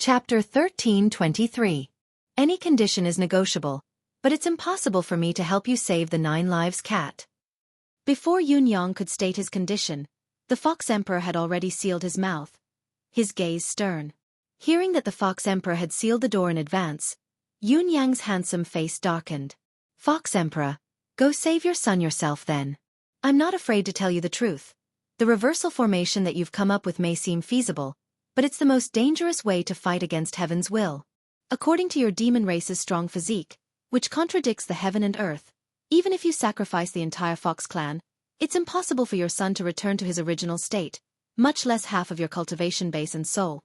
Chapter 1323. Any condition is negotiable, but it's impossible for me to help you save the 9 lives cat. Before Yunyang could state his condition, the Fox Emperor had already sealed his mouth, his gaze stern. Hearing that the Fox Emperor had sealed the door in advance, Yunyang's handsome face darkened. Fox Emperor, go save your son yourself then. I'm not afraid to tell you the truth. The reversal formation that you've come up with may seem feasible, but it's the most dangerous way to fight against heaven's will. According to your demon race's strong physique, which contradicts the heaven and earth, even if you sacrifice the entire Fox clan, it's impossible for your son to return to his original state, much less half of your cultivation base and soul.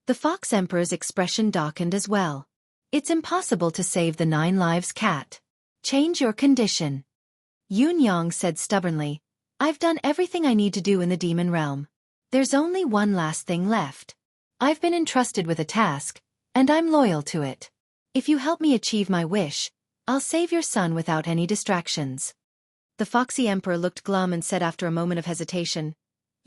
The Fox Emperor's expression darkened as well. It's impossible to save the 9 lives cat. Change your condition. Yunyang said stubbornly, I've done everything I need to do in the demon realm. There's only one last thing left. I've been entrusted with a task, and I'm loyal to it. If you help me achieve my wish, I'll save your son without any distractions. The Foxy Emperor looked glum and said after a moment of hesitation,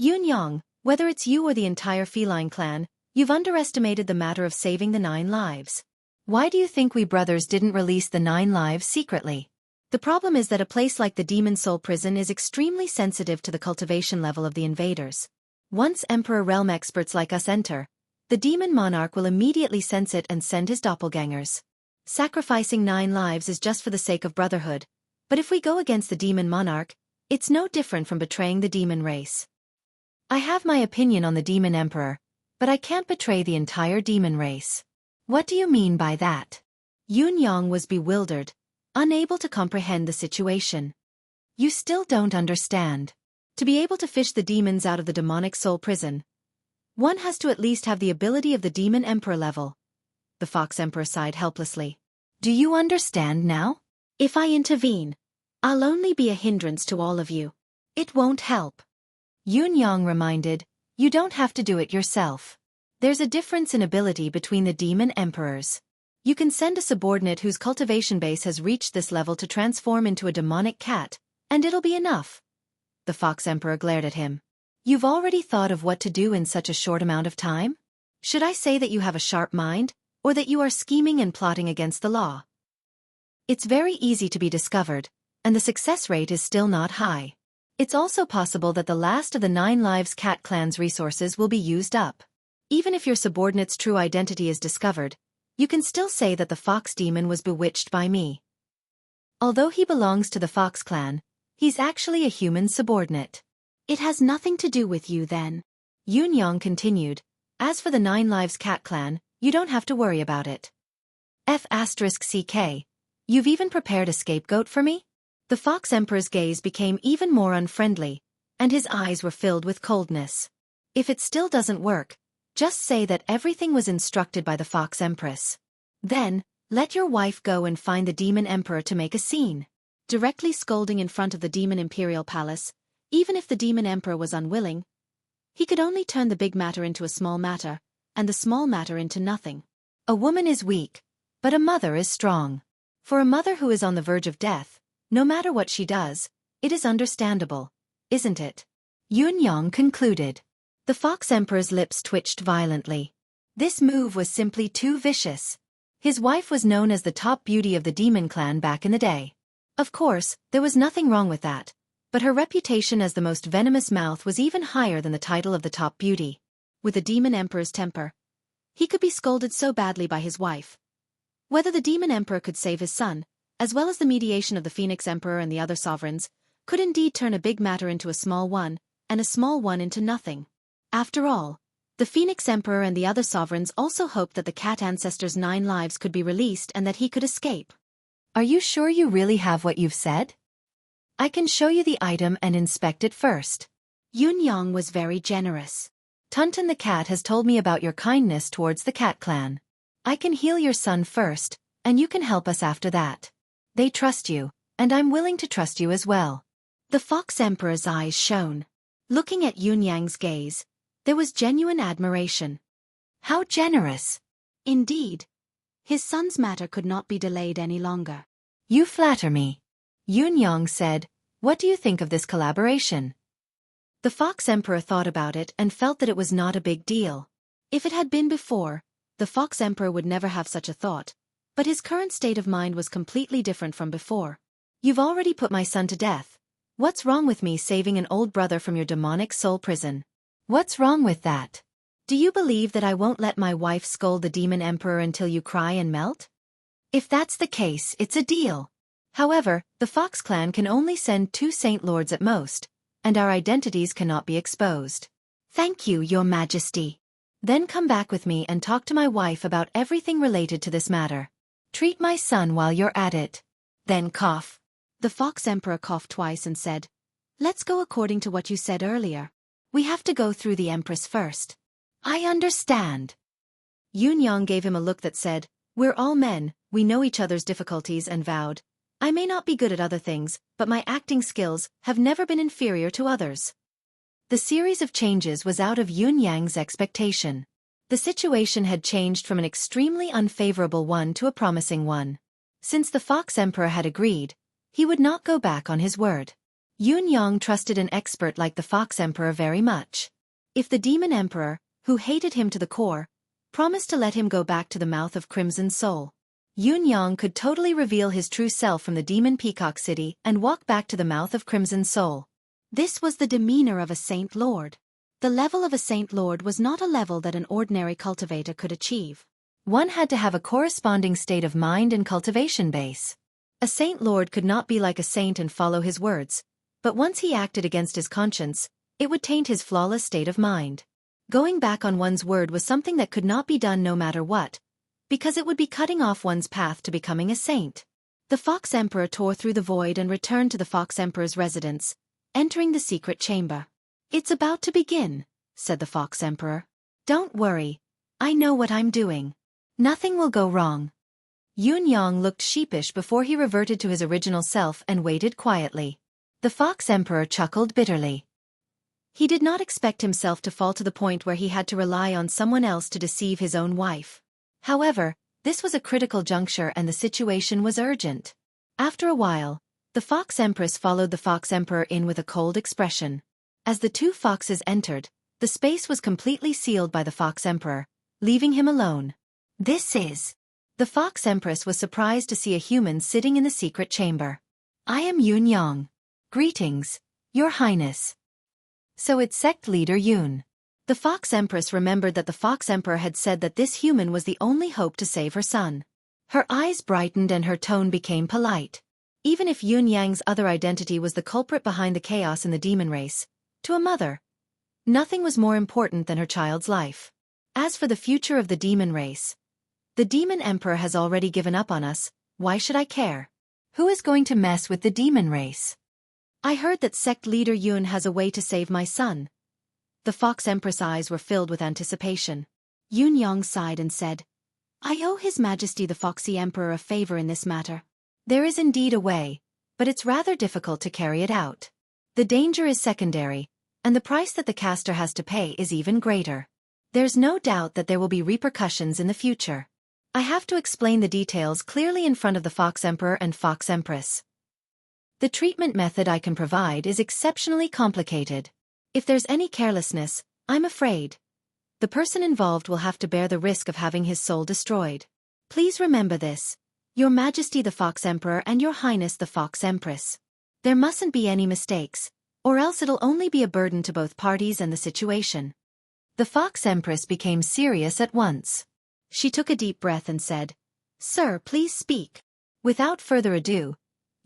Yunyang, whether it's you or the entire feline clan, you've underestimated the matter of saving the 9 lives. Why do you think we brothers didn't release the 9 lives secretly? The problem is that a place like the Demon Soul Prison is extremely sensitive to the cultivation level of the invaders. Once Emperor Realm experts like us enter, the Demon Monarch will immediately sense it and send his doppelgangers. Sacrificing 9 lives is just for the sake of brotherhood, but if we go against the Demon Monarch, it's no different from betraying the demon race. I have my opinion on the Demon Emperor, but I can't betray the entire demon race. What do you mean by that? Yunyang was bewildered, unable to comprehend the situation. You still don't understand. To be able to fish the demons out of the demonic soul prison, one has to at least have the ability of the Demon Emperor level. The Fox Emperor sighed helplessly. Do you understand now? If I intervene, I'll only be a hindrance to all of you. It won't help. Yunyang reminded, you don't have to do it yourself. There's a difference in ability between the Demon Emperors. You can send a subordinate whose cultivation base has reached this level to transform into a demonic cat, and it'll be enough. The Fox Emperor glared at him. You've already thought of what to do in such a short amount of time? Should I say that you have a sharp mind, or that you are scheming and plotting against the law? It's very easy to be discovered, and the success rate is still not high. It's also possible that the last of the 9 lives cat clan's resources will be used up. Even if your subordinate's true identity is discovered, you can still say that the Fox Demon was bewitched by me. Although he belongs to the Fox clan, he's actually a human subordinate. It has nothing to do with you then. Yunyang continued, as for the 9 lives cat clan, you don't have to worry about it. F***CK. You've even prepared a scapegoat for me? The Fox Emperor's gaze became even more unfriendly, and his eyes were filled with coldness. If it still doesn't work, just say that everything was instructed by the Fox Empress. Then, let your wife go and find the Demon Emperor to make a scene. Directly scolding in front of the Demon Imperial Palace, even if the Demon Emperor was unwilling, he could only turn the big matter into a small matter, and the small matter into nothing. A woman is weak, but a mother is strong. For a mother who is on the verge of death, no matter what she does, it is understandable, isn't it? Yunyang concluded. The Fox Emperor's lips twitched violently. This move was simply too vicious. His wife was known as the top beauty of the demon clan back in the day. Of course, there was nothing wrong with that, but her reputation as the most venomous mouth was even higher than the title of the top beauty. With the Demon Emperor's temper, he could be scolded so badly by his wife. Whether the Demon Emperor could save his son, as well as the mediation of the Phoenix Emperor and the other sovereigns, could indeed turn a big matter into a small one, and a small one into nothing. After all, the Phoenix Emperor and the other sovereigns also hoped that the cat ancestor's 9 lives could be released and that he could escape. Are you sure you really have what you've said? I can show you the item and inspect it first. Yunyang was very generous. Tunton the cat has told me about your kindness towards the cat clan. I can heal your son first, and you can help us after that. They trust you, and I'm willing to trust you as well. The Fox Emperor's eyes shone. Looking at Yunyang's gaze, there was genuine admiration. How generous! Indeed. His son's matter could not be delayed any longer. You flatter me. Yunyang said, what do you think of this collaboration? The Fox Emperor thought about it and felt that it was not a big deal. If it had been before, the Fox Emperor would never have such a thought, but his current state of mind was completely different from before. You've already put my son to death. What's wrong with me saving an old brother from your demonic soul prison? What's wrong with that? Do you believe that I won't let my wife scold the demon emperor until you cry and melt? If that's the case, it's a deal. However, the Fox clan can only send 2 Saint Lords at most, and our identities cannot be exposed. Thank you, Your Majesty. Then come back with me and talk to my wife about everything related to this matter. Treat my son while you're at it. Then cough. The Fox Emperor coughed twice and said, Let's go according to what you said earlier. We have to go through the Empress first. I understand. Yunyang gave him a look that said, We're all men, we know each other's difficulties, and vowed, I may not be good at other things, but my acting skills have never been inferior to others. The series of changes was out of Yunyang's expectation. The situation had changed from an extremely unfavorable one to a promising one. Since the Fox Emperor had agreed, he would not go back on his word. Yunyang trusted an expert like the Fox Emperor very much. If the Demon Emperor, who hated him to the core, promised to let him go back to the mouth of Crimson Soul, Yunyang could totally reveal his true self from the Demon Peacock City and walk back to the mouth of Crimson Soul. This was the demeanor of a Saint Lord. The level of a Saint Lord was not a level that an ordinary cultivator could achieve. One had to have a corresponding state of mind and cultivation base. A Saint Lord could not be like a saint and follow his words, but once he acted against his conscience, it would taint his flawless state of mind. Going back on one's word was something that could not be done no matter what, because it would be cutting off one's path to becoming a saint. The Fox Emperor tore through the void and returned to the Fox Emperor's residence, entering the secret chamber. It's about to begin, said the Fox Emperor. Don't worry, I know what I'm doing. Nothing will go wrong. Yunyang looked sheepish before he reverted to his original self and waited quietly. The Fox Emperor chuckled bitterly. He did not expect himself to fall to the point where he had to rely on someone else to deceive his own wife. However, this was a critical juncture and the situation was urgent. After a while, the Fox Empress followed the Fox Emperor in with a cold expression. As the 2 foxes entered, the space was completely sealed by the Fox Emperor, leaving him alone. This is... The Fox Empress was surprised to see a human sitting in the secret chamber. I am Yunyang. Greetings, Your Highness. So it's sect leader Yun. The Fox Empress remembered that the Fox Emperor had said that this human was the only hope to save her son. Her eyes brightened and her tone became polite. Even if Yunyang's other identity was the culprit behind the chaos in the demon race, to a mother, nothing was more important than her child's life. As for the future of the demon race, the Demon Emperor has already given up on us, why should I care? Who is going to mess with the demon race? I heard that sect leader Yun has a way to save my son. The Fox Empress' eyes were filled with anticipation. Yunyang sighed and said, I owe His Majesty the Foxy Emperor a favor in this matter. There is indeed a way, but it's rather difficult to carry it out. The danger is secondary, and the price that the caster has to pay is even greater. There's no doubt that there will be repercussions in the future. I have to explain the details clearly in front of the Fox Emperor and Fox Empress. The treatment method I can provide is exceptionally complicated. If there's any carelessness, I'm afraid the person involved will have to bear the risk of having his soul destroyed. Please remember this, Your Majesty the Fox Emperor and Your Highness the Fox Empress. There mustn't be any mistakes, or else it'll only be a burden to both parties and the situation. The Fox Empress became serious at once. She took a deep breath and said, Sir, please speak. Without further ado,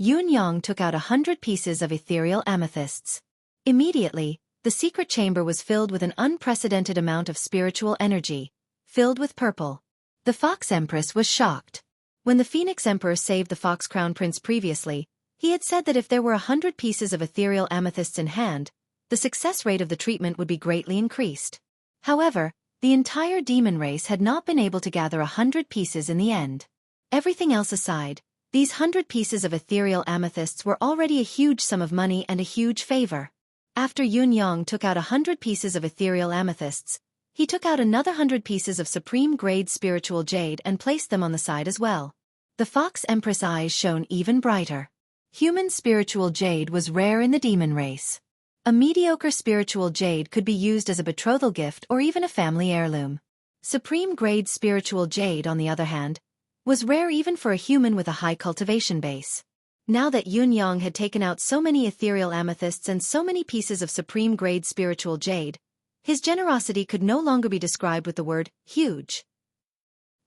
Yunyang took out 100 pieces of ethereal amethysts. Immediately, the secret chamber was filled with an unprecedented amount of spiritual energy, filled with purple. The Fox Empress was shocked. When the Phoenix Emperor saved the Fox Crown Prince previously, he had said that if there were 100 pieces of ethereal amethysts in hand, the success rate of the treatment would be greatly increased. However, the entire demon race had not been able to gather 100 pieces in the end. Everything else aside, these 100 pieces of ethereal amethysts were already a huge sum of money and a huge favor. After Yunyang took out 100 pieces of ethereal amethysts, he took out another 100 pieces of supreme-grade spiritual jade and placed them on the side as well. The Fox Empress' eyes shone even brighter. Human spiritual jade was rare in the demon race. A mediocre spiritual jade could be used as a betrothal gift or even a family heirloom. Supreme-grade spiritual jade, on the other hand, was rare even for a human with a high cultivation base. Now that Yunyang had taken out so many ethereal amethysts and so many pieces of supreme-grade spiritual jade, his generosity could no longer be described with the word huge.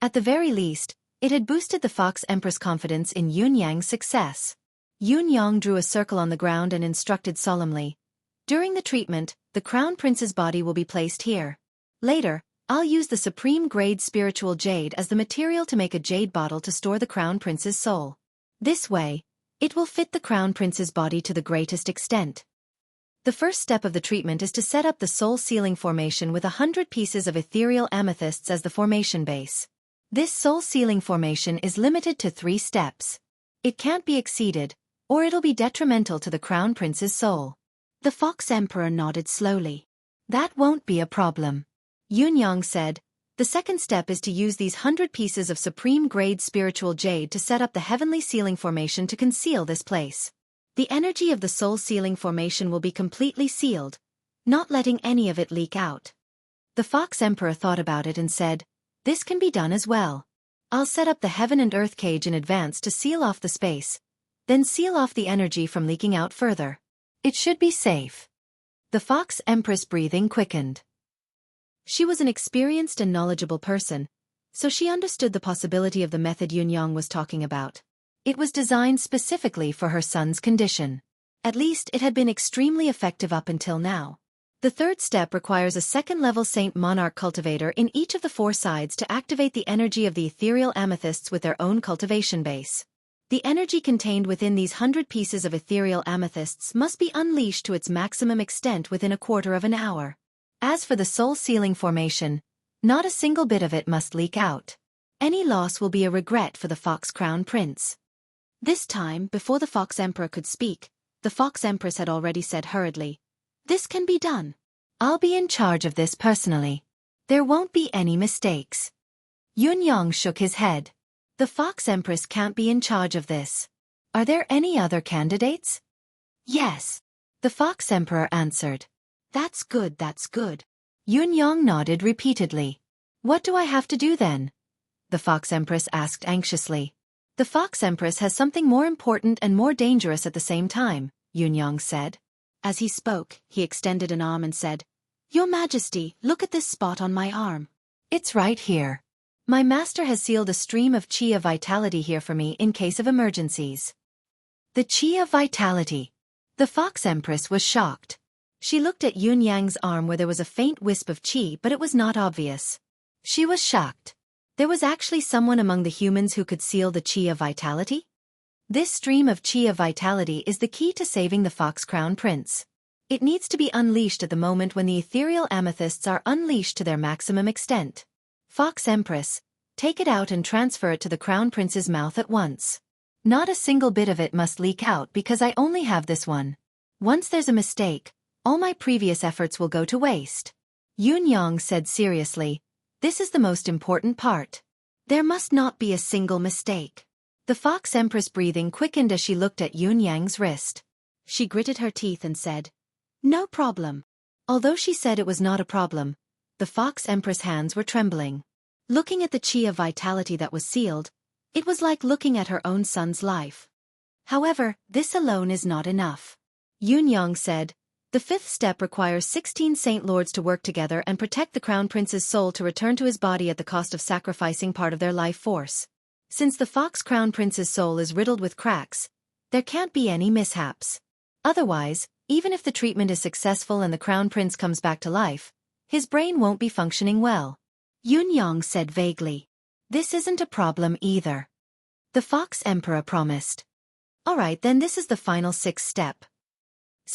At the very least, it had boosted the Fox Empress' confidence in Yunyang's success. Yunyang drew a circle on the ground and instructed solemnly, "During the treatment, the Crown Prince's body will be placed here. Later, I'll use the supreme-grade spiritual jade as the material to make a jade bottle to store the Crown Prince's soul. This way, it will fit the Crown Prince's body to the greatest extent." The first step of the treatment is to set up the soul sealing formation with 100 pieces of ethereal amethysts as the formation base. This soul sealing formation is limited to 3 steps. It can't be exceeded, or it'll be detrimental to the Crown Prince's soul. The Fox Emperor nodded slowly. "That won't be a problem," Yunyang said. "The second step is to use these 100 pieces of supreme-grade spiritual jade to set up the heavenly sealing formation to conceal this place. The energy of the soul sealing formation will be completely sealed, not letting any of it leak out." The Fox Emperor thought about it and said, "This can be done as well. I'll set up the heaven and earth cage in advance to seal off the space, then seal off the energy from leaking out further. It should be safe." The Fox Empress' breathing quickened. She was an experienced and knowledgeable person, so she understood the possibility of the method Yunyang was talking about. It was designed specifically for her son's condition. At least it had been extremely effective up until now. The third step requires a second-level Saint Monarch cultivator in each of the 4 sides to activate the energy of the ethereal amethysts with their own cultivation base. The energy contained within these 100 pieces of ethereal amethysts must be unleashed to its maximum extent within a quarter of an hour. As for the soul sealing formation, not a single bit of it must leak out. Any loss will be a regret for the Fox Crown Prince. This time, before the Fox Emperor could speak, the Fox Empress had already said hurriedly, "This can be done. I'll be in charge of this personally. There won't be any mistakes." Yunyang shook his head. "The Fox Empress can't be in charge of this. Are there any other candidates?" "Yes," the Fox Emperor answered. That's good. Yunyang nodded repeatedly. "What do I have to do then?" the Fox Empress asked anxiously. "The Fox Empress has something more important and more dangerous at the same time," Yunyang said. As he spoke, he extended an arm and said, "Your Majesty, look at this spot on my arm. It's right here. My master has sealed a stream of chi of vitality here for me in case of emergencies." The chi of vitality. The Fox Empress was shocked. She looked at Yunyang's arm where there was a faint wisp of chi, but it was not obvious. She was shocked. There was actually someone among the humans who could seal the chi of vitality? This stream of chi of vitality is the key to saving the Fox Crown Prince. It needs to be unleashed at the moment when the ethereal amethysts are unleashed to their maximum extent. Fox Empress, take it out and transfer it to the Crown Prince's mouth at once. Not a single bit of it must leak out because I only have this one. Once there's a mistake, all my previous efforts will go to waste. Yunyang said seriously, "This is the most important part. There must not be a single mistake." The Fox Empress' breathing quickened as she looked at Yunyang's wrist. She gritted her teeth and said, "No problem." Although she said it was not a problem, the Fox Empress' hands were trembling. Looking at the chi of vitality that was sealed, it was like looking at her own son's life. However, this alone is not enough. Yunyang said, "The 5th step requires 16 Saint Lords to work together and protect the Crown Prince's soul to return to his body at the cost of sacrificing part of their life force. Since the Fox Crown Prince's soul is riddled with cracks, there can't be any mishaps. Otherwise, even if the treatment is successful and the Crown Prince comes back to life, his brain won't be functioning well." Yunyang said vaguely, "This isn't a problem either." The Fox Emperor promised. "Alright, then this is the final 6th step.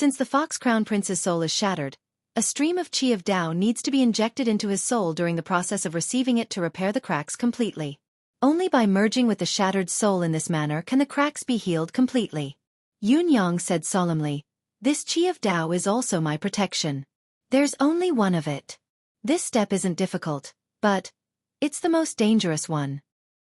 Since the Fox Crown Prince's soul is shattered, a stream of chi of Tao needs to be injected into his soul during the process of receiving it to repair the cracks completely. Only by merging with the shattered soul in this manner can the cracks be healed completely." Yunyang said solemnly, "This chi of Tao is also my protection. There's only one of it. This step isn't difficult, but it's the most dangerous one."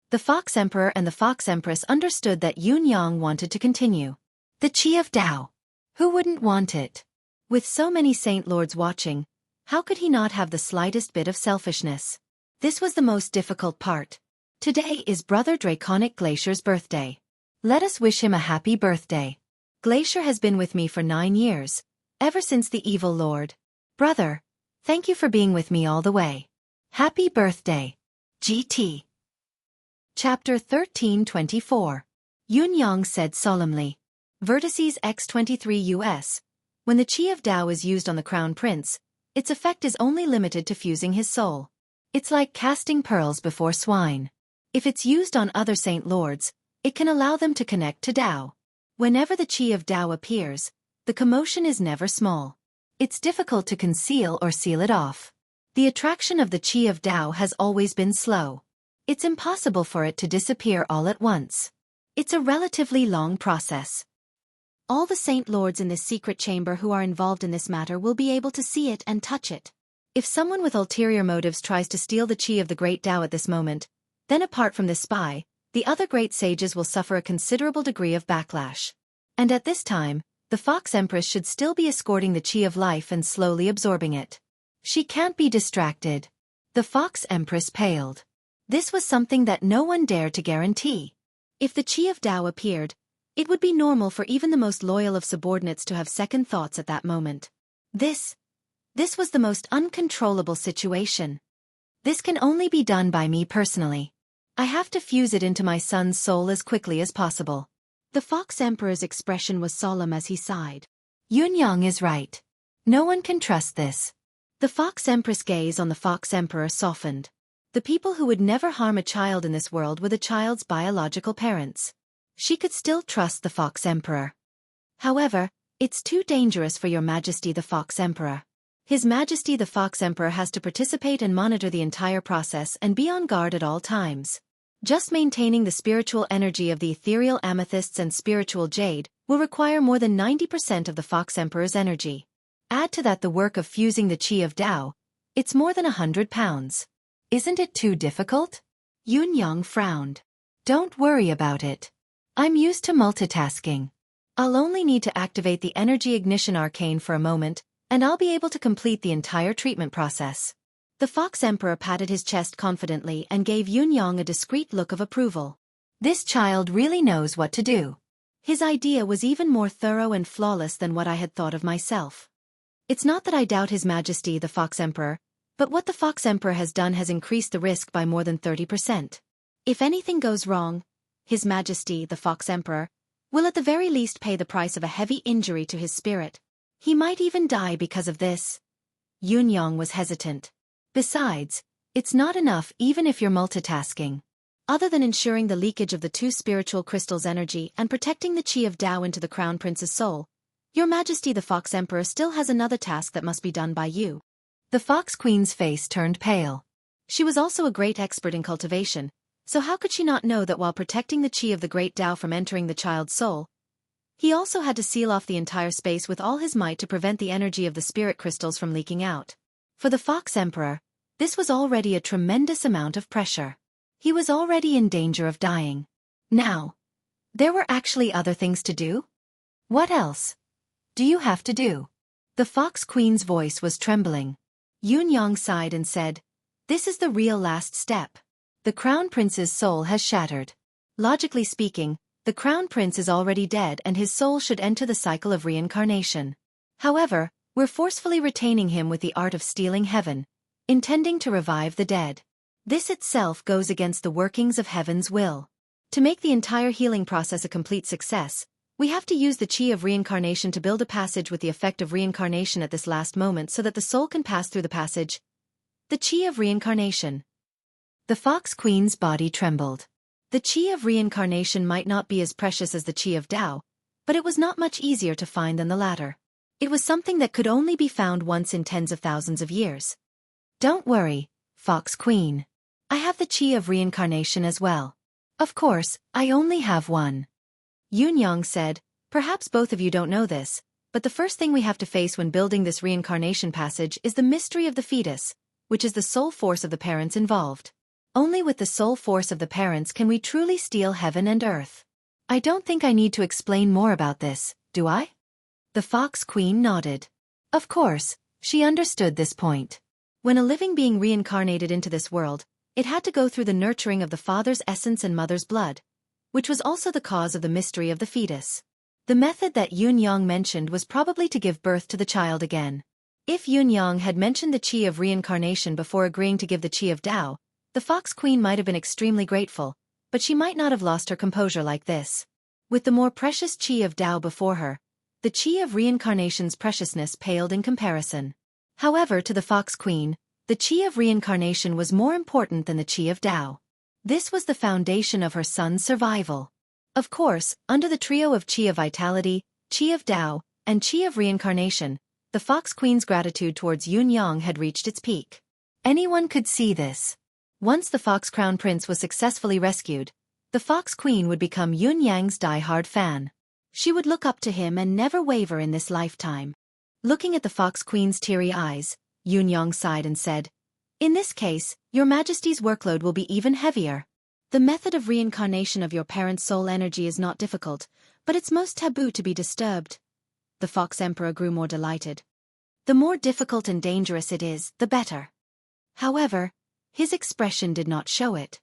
The Fox Emperor and the Fox Empress understood that Yunyang wanted to continue. The chi of Tao. Who wouldn't want it? With so many Saint Lords watching, how could he not have the slightest bit of selfishness? This was the most difficult part. Today is Brother Draconic Glacier's birthday. Let us wish him a happy birthday. Glacier has been with me for 9 years, ever since the evil lord. Brother, thank you for being with me all the way. Happy birthday. GT. Chapter 1324. Yunyang said solemnly. Vertices X23 US. When the Chi of Tao is used on the Crown Prince, its effect is only limited to fusing his soul. It's like casting pearls before swine. If it's used on other Saint Lords, it can allow them to connect to Tao. Whenever the Chi of Tao appears, the commotion is never small. It's difficult to conceal or seal it off. The attraction of the Chi of Tao has always been slow. It's impossible for it to disappear all at once. It's a relatively long process. All the Saint Lords in this secret chamber who are involved in this matter will be able to see it and touch it. If someone with ulterior motives tries to steal the Chi of the Great Tao at this moment, then apart from this spy, the other great sages will suffer a considerable degree of backlash. And at this time, the Fox Empress should still be escorting the Chi of life and slowly absorbing it. She can't be distracted. The Fox Empress paled. This was something that no one dared to guarantee. If the Chi of Tao appeared, it would be normal for even the most loyal of subordinates to have second thoughts at that moment. This was the most uncontrollable situation. This can only be done by me personally. I have to fuse it into my son's soul as quickly as possible. The Fox Emperor's expression was solemn as he sighed. Yunyang is right. No one can trust this. The Fox Empress' gaze on the Fox Emperor softened. The people who would never harm a child in this world were the child's biological parents. She could still trust the Fox Emperor. However, it's too dangerous for Your Majesty the Fox Emperor. His Majesty the Fox Emperor has to participate and monitor the entire process and be on guard at all times. Just maintaining the spiritual energy of the ethereal amethysts and spiritual jade will require more than 90% of the Fox Emperor's energy. Add to that the work of fusing the Chi of Tao. It's more than 100 pounds. Isn't it too difficult? Yunyang frowned. Don't worry about it. I'm used to multitasking. I'll only need to activate the energy ignition arcane for a moment, and I'll be able to complete the entire treatment process. The Fox Emperor patted his chest confidently and gave Yunyang a discreet look of approval. This child really knows what to do. His idea was even more thorough and flawless than what I had thought of myself. It's not that I doubt His Majesty the Fox Emperor, but what the Fox Emperor has done has increased the risk by more than 30%. If anything goes wrong, His Majesty the Fox Emperor will at the very least pay the price of a heavy injury to his spirit. He might even die because of this. Yunyang was hesitant. Besides, it's not enough even if you're multitasking. Other than ensuring the leakage of the two spiritual crystals' energy and protecting the Chi of Tao into the Crown Prince's soul, Your Majesty the Fox Emperor still has another task that must be done by you. The Fox Queen's face turned pale. She was also a great expert in cultivation, so how could she not know that while protecting the Chi of the Great Tao from entering the child's soul, he also had to seal off the entire space with all his might to prevent the energy of the spirit crystals from leaking out. For the Fox Emperor, this was already a tremendous amount of pressure. He was already in danger of dying. Now, there were actually other things to do? What else do you have to do? The Fox Queen's voice was trembling. Yunyang sighed and said, "This is the real last step. The Crown Prince's soul has shattered. Logically speaking, the Crown Prince is already dead and his soul should enter the cycle of reincarnation. However, we're forcefully retaining him with the art of stealing heaven, intending to revive the dead. This itself goes against the workings of heaven's will. To make the entire healing process a complete success, we have to use the Chi of reincarnation to build a passage with the effect of reincarnation at this last moment so that the soul can pass through the passage. The Chi of reincarnation." The Fox Queen's body trembled. The Chi of reincarnation might not be as precious as the Chi of Tao, but it was not much easier to find than the latter. It was something that could only be found once in tens of thousands of years. "Don't worry, Fox Queen. I have the Chi of reincarnation as well. Of course, I only have one." Yunyang said, "Perhaps both of you don't know this, but the first thing we have to face when building this reincarnation passage is the mystery of the fetus, which is the soul force of the parents involved. Only with the soul force of the parents can we truly steal heaven and earth. I don't think I need to explain more about this, do I?" The Fox Queen nodded. Of course, she understood this point. When a living being reincarnated into this world, it had to go through the nurturing of the father's essence and mother's blood, which was also the cause of the mystery of the fetus. The method that Yun Yang mentioned was probably to give birth to the child again. If Yun Yang had mentioned the qi of reincarnation before agreeing to give the qi of Tao, the Fox Queen might have been extremely grateful, but she might not have lost her composure like this. With the more precious qi of Tao before her, the qi of reincarnation's preciousness paled in comparison. However, to the Fox Queen, the qi of reincarnation was more important than the qi of Tao. This was the foundation of her son's survival. Of course, under the trio of qi of vitality, qi of Tao, and qi of reincarnation, the Fox Queen's gratitude towards Yun Yang had reached its peak. Anyone could see this. Once the Fox Crown Prince was successfully rescued, the Fox Queen would become Yun Yang's die-hard fan. She would look up to him and never waver in this lifetime. Looking at the Fox Queen's teary eyes, Yun Yang sighed and said, "In this case, Your Majesty's workload will be even heavier. The method of reincarnation of your parent's soul energy is not difficult, but it's most taboo to be disturbed." The Fox Emperor grew more delighted. The more difficult and dangerous it is, the better. However, his expression did not show it.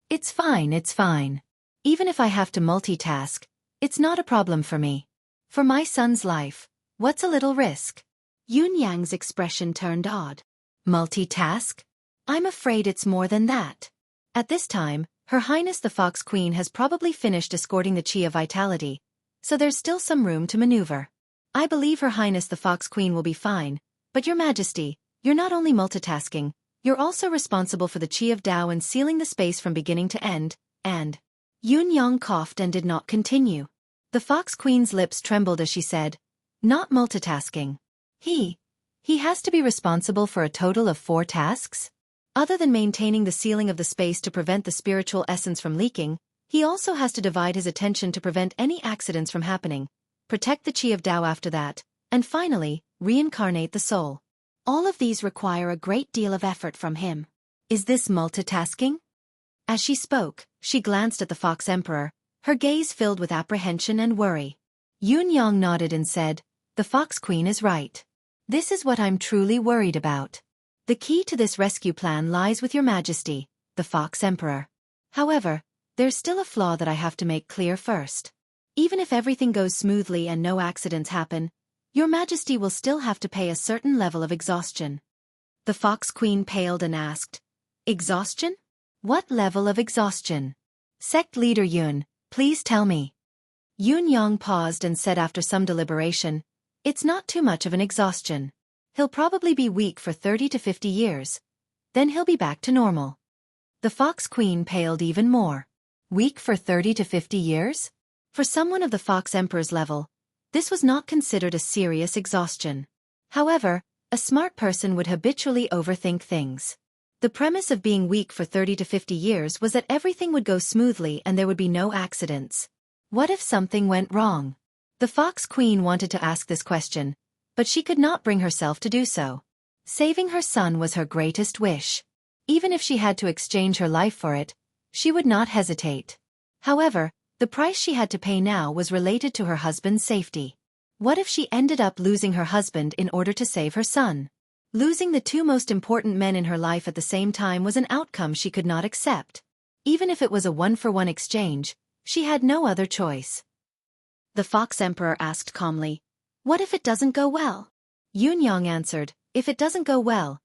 It's fine. Even if I have to multitask, it's not a problem for me. For my son's life, what's a little risk?" Yun Yang's expression turned odd. Multitask? I'm afraid it's more than that. At this time, Her Highness the Fox Queen has probably finished escorting the Qi of Vitality, so there's still some room to maneuver. I believe Her Highness the Fox Queen will be fine, but Your Majesty, you're not only multitasking, you're also responsible for the Qi of Tao and sealing the space from beginning to end, and... Yun Yang coughed and did not continue. The Fox Queen's lips trembled as she said, "Not multitasking. He has to be responsible for a total of 4 tasks? Other than maintaining the sealing of the space to prevent the spiritual essence from leaking, he also has to divide his attention to prevent any accidents from happening, protect the Qi of Tao after that, and finally, reincarnate the soul. All of these require a great deal of effort from him. Is this multitasking?" As she spoke, she glanced at the Fox Emperor, her gaze filled with apprehension and worry. Yun Yang nodded and said, "The Fox Queen is right. This is what I'm truly worried about. The key to this rescue plan lies with Your Majesty, the Fox Emperor. However, there's still a flaw that I have to make clear first. Even if everything goes smoothly and no accidents happen, Your Majesty will still have to pay a certain level of exhaustion." The Fox Queen paled and asked, "Exhaustion? What level of exhaustion? Sect Leader Yun, please tell me." Yun Yang paused and said after some deliberation, "It's not too much of an exhaustion. He'll probably be weak for 30 to 50 years. Then he'll be back to normal." The Fox Queen paled even more. Weak for 30 to 50 years? For someone of the Fox Emperor's level, this was not considered a serious exhaustion. However, a smart person would habitually overthink things. The premise of being weak for 30 to 50 years was that everything would go smoothly and there would be no accidents. What if something went wrong? The Fox Queen wanted to ask this question, but she could not bring herself to do so. Saving her son was her greatest wish. Even if she had to exchange her life for it, she would not hesitate. However, the price she had to pay now was related to her husband's safety. What if she ended up losing her husband in order to save her son? Losing the 2 most important men in her life at the same time was an outcome she could not accept. Even if it was a 1-for-1 exchange, she had no other choice. The Fox Emperor asked calmly, "What if it doesn't go well?" Yun Yang answered, "If it doesn't go well,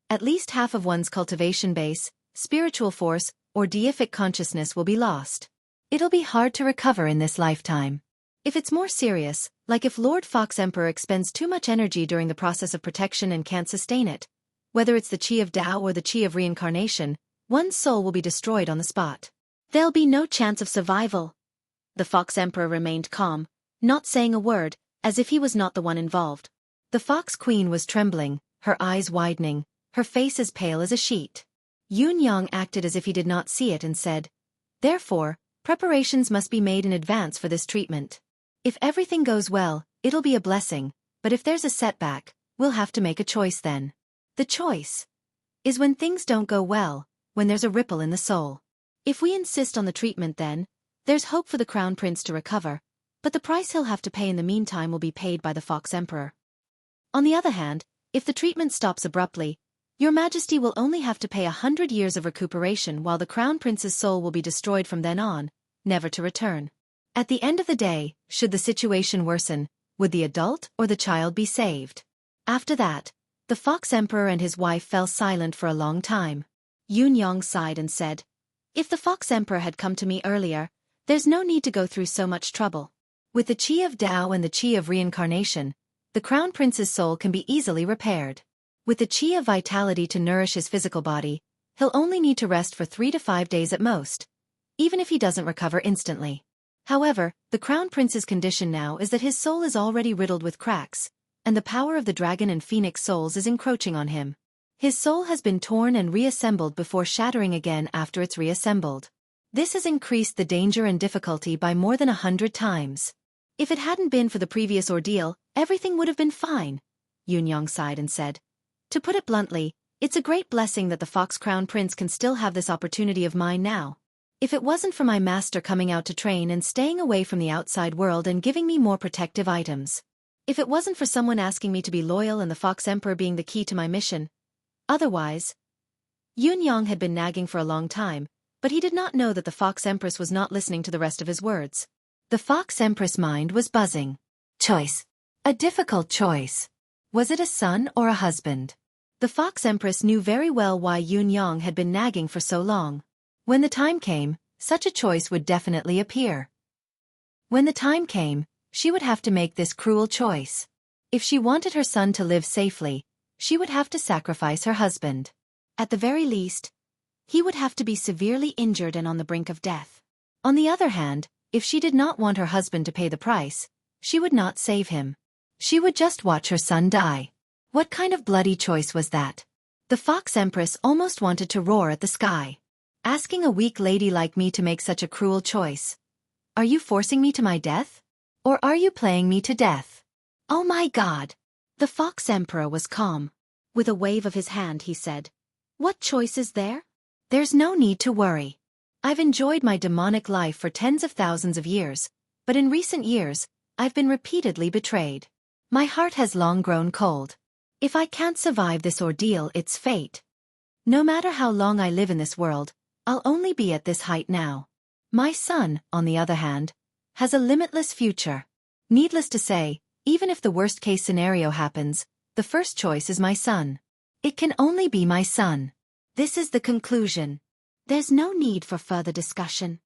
at least half of one's cultivation base, spiritual force, or deific consciousness will be lost. It'll be hard to recover in this lifetime. If it's more serious, like if Lord Fox Emperor expends too much energy during the process of protection and can't sustain it, whether it's the Qi of Tao or the Qi of reincarnation, one's soul will be destroyed on the spot. There'll be no chance of survival." The Fox Emperor remained calm, not saying a word, as if he was not the one involved. The Fox Queen was trembling, her eyes widening, her face as pale as a sheet. Yun Yang acted as if he did not see it and said, "Therefore, preparations must be made in advance for this treatment. If everything goes well, it'll be a blessing, but if there's a setback, we'll have to make a choice then. The choice is when things don't go well, when there's a ripple in the soul. If we insist on the treatment then, there's hope for the Crown Prince to recover, but the price he'll have to pay in the meantime will be paid by the Fox Emperor. On the other hand, if the treatment stops abruptly, Your Majesty will only have to pay 100 years of recuperation while the Crown Prince's soul will be destroyed from then on, never to return. At the end of the day, should the situation worsen, would the adult or the child be saved? After that, the Fox Emperor and his wife fell silent for a long time. Yunyang sighed and said, "If the Fox Emperor had come to me earlier, there's no need to go through so much trouble. With the Qi of Tao and the Qi of Reincarnation, the Crown Prince's soul can be easily repaired. With the Qi of Vitality to nourish his physical body, he'll only need to rest for 3 to 5 days at most, even if he doesn't recover instantly. However, the Crown Prince's condition now is that his soul is already riddled with cracks, and the power of the dragon and phoenix souls is encroaching on him. His soul has been torn and reassembled before shattering again after it's reassembled. This has increased the danger and difficulty by more than 100 times. If it hadn't been for the previous ordeal, everything would have been fine." Yunyang sighed and said, "To put it bluntly, it's a great blessing that the Fox Crown Prince can still have this opportunity of mine now. If it wasn't for my master coming out to train and staying away from the outside world and giving me more protective items. If it wasn't for someone asking me to be loyal and the Fox Emperor being the key to my mission. Otherwise." Yunyang had been nagging for a long time, but he did not know that the Fox Empress was not listening to the rest of his words. The Fox Empress' mind was buzzing. Choice. A difficult choice. Was it a son or a husband? The Fox Empress knew very well why Yunyang had been nagging for so long. When the time came, such a choice would definitely appear. When the time came, she would have to make this cruel choice. If she wanted her son to live safely, she would have to sacrifice her husband. At the very least, he would have to be severely injured and on the brink of death. On the other hand, if she did not want her husband to pay the price, she would not save him. She would just watch her son die. What kind of bloody choice was that? The Fox Empress almost wanted to roar at the sky. Asking a weak lady like me to make such a cruel choice. Are you forcing me to my death? Or are you playing me to death? Oh my God! The Fox Emperor was calm. With a wave of his hand he said, "What choice is there? There's no need to worry. I've enjoyed my demonic life for tens of thousands of years, but in recent years, I've been repeatedly betrayed. My heart has long grown cold. If I can't survive this ordeal, it's fate. No matter how long I live in this world, I'll only be at this height now. My son, on the other hand, has a limitless future. Needless to say, even if the worst-case scenario happens, the first choice is my son. It can only be my son. This is the conclusion. There's no need for further discussion,"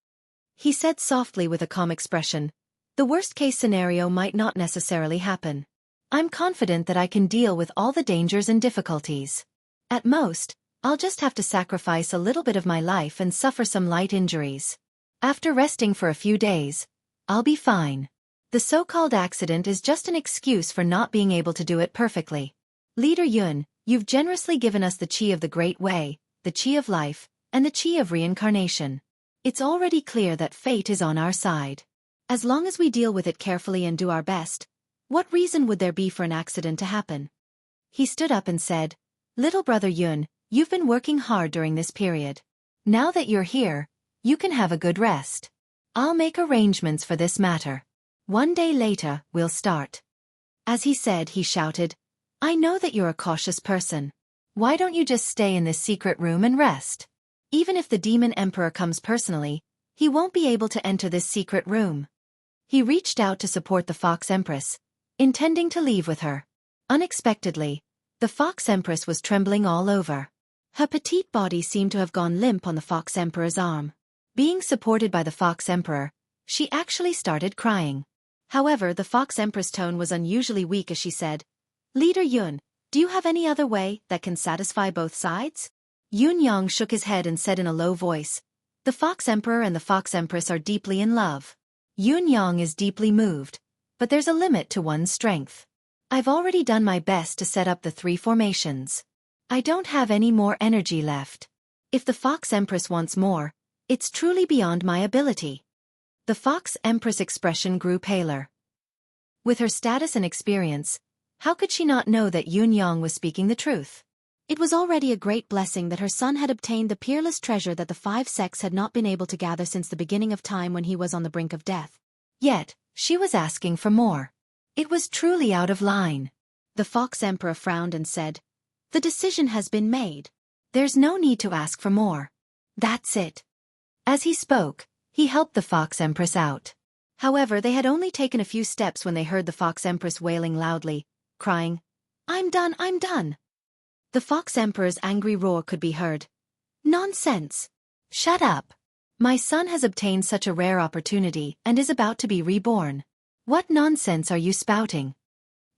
he said softly with a calm expression. "The worst-case scenario might not necessarily happen. I'm confident that I can deal with all the dangers and difficulties. At most, I'll just have to sacrifice a little bit of my life and suffer some light injuries. After resting for a few days, I'll be fine. The so-called accident is just an excuse for not being able to do it perfectly. Leader Yun, you've generously given us the Qi of the Great Way, the Qi of Life, and the Qi of Reincarnation. It's already clear that fate is on our side. As long as we deal with it carefully and do our best, what reason would there be for an accident to happen?" He stood up and said, "Little brother Yun, you've been working hard during this period. Now that you're here, you can have a good rest. I'll make arrangements for this matter. 1 day later, we'll start." As he said, he shouted, "I know that you're a cautious person. Why don't you just stay in this secret room and rest? Even if the Demon Emperor comes personally, he won't be able to enter this secret room." He reached out to support the Fox Empress, intending to leave with her. Unexpectedly, the Fox Empress was trembling all over. Her petite body seemed to have gone limp on the Fox Emperor's arm. Being supported by the Fox Emperor, she actually started crying. However, the Fox Empress' tone was unusually weak as she said, "Leader Yun, do you have any other way that can satisfy both sides?" Yunyang shook his head and said in a low voice, "The Fox Emperor and the Fox Empress are deeply in love. Yunyang is deeply moved, but there's a limit to one's strength. I've already done my best to set up the 3 formations. I don't have any more energy left. If the Fox Empress wants more, it's truly beyond my ability." The Fox Empress' expression grew paler. With her status and experience, how could she not know that Yunyang was speaking the truth? It was already a great blessing that her son had obtained the peerless treasure that the 5 sects had not been able to gather since the beginning of time when he was on the brink of death. Yet, she was asking for more. It was truly out of line. The Fox Emperor frowned and said, The decision has been made. There's no need to ask for more. That's it. As he spoke, he helped the Fox Empress out. However, they had only taken a few steps when they heard the Fox Empress wailing loudly, crying, "I'm done, I'm done." The Fox Emperor's angry roar could be heard. "Nonsense! Shut up! My son has obtained such a rare opportunity and is about to be reborn. What nonsense are you spouting?"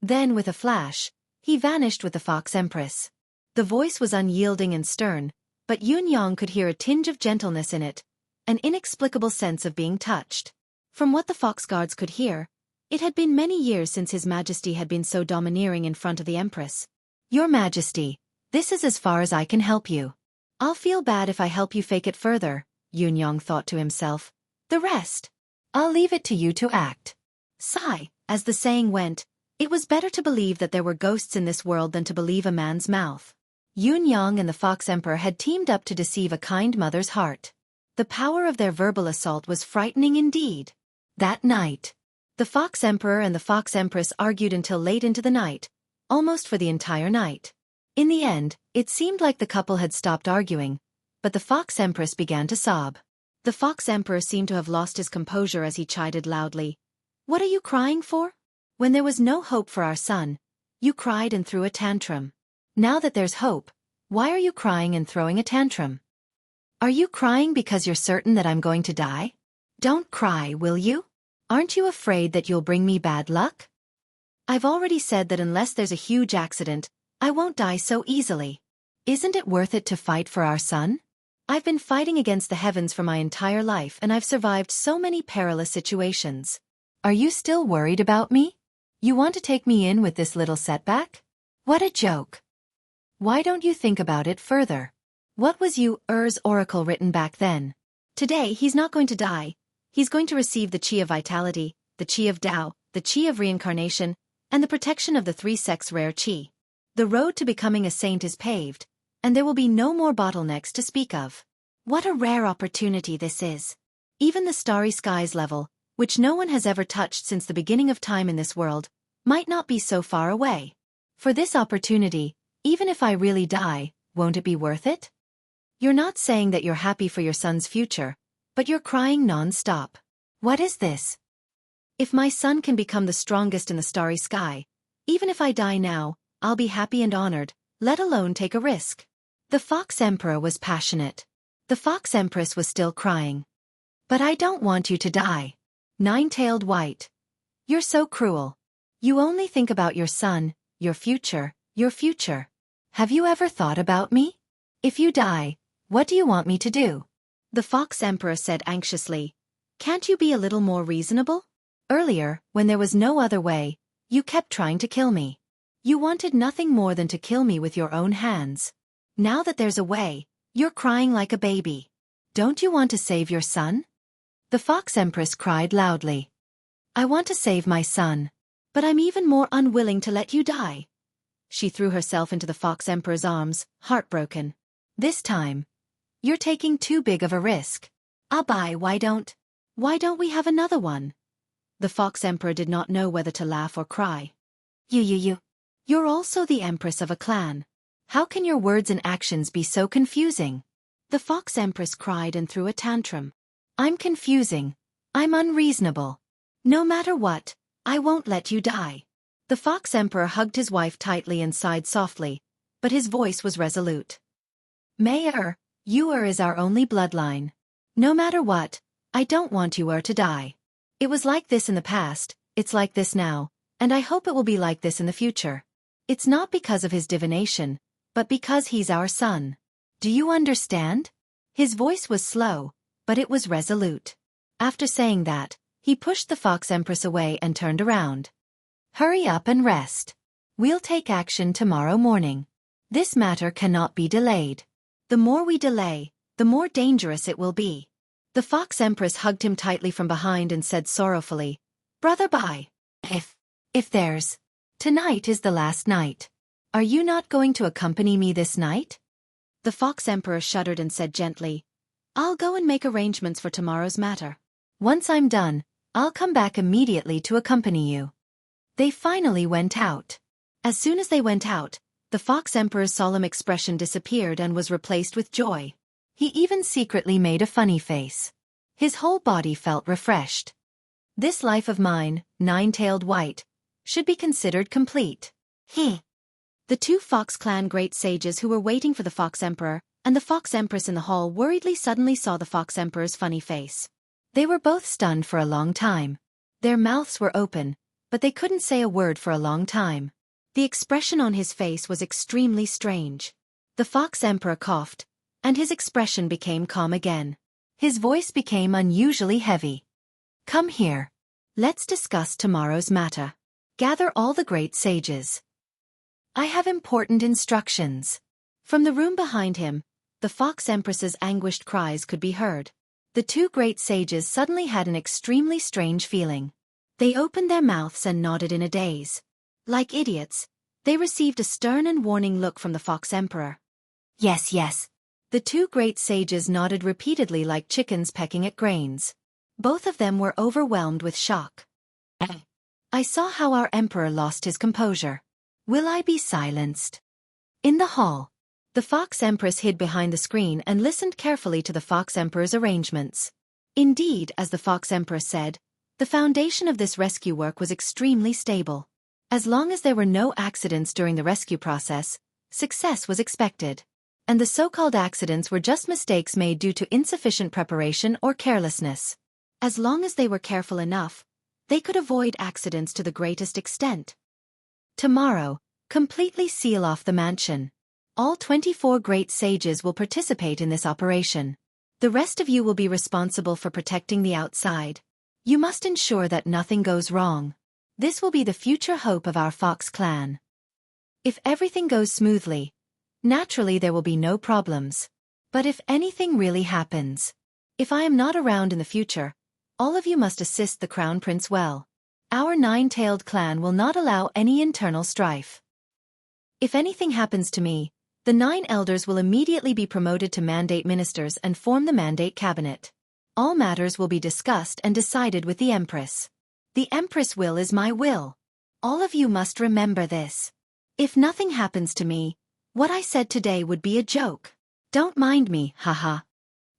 Then, with a flash, he vanished with the Fox Empress. The voice was unyielding and stern, but Yun could hear a tinge of gentleness in it, an inexplicable sense of being touched. From what the Fox Guards could hear, it had been many years since His Majesty had been so domineering in front of the Empress. "Your Majesty, this is as far as I can help you. I'll feel bad if I help you fake it further," Yun thought to himself. "The rest, I'll leave it to you to act." Sigh, as the saying went, it was better to believe that there were ghosts in this world than to believe a man's mouth. Yun and the Fox Emperor had teamed up to deceive a kind mother's heart. The power of their verbal assault was frightening indeed. That night, the Fox Emperor and the Fox Empress argued until late into the night, almost for the entire night. In the end, it seemed like the couple had stopped arguing, but the Fox Empress began to sob. The Fox Emperor seemed to have lost his composure as he chided loudly. "What are you crying for? When there was no hope for our son, you cried and threw a tantrum. Now that there's hope, why are you crying and throwing a tantrum? Are you crying because you're certain that I'm going to die? Don't cry, will you? Aren't you afraid that you'll bring me bad luck? I've already said that unless there's a huge accident, I won't die so easily. Isn't it worth it to fight for our son? I've been fighting against the heavens for my entire life and I've survived so many perilous situations. Are you still worried about me? You want to take me in with this little setback? What a joke. Why don't you think about it further? What was Ur's oracle written back then? Today he's not going to die. He's going to receive the Qi of Vitality, the Qi of Tao, the Qi of Reincarnation, and the protection of the three-sex rare Qi. The road to becoming a saint is paved, and there will be no more bottlenecks to speak of. What a rare opportunity this is. Even the starry skies level, which no one has ever touched since the beginning of time in this world, might not be so far away. For this opportunity, even if I really die, won't it be worth it? You're not saying that you're happy for your son's future, but you're crying non-stop. What is this? If my son can become the strongest in the starry sky, even if I die now, I'll be happy and honored, let alone take a risk. The Fox Emperor was passionate. The Fox Empress was still crying. But I don't want you to die. Nine-tailed white. You're so cruel. You only think about your son, your future, your future. Have you ever thought about me? If you die, what do you want me to do? The Fox Emperor said anxiously. Can't you be a little more reasonable? Earlier, when there was no other way, you kept trying to kill me. You wanted nothing more than to kill me with your own hands. Now that there's a way, you're crying like a baby. Don't you want to save your son? The Fox Empress cried loudly. I want to save my son, but I'm even more unwilling to let you die. She threw herself into the Fox Emperor's arms, heartbroken. This time, you're taking too big of a risk. Abai, why don't we have another one? The Fox Emperor did not know whether to laugh or cry. You're also the Empress of a clan. How can your words and actions be so confusing? The Fox Empress cried and threw a tantrum. I'm confusing. I'm unreasonable. No matter what, I won't let you die. The Fox Emperor hugged his wife tightly and sighed softly, but his voice was resolute. Mayor, Ur is our only bloodline. No matter what, I don't want Ur to die. It was like this in the past, it's like this now, and I hope it will be like this in the future. It's not because of his divination, but because he's our son. Do you understand? His voice was slow, but it was resolute. After saying that, he pushed the Fox Empress away and turned around. Hurry up and rest. We'll take action tomorrow morning. This matter cannot be delayed. The more we delay, the more dangerous it will be. The Fox Empress hugged him tightly from behind and said sorrowfully, Brother Bai, if there's... Tonight is the last night. Are you not going to accompany me this night? The Fox Emperor shuddered and said gently, I'll go and make arrangements for tomorrow's matter. Once I'm done, I'll come back immediately to accompany you. They finally went out. As soon as they went out, the the Fox Emperor's solemn expression disappeared and was replaced with joy. He even secretly made a funny face. His whole body felt refreshed. This life of mine, nine-tailed white, should be considered complete. The two Fox clan great sages who were waiting for the Fox Emperor and the Fox Empress in the hall worriedly suddenly saw the Fox Emperor's funny face. They were both stunned for a long time. Their mouths were open, but they couldn't say a word for a long time. The expression on his face was extremely strange. The Fox Emperor coughed, and his expression became calm again. His voice became unusually heavy. Come here. Let's discuss tomorrow's matter. Gather all the great sages. I have important instructions. From the room behind him, the Fox Empress's anguished cries could be heard. The two great sages suddenly had an extremely strange feeling. They opened their mouths and nodded in a daze. Like idiots, they received a stern and warning look from the Fox Emperor. Yes, yes. The two great sages nodded repeatedly like chickens pecking at grains. Both of them were overwhelmed with shock. I saw how our emperor lost his composure. Will I be silenced? In the hall, the Fox Empress hid behind the screen and listened carefully to the Fox Emperor's arrangements. Indeed, as the Fox Empress said, the foundation of this rescue work was extremely stable. As long as there were no accidents during the rescue process, success was expected. And the so-called accidents were just mistakes made due to insufficient preparation or carelessness. As long as they were careful enough, they could avoid accidents to the greatest extent. Tomorrow, completely seal off the mansion. All 24 great sages will participate in this operation. The rest of you will be responsible for protecting the outside. You must ensure that nothing goes wrong. This will be the future hope of our Fox clan. If everything goes smoothly, naturally there will be no problems. But if anything really happens, if I am not around in the future, all of you must assist the Crown Prince well. Our nine-tailed clan will not allow any internal strife. If anything happens to me, the 9 elders will immediately be promoted to mandate ministers and form the mandate cabinet. All matters will be discussed and decided with the Empress. The Empress' will is my will. All of you must remember this. If nothing happens to me, what I said today would be a joke. Don't mind me, haha.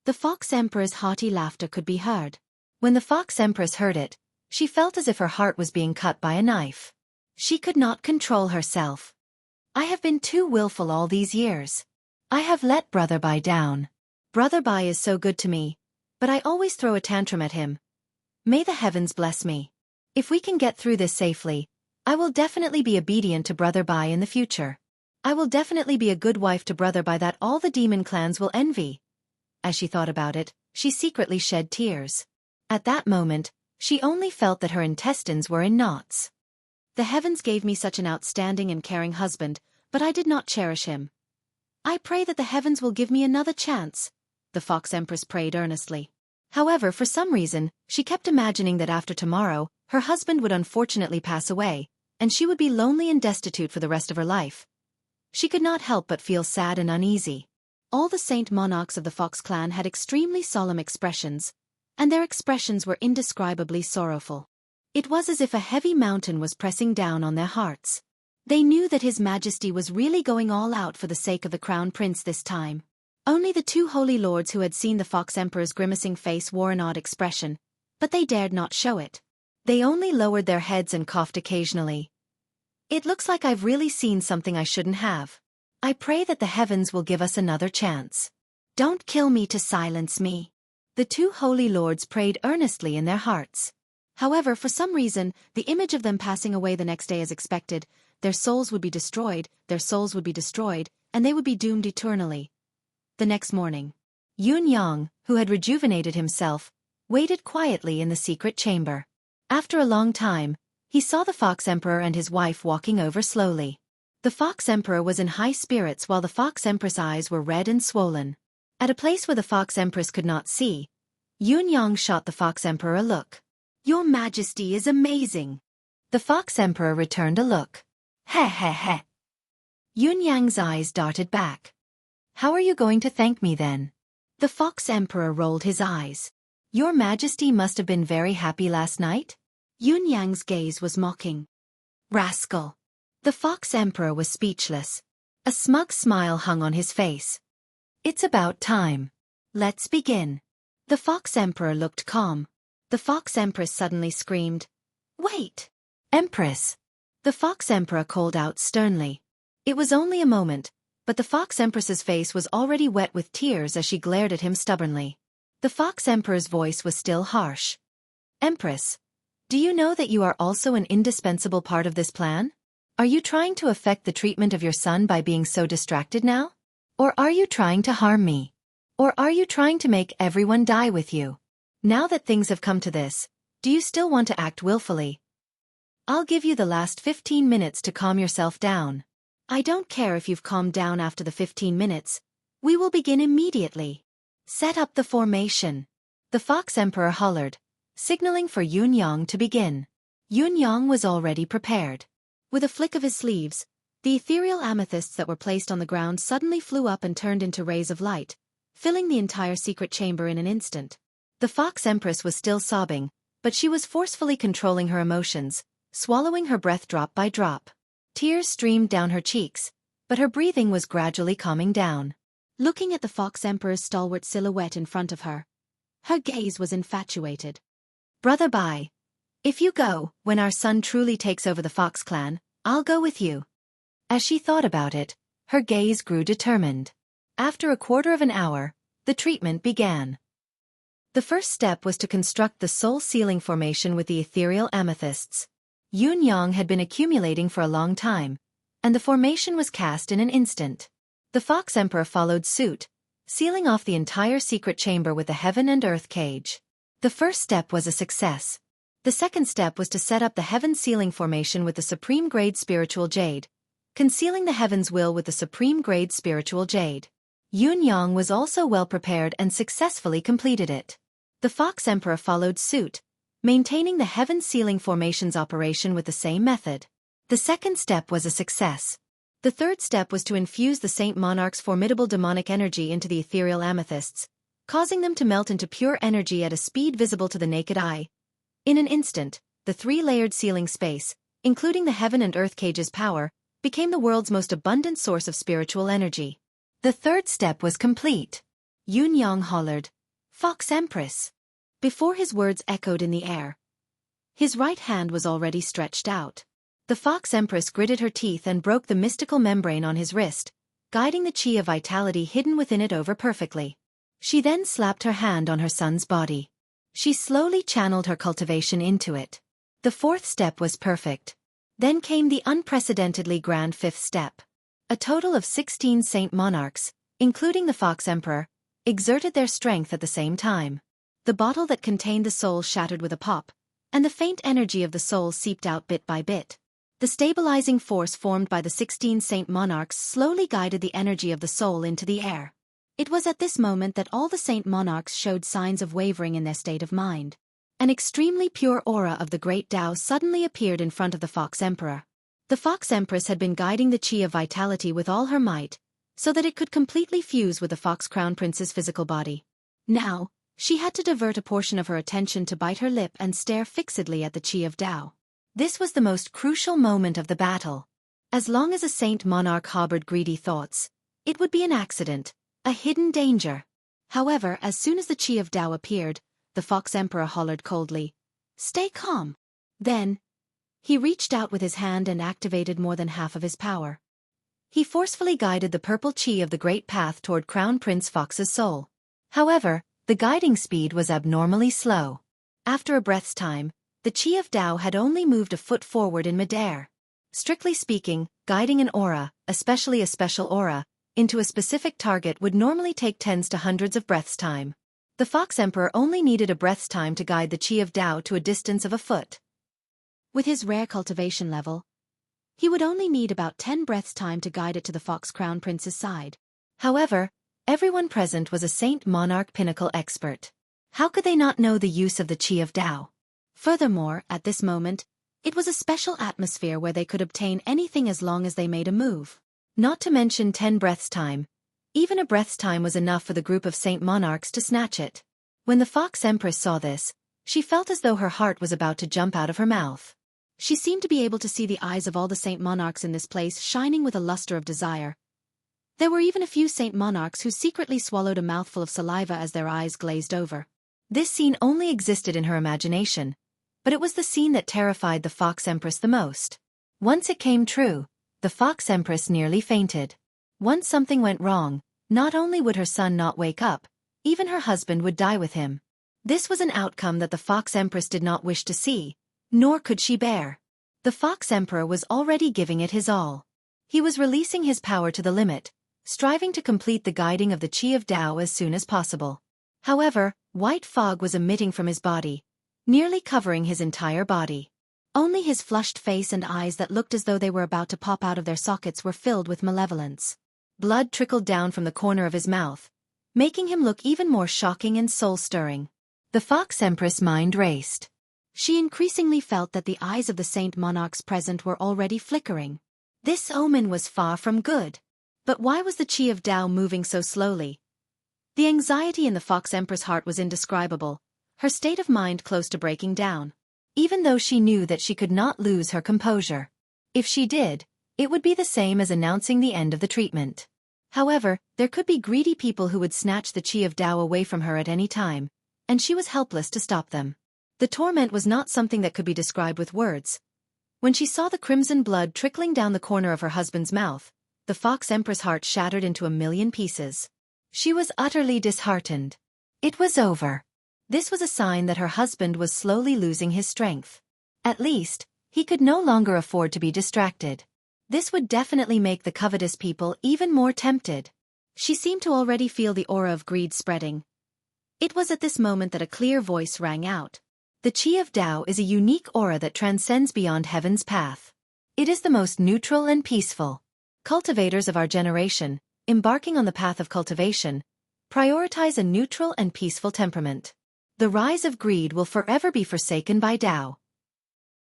The Fox Emperor's haughty laughter could be heard. When the Fox Empress heard it, she felt as if her heart was being cut by a knife. She could not control herself. I have been too willful all these years. I have let Brother Bai down. Brother Bai is so good to me, but I always throw a tantrum at him. May the heavens bless me. If we can get through this safely, I will definitely be obedient to Brother Bai in the future. I will definitely be a good wife to Brother Bai that all the demon clans will envy. As she thought about it, she secretly shed tears. At that moment, she only felt that her intestines were in knots. The heavens gave me such an outstanding and caring husband, but I did not cherish him. I pray that the heavens will give me another chance, the Fox Empress prayed earnestly. However, for some reason, she kept imagining that after tomorrow, her husband would unfortunately pass away, and she would be lonely and destitute for the rest of her life. She could not help but feel sad and uneasy. All the saint monarchs of the Fox clan had extremely solemn expressions, and their expressions were indescribably sorrowful. It was as if a heavy mountain was pressing down on their hearts. They knew that His Majesty was really going all out for the sake of the Crown Prince this time. Only the 2 holy lords who had seen the Fox Emperor's grimacing face wore an odd expression, but they dared not show it. They only lowered their heads and coughed occasionally. It looks like I've really seen something I shouldn't have. I pray that the heavens will give us another chance. Don't kill me to silence me. The 2 holy lords prayed earnestly in their hearts. However, for some reason, the image of them passing away the next day as expected, their souls would be destroyed, and they would be doomed eternally. The next morning, Yun Yang, who had rejuvenated himself, waited quietly in the secret chamber. After a long time, he saw the Fox Emperor and his wife walking over slowly. The Fox Emperor was in high spirits while the Fox Empress' eyes were red and swollen. At a place where the Fox Empress could not see, Yun Yang shot the Fox Emperor a look. Your Majesty is amazing. The Fox Emperor returned a look. Heh heh heh. Yun Yang's eyes darted back. How are you going to thank me then? The Fox Emperor rolled his eyes. Your Majesty must have been very happy last night? Yun Yang's gaze was mocking. Rascal. The Fox Emperor was speechless. A smug smile hung on his face. It's about time. Let's begin. The Fox Emperor looked calm. The Fox Empress suddenly screamed, "Wait! Empress!" The Fox Emperor called out sternly. It was only a moment, but the Fox Empress's face was already wet with tears as she glared at him stubbornly. The Fox Emperor's voice was still harsh. "Empress, do you know that you are also an indispensable part of this plan? Are you trying to affect the treatment of your son by being so distracted now? Or are you trying to harm me? Or are you trying to make everyone die with you? Now that things have come to this, do you still want to act willfully? I'll give you the last 15 minutes to calm yourself down. I don't care if you've calmed down after the 15 minutes. We will begin immediately. Set up the formation." The Fox Emperor hollered, signaling for Yunyang to begin. Yunyang was already prepared. With a flick of his sleeves, the ethereal amethysts that were placed on the ground suddenly flew up and turned into rays of light, filling the entire secret chamber in an instant. The Fox Empress was still sobbing, but she was forcefully controlling her emotions, swallowing her breath drop by drop. Tears streamed down her cheeks, but her breathing was gradually calming down. Looking at the Fox Emperor's stalwart silhouette in front of her, her gaze was infatuated. "Brother Bai, if you go, when our son truly takes over the Fox clan, I'll go with you." As she thought about it, her gaze grew determined. After a quarter of an hour, the treatment began. The first step was to construct the soul sealing formation with the ethereal amethysts. Yunyang had been accumulating for a long time, and the formation was cast in an instant. The Fox Emperor followed suit, sealing off the entire secret chamber with the heaven and earth cage. The first step was a success. The second step was to set up the heaven sealing formation with the supreme grade spiritual jade, concealing the heaven's will with the supreme grade spiritual jade. Yunyang was also well prepared and successfully completed it. The Fox Emperor followed suit, maintaining the heaven sealing formation's operation with the same method. The second step was a success. The third step was to infuse the Saint Monarch's formidable demonic energy into the ethereal amethysts, causing them to melt into pure energy at a speed visible to the naked eye. In an instant, the three-layered sealing space, including the heaven and earth cage's power, became the world's most abundant source of spiritual energy. The third step was complete. Yunyang hollered, "Fox Empress!" Before his words echoed in the air, his right hand was already stretched out. The Fox Empress gritted her teeth and broke the mystical membrane on his wrist, guiding the chi of vitality hidden within it over perfectly. She then slapped her hand on her son's body. She slowly channeled her cultivation into it. The fourth step was perfect. Then came the unprecedentedly grand fifth step. A total of 16 Saint Monarchs, including the Fox Emperor, exerted their strength at the same time. The bottle that contained the soul shattered with a pop, and the faint energy of the soul seeped out bit by bit. The stabilizing force formed by the 16 Saint Monarchs slowly guided the energy of the soul into the air. It was at this moment that all the Saint Monarchs showed signs of wavering in their state of mind. An extremely pure aura of the great Tao suddenly appeared in front of the Fox Emperor. The Fox Empress had been guiding the chi of vitality with all her might, so that it could completely fuse with the Fox Crown Prince's physical body. Now, she had to divert a portion of her attention to bite her lip and stare fixedly at the chi of Tao. This was the most crucial moment of the battle. As long as a Saint Monarch harbored greedy thoughts, it would be an accident, a hidden danger. However, as soon as the chi of Tao appeared, the Fox Emperor hollered coldly, "Stay calm." Then, he reached out with his hand and activated more than half of his power. He forcefully guided the purple chi of the Great Path toward Crown Prince Fox's soul. However, the guiding speed was abnormally slow. After a breath's time, the chi of Tao had only moved a foot forward in midair. Strictly speaking, guiding an aura, especially a special aura, into a specific target would normally take tens to hundreds of breaths' time. The Fox Emperor only needed a breath's time to guide the chi of Tao to a distance of a foot. With his rare cultivation level, he would only need about 10 breaths' time to guide it to the Fox Crown Prince's side. However, everyone present was a Saint Monarch pinnacle expert. How could they not know the use of the chi of Tao? Furthermore, at this moment, it was a special atmosphere where they could obtain anything as long as they made a move. Not to mention 10 breaths' time. Even a breath's time was enough for the group of Saint Monarchs to snatch it. When the Fox Empress saw this, she felt as though her heart was about to jump out of her mouth. She seemed to be able to see the eyes of all the Saint Monarchs in this place shining with a luster of desire, There were even a few saint monarchs who secretly swallowed a mouthful of saliva as their eyes glazed over. This scene only existed in her imagination, but it was the scene that terrified the Fox Empress the most. Once it came true, the Fox Empress nearly fainted. Once something went wrong, not only would her son not wake up, even her husband would die with him. This was an outcome that the Fox Empress did not wish to see, nor could she bear. The Fox Emperor was already giving it his all. He was releasing his power to the limit, striving to complete the guiding of the Qi of Tao as soon as possible. However, white fog was emitting from his body, nearly covering his entire body. Only his flushed face and eyes that looked as though they were about to pop out of their sockets were filled with malevolence. Blood trickled down from the corner of his mouth, making him look even more shocking and soul-stirring. The Fox Empress' mind raced. She increasingly felt that the eyes of the saint monarchs present were already flickering. This omen was far from good. But why was the Qi of Tao moving so slowly? The anxiety in the Fox Empress' heart was indescribable, her state of mind close to breaking down. Even though she knew that she could not lose her composure. If she did, it would be the same as announcing the end of the treatment. However, there could be greedy people who would snatch the Qi of Tao away from her at any time, and she was helpless to stop them. The torment was not something that could be described with words. When she saw the crimson blood trickling down the corner of her husband's mouth, the Fox Empress' heart shattered into a million pieces. She was utterly disheartened. It was over. This was a sign that her husband was slowly losing his strength. At least, he could no longer afford to be distracted. This would definitely make the covetous people even more tempted. She seemed to already feel the aura of greed spreading. It was at this moment that a clear voice rang out. The Qi of Tao is a unique aura that transcends beyond heaven's path. It is the most neutral and peaceful. Cultivators of our generation, embarking on the path of cultivation, prioritize a neutral and peaceful temperament. The rise of greed will forever be forsaken by Tao.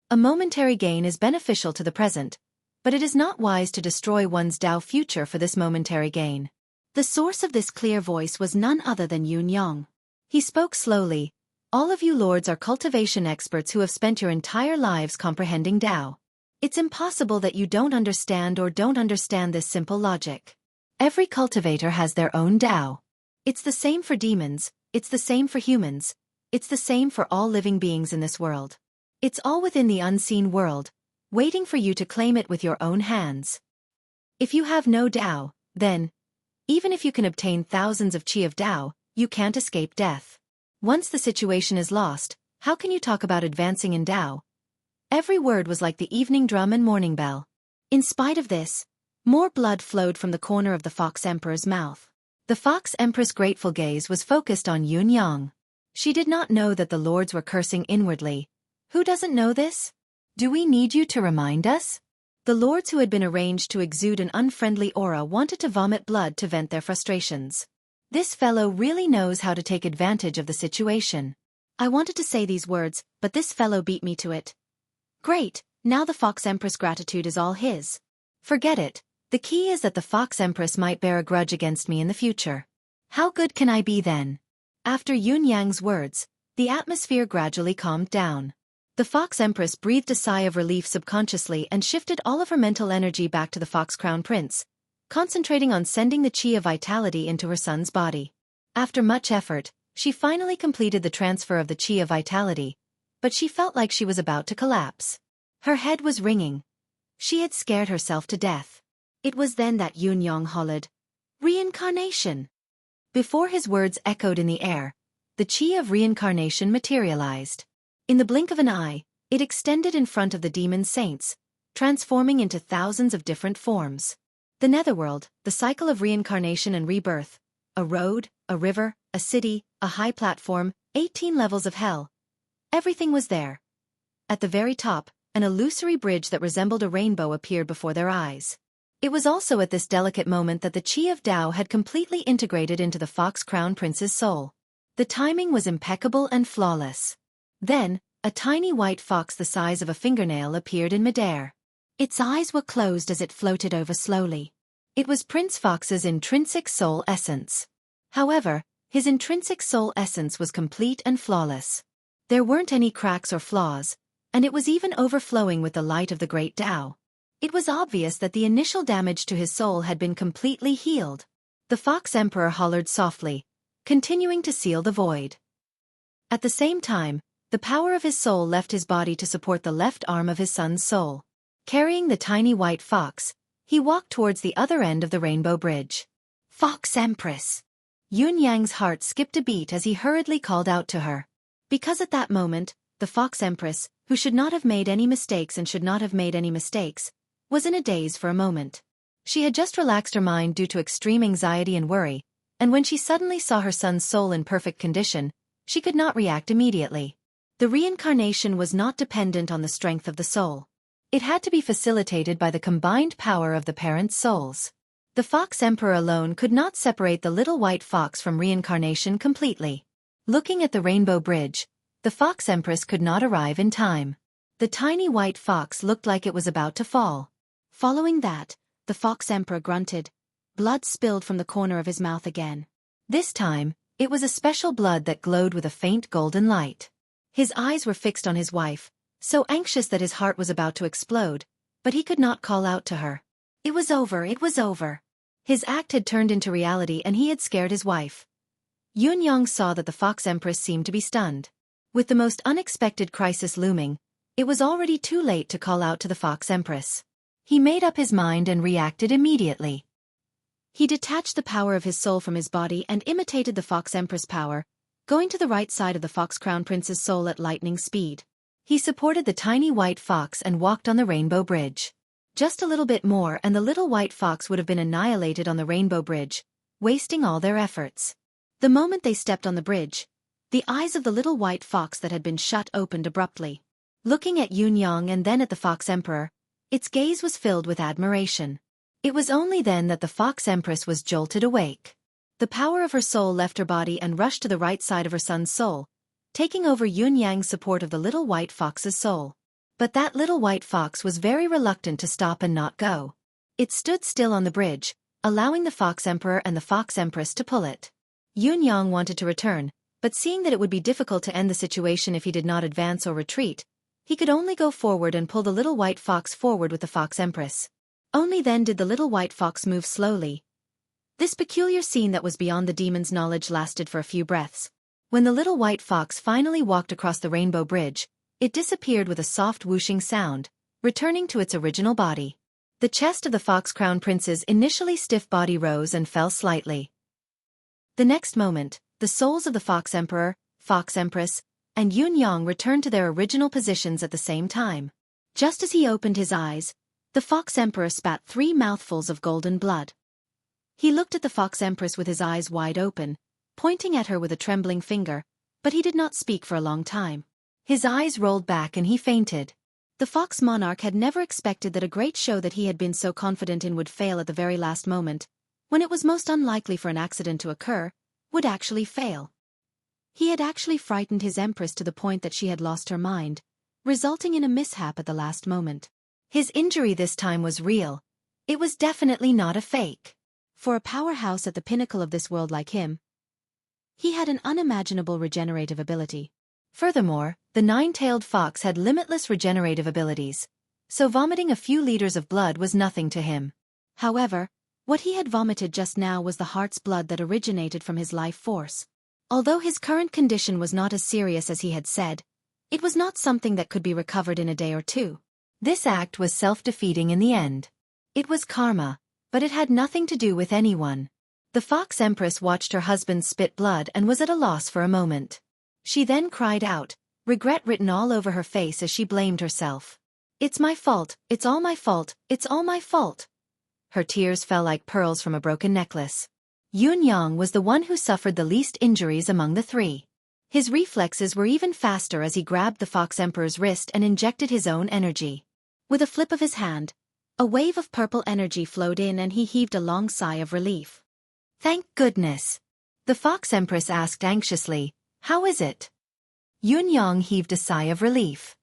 A momentary gain is beneficial to the present, but it is not wise to destroy one's Tao future for this momentary gain. The source of this clear voice was none other than Yun Yang. He spoke slowly. All of you lords are cultivation experts who have spent your entire lives comprehending Tao. It's impossible that you don't understand this simple logic. Every cultivator has their own Tao. It's the same for demons, it's the same for humans, it's the same for all living beings in this world. It's all within the unseen world, waiting for you to claim it with your own hands. If you have no Tao, then, even if you can obtain thousands of Qi of Tao, you can't escape death. Once the situation is lost, how can you talk about advancing in Tao? Every word was like the evening drum and morning bell. In spite of this, more blood flowed from the corner of the Fox Emperor's mouth. The Fox Empress' grateful gaze was focused on Yun Yang. She did not know that the lords were cursing inwardly. Who doesn't know this? Do we need you to remind us? The lords who had been arranged to exude an unfriendly aura wanted to vomit blood to vent their frustrations. This fellow really knows how to take advantage of the situation. I wanted to say these words, but this fellow beat me to it. Great, now the Fox Empress' gratitude is all his. Forget it, the key is that the Fox Empress might bear a grudge against me in the future. How good can I be then? After Yun Yang's words, the atmosphere gradually calmed down. The Fox Empress breathed a sigh of relief subconsciously and shifted all of her mental energy back to the Fox Crown Prince, concentrating on sending the Qi of Vitality into her son's body. After much effort, she finally completed the transfer of the Qi of Vitality, but she felt like she was about to collapse. Her head was ringing. She had scared herself to death. It was then that Yun Yang hollered, "Reincarnation!" Before his words echoed in the air, the Qi of reincarnation materialized. In the blink of an eye, it extended in front of the demon saints, transforming into thousands of different forms. The netherworld, the cycle of reincarnation and rebirth, a road, a river, a city, a high platform, 18 levels of hell. Everything was there. At the very top, an illusory bridge that resembled a rainbow appeared before their eyes. It was also at this delicate moment that the Qi of Tao had completely integrated into the Fox Crown Prince's soul. The timing was impeccable and flawless. Then, a tiny white fox the size of a fingernail appeared in midair. Its eyes were closed as it floated over slowly. It was Prince Fox's intrinsic soul essence. However, his intrinsic soul essence was complete and flawless. There weren't any cracks or flaws, and it was even overflowing with the light of the great Tao. It was obvious that the initial damage to his soul had been completely healed. The Fox Emperor hollered softly, continuing to seal the void. At the same time, the power of his soul left his body to support the left arm of his son's soul. Carrying the tiny white fox, he walked towards the other end of the rainbow bridge. Fox Empress! Yun Yang's heart skipped a beat as he hurriedly called out to her. Because at that moment, the Fox Empress, who should not have made any mistakes and should not have made any mistakes, was in a daze for a moment. She had just relaxed her mind due to extreme anxiety and worry, and when she suddenly saw her son's soul in perfect condition, she could not react immediately. The reincarnation was not dependent on the strength of the soul. It had to be facilitated by the combined power of the parents' souls. The Fox Emperor alone could not separate the little white fox from reincarnation completely. Looking at the rainbow bridge, the Fox Empress could not arrive in time. The tiny white fox looked like it was about to fall. Following that, the Fox Emperor grunted. Blood spilled from the corner of his mouth again. This time, it was a special blood that glowed with a faint golden light. His eyes were fixed on his wife, so anxious that his heart was about to explode, but he could not call out to her. It was over, it was over. His act had turned into reality and he had scared his wife. Yun Yang saw that the Fox Empress seemed to be stunned. With the most unexpected crisis looming, it was already too late to call out to the Fox Empress. He made up his mind and reacted immediately. He detached the power of his soul from his body and imitated the Fox Empress power, going to the right side of the Fox Crown Prince's soul at lightning speed. He supported the tiny white fox and walked on the rainbow bridge. Just a little bit more and the little white fox would have been annihilated on the rainbow bridge, wasting all their efforts. The moment they stepped on the bridge, the eyes of the little white fox that had been shut opened abruptly. Looking at Yun Yang and then at the Fox Emperor, its gaze was filled with admiration. It was only then that the Fox Empress was jolted awake. The power of her soul left her body and rushed to the right side of her son's soul, taking over Yun Yang's support of the little white fox's soul. But that little white fox was very reluctant to stop and not go. It stood still on the bridge, allowing the Fox Emperor and the Fox Empress to pull it. Yun Yang wanted to return, but seeing that it would be difficult to end the situation if he did not advance or retreat, he could only go forward and pull the little white fox forward with the Fox Empress. Only then did the little white fox move slowly. This peculiar scene that was beyond the demon's knowledge lasted for a few breaths. When the little white fox finally walked across the rainbow bridge, it disappeared with a soft whooshing sound, returning to its original body. The chest of the Fox Crown Prince's initially stiff body rose and fell slightly. The next moment, the souls of the Fox Emperor, Fox Empress, and Yun Yang returned to their original positions at the same time. Just as he opened his eyes, the Fox Emperor spat 3 mouthfuls of golden blood. He looked at the Fox Empress with his eyes wide open, pointing at her with a trembling finger, but he did not speak for a long time. His eyes rolled back and he fainted. The Fox Monarch had never expected that a great show that he had been so confident in would fail at the very last moment, when it was most unlikely for an accident to occur, would actually fail. He had actually frightened his Empress to the point that she had lost her mind, resulting in a mishap at the last moment. His injury this time was real. It was definitely not a fake. For a powerhouse at the pinnacle of this world like him, he had an unimaginable regenerative ability. Furthermore, the 9-tailed fox had limitless regenerative abilities, so vomiting a few liters of blood was nothing to him. However, what he had vomited just now was the heart's blood that originated from his life force. Although his current condition was not as serious as he had said, it was not something that could be recovered in a day or two. This act was self-defeating in the end. It was karma, but it had nothing to do with anyone. The Fox Empress watched her husband spit blood and was at a loss for a moment. She then cried out, regret written all over her face as she blamed herself. It's my fault, it's all my fault, it's all my fault. Her tears fell like pearls from a broken necklace. Yun Yang was the one who suffered the least injuries among the 3. His reflexes were even faster as he grabbed the Fox Emperor's wrist and injected his own energy. With a flip of his hand, a wave of purple energy flowed in and he heaved a long sigh of relief. Thank goodness. The Fox Empress asked anxiously, how is it? Yun Yang heaved a sigh of relief.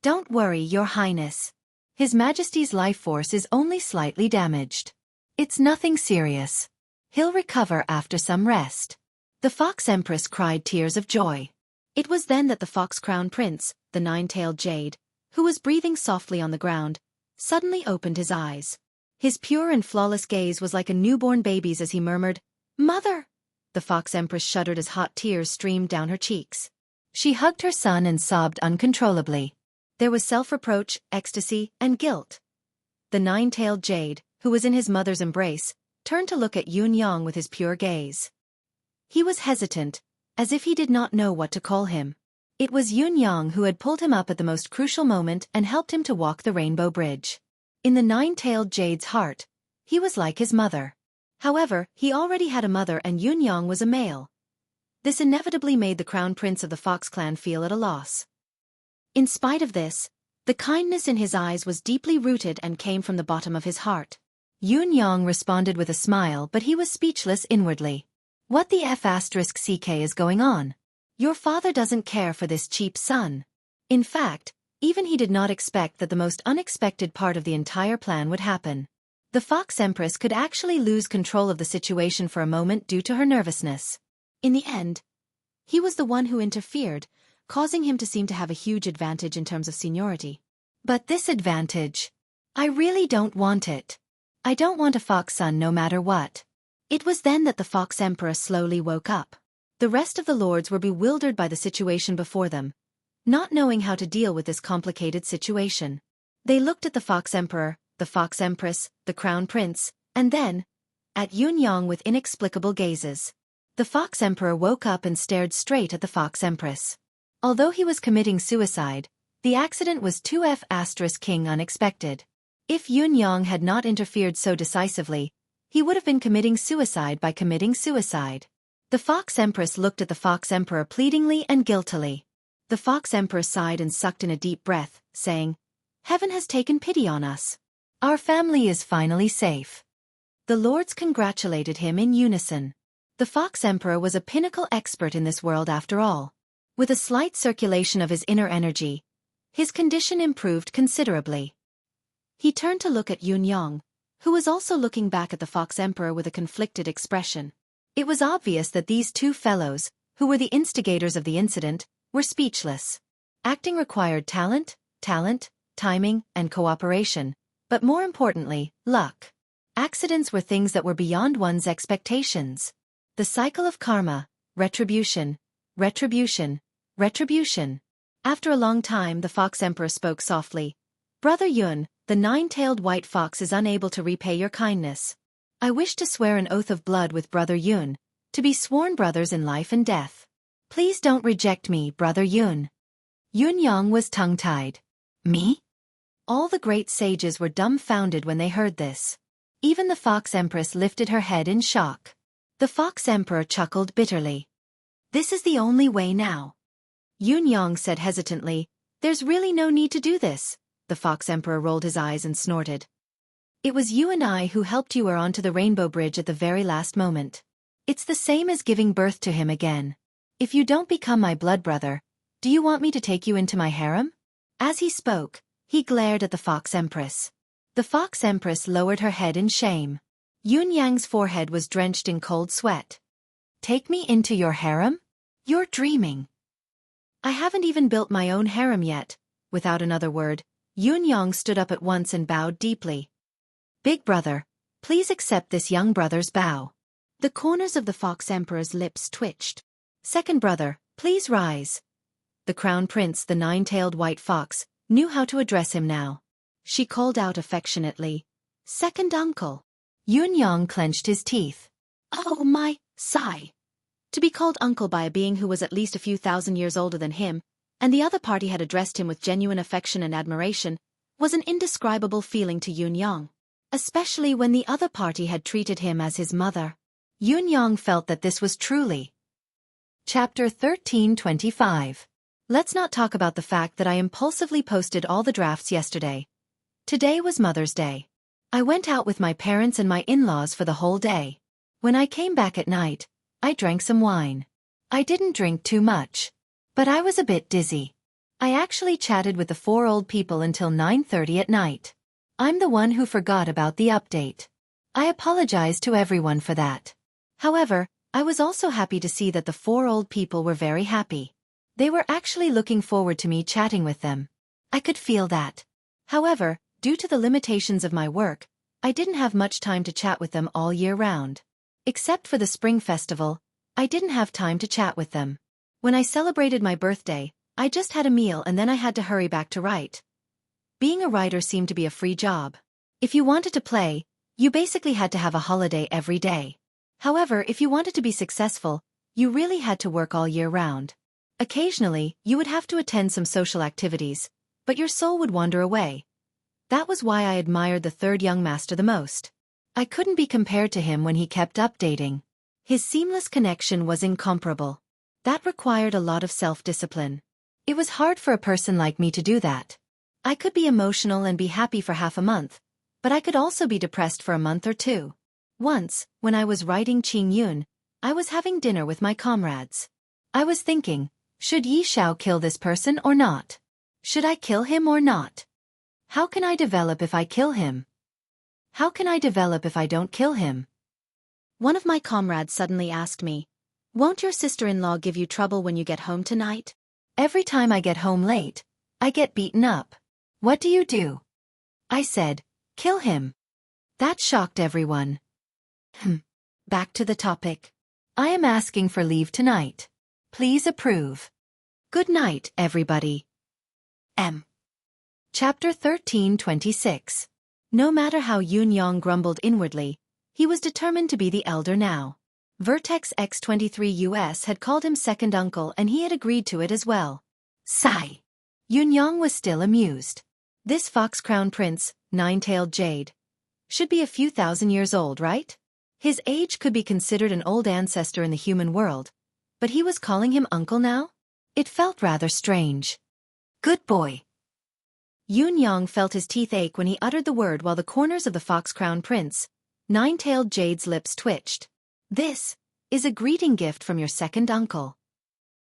Don't worry, Your Highness. His Majesty's life force is only slightly damaged. It's nothing serious. He'll recover after some rest. The Fox Empress cried tears of joy. It was then that the Fox Crown Prince, the 9-tailed jade, who was breathing softly on the ground, suddenly opened his eyes. His pure and flawless gaze was like a newborn baby's as he murmured, "Mother!" The Fox Empress shuddered as hot tears streamed down her cheeks. She hugged her son and sobbed uncontrollably. There was self-reproach, ecstasy, and guilt. The nine-tailed jade, who was in his mother's embrace, turned to look at Yun Yang with his pure gaze. He was hesitant, as if he did not know what to call him. It was Yun Yang who had pulled him up at the most crucial moment and helped him to walk the rainbow bridge. In the nine-tailed jade's heart, he was like his mother. However, he already had a mother and Yun Yang was a male. This inevitably made the crown prince of the Fox clan feel at a loss. In spite of this, the kindness in his eyes was deeply rooted and came from the bottom of his heart. Yun Yang responded with a smile, but he was speechless inwardly. What the F***CK is going on? Your father doesn't care for this cheap son. In fact, even he did not expect that the most unexpected part of the entire plan would happen. The Fox Empress could actually lose control of the situation for a moment due to her nervousness. In the end, he was the one who interfered, causing him to seem to have a huge advantage in terms of seniority. But this advantage, I really don't want it. I don't want a fox son no matter what. It was then that the Fox Emperor slowly woke up. The rest of the lords were bewildered by the situation before them, not knowing how to deal with this complicated situation. They looked at the Fox Emperor, the Fox Empress, the Crown Prince, and then at Yun Yang with inexplicable gazes. The Fox Emperor woke up and stared straight at the Fox Empress. Although he was committing suicide, the accident was too F***ing unexpected. If Yun Yang had not interfered so decisively, he would have been committing suicide by committing suicide. The Fox Empress looked at the Fox Emperor pleadingly and guiltily. The Fox Emperor sighed and sucked in a deep breath, saying, "Heaven has taken pity on us. Our family is finally safe." The lords congratulated him in unison. The Fox Emperor was a pinnacle expert in this world after all. With a slight circulation of his inner energy, his condition improved considerably. He turned to look at Yun Yang, who was also looking back at the Fox Emperor with a conflicted expression. It was obvious that these two fellows, who were the instigators of the incident, were speechless. Acting required talent, timing, and cooperation, but more importantly, luck. Accidents were things that were beyond one's expectations. The cycle of karma, retribution. After a long time, the Fox Emperor spoke softly. "Brother Yun, the nine-tailed white fox is unable to repay your kindness. I wish to swear an oath of blood with Brother Yun, to be sworn brothers in life and death. Please don't reject me, Brother Yun." Yun Yang was tongue-tied. Me? All the great sages were dumbfounded when they heard this. Even the Fox Empress lifted her head in shock. The Fox Emperor chuckled bitterly. "This is the only way now." Yun Yang said hesitantly, "There's really no need to do this." The Fox Emperor rolled his eyes and snorted. "It was you and I who helped you onto the rainbow bridge at the very last moment. It's the same as giving birth to him again. If you don't become my blood brother, do you want me to take you into my harem?" As he spoke, he glared at the Fox Empress. The Fox Empress lowered her head in shame. Yun Yang's forehead was drenched in cold sweat. "Take me into your harem? You're dreaming. I haven't even built my own harem yet." Without another word, Yun Yang stood up at once and bowed deeply. "Big brother, please accept this young brother's bow." The corners of the Fox Emperor's lips twitched. "Second brother, please rise." The Crown Prince, the nine-tailed white fox, knew how to address him now. She called out affectionately, "Second uncle." Yun Yang clenched his teeth. Oh my, sigh. To be called uncle by a being who was at least a few thousand years older than him, and the other party had addressed him with genuine affection and admiration, was an indescribable feeling to Yun Yang, especially when the other party had treated him as his mother. Yun Yang felt that this was truly. Chapter 1325. Let's not talk about the fact that I impulsively posted all the drafts yesterday. Today was Mother's Day. I went out with my parents and my in-laws for the whole day. When I came back at night, I drank some wine. I didn't drink too much, but I was a bit dizzy. I actually chatted with the four old people until 9:30 at night. I'm the one who forgot about the update. I apologize to everyone for that. However, I was also happy to see that the four old people were very happy. They were actually looking forward to me chatting with them. I could feel that. However, Due to the limitations of my work, I didn't have much time to chat with them all year round. Except for the spring festival, I didn't have time to chat with them. When I celebrated my birthday, I just had a meal and then I had to hurry back to write. Being a writer seemed to be a free job. If you wanted to play, you basically had to have a holiday every day. However, if you wanted to be successful, you really had to work all year round. Occasionally, you would have to attend some social activities, but your soul would wander away. That was why I admired the third young master the most. I couldn't be compared to him when he kept updating. His seamless connection was incomparable. That required a lot of self-discipline. It was hard for a person like me to do that. I could be emotional and be happy for half a month, but I could also be depressed for a month or two. Once, when I was writing Qing Yun, I was having dinner with my comrades. I was thinking, should Yi Xiao kill this person or not? Should I kill him or not? How can I develop if I kill him? How can I develop if I don't kill him? One of my comrades suddenly asked me, "Won't your sister-in-law give you trouble when you get home tonight? Every time I get home late, I get beaten up. What do you do?" I said, "Kill him." That shocked everyone. Back to the topic. I am asking for leave tonight. Please approve. Good night, everybody. M. Chapter 13:26. No matter how Yun Yang grumbled inwardly, he was determined to be the elder now. Vertex X23 US had called him second uncle and he had agreed to it as well. Sigh. Yun Yang was still amused. This fox crown prince, nine-tailed jade, should be a few thousand years old, right? His age could be considered an old ancestor in the human world, but he was calling him uncle now? It felt rather strange. Good boy. Yun Yang felt his teeth ache when he uttered the word while the corners of the fox crown prince, nine-tailed jade's lips twitched. This is a greeting gift from your second uncle.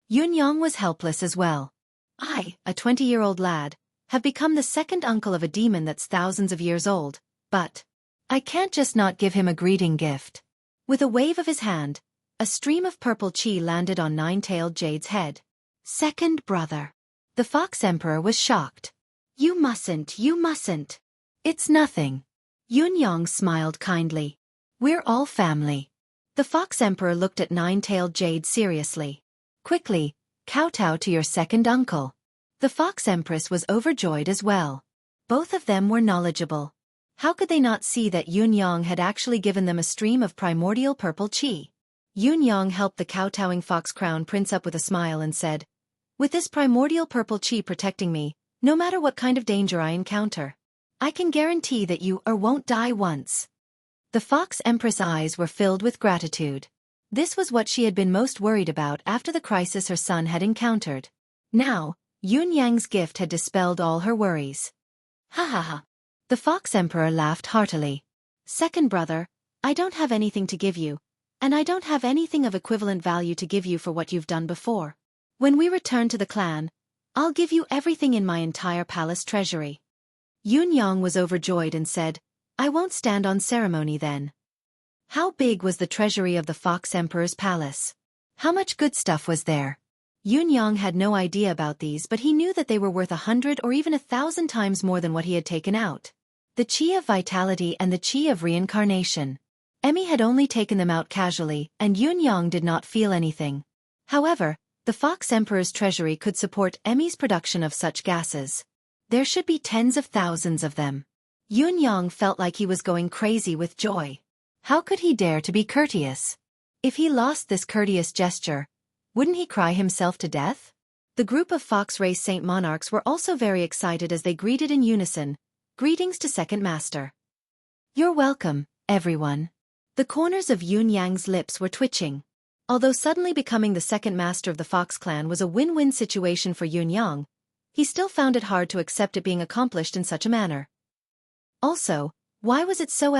Yun Yang was helpless as well. I, a 20-year-old lad, have become the second uncle of a demon that's thousands of years old, but I can't just not give him a greeting gift. With a wave of his hand, a stream of purple chi landed on nine-tailed jade's head. Second brother. The Fox Emperor was shocked. You mustn't. It's nothing. Yun Yang smiled kindly. We're all family. The Fox Emperor looked at nine-tailed jade seriously. Quickly, kowtow to your second uncle. The Fox Empress was overjoyed as well. Both of them were knowledgeable. How could they not see that Yun Yang had actually given them a stream of primordial purple chi? Yun Yang helped the kowtowing Fox Crown Prince up with a smile and said, "With this primordial purple chi protecting me, no matter what kind of danger I encounter, I can guarantee that you won't die once." The Fox Empress' eyes were filled with gratitude. This was what she had been most worried about after the crisis her son had encountered. Now, Yun Yang's gift had dispelled all her worries. Ha ha ha. The Fox Emperor laughed heartily. Second brother, I don't have anything to give you, and I don't have anything of equivalent value to give you for what you've done before. When we return to the clan, I'll give you everything in my entire palace treasury. Yun Yang was overjoyed and said, I won't stand on ceremony then. How big was the treasury of the Fox Emperor's palace? How much good stuff was there? Yun Yang had no idea about these, but he knew that they were worth 100 or even 1,000 times more than what he had taken out. The chi of vitality and the chi of reincarnation. Emmy had only taken them out casually, and Yun Yang did not feel anything. However, the Fox Emperor's treasury could support Emmy's production of such gases. There should be tens of thousands of them. Yun Yang felt like he was going crazy with joy. How could he dare to be courteous? If he lost this courteous gesture, wouldn't he cry himself to death? The group of Fox Race Saint Monarchs were also very excited as they greeted in unison, "Greetings to Second Master." "You're welcome, everyone." The corners of Yun Yang's lips were twitching. Although suddenly becoming the second master of the Fox clan was a win-win situation for Yun Yang, he still found it hard to accept it being accomplished in such a manner. Also, why was it so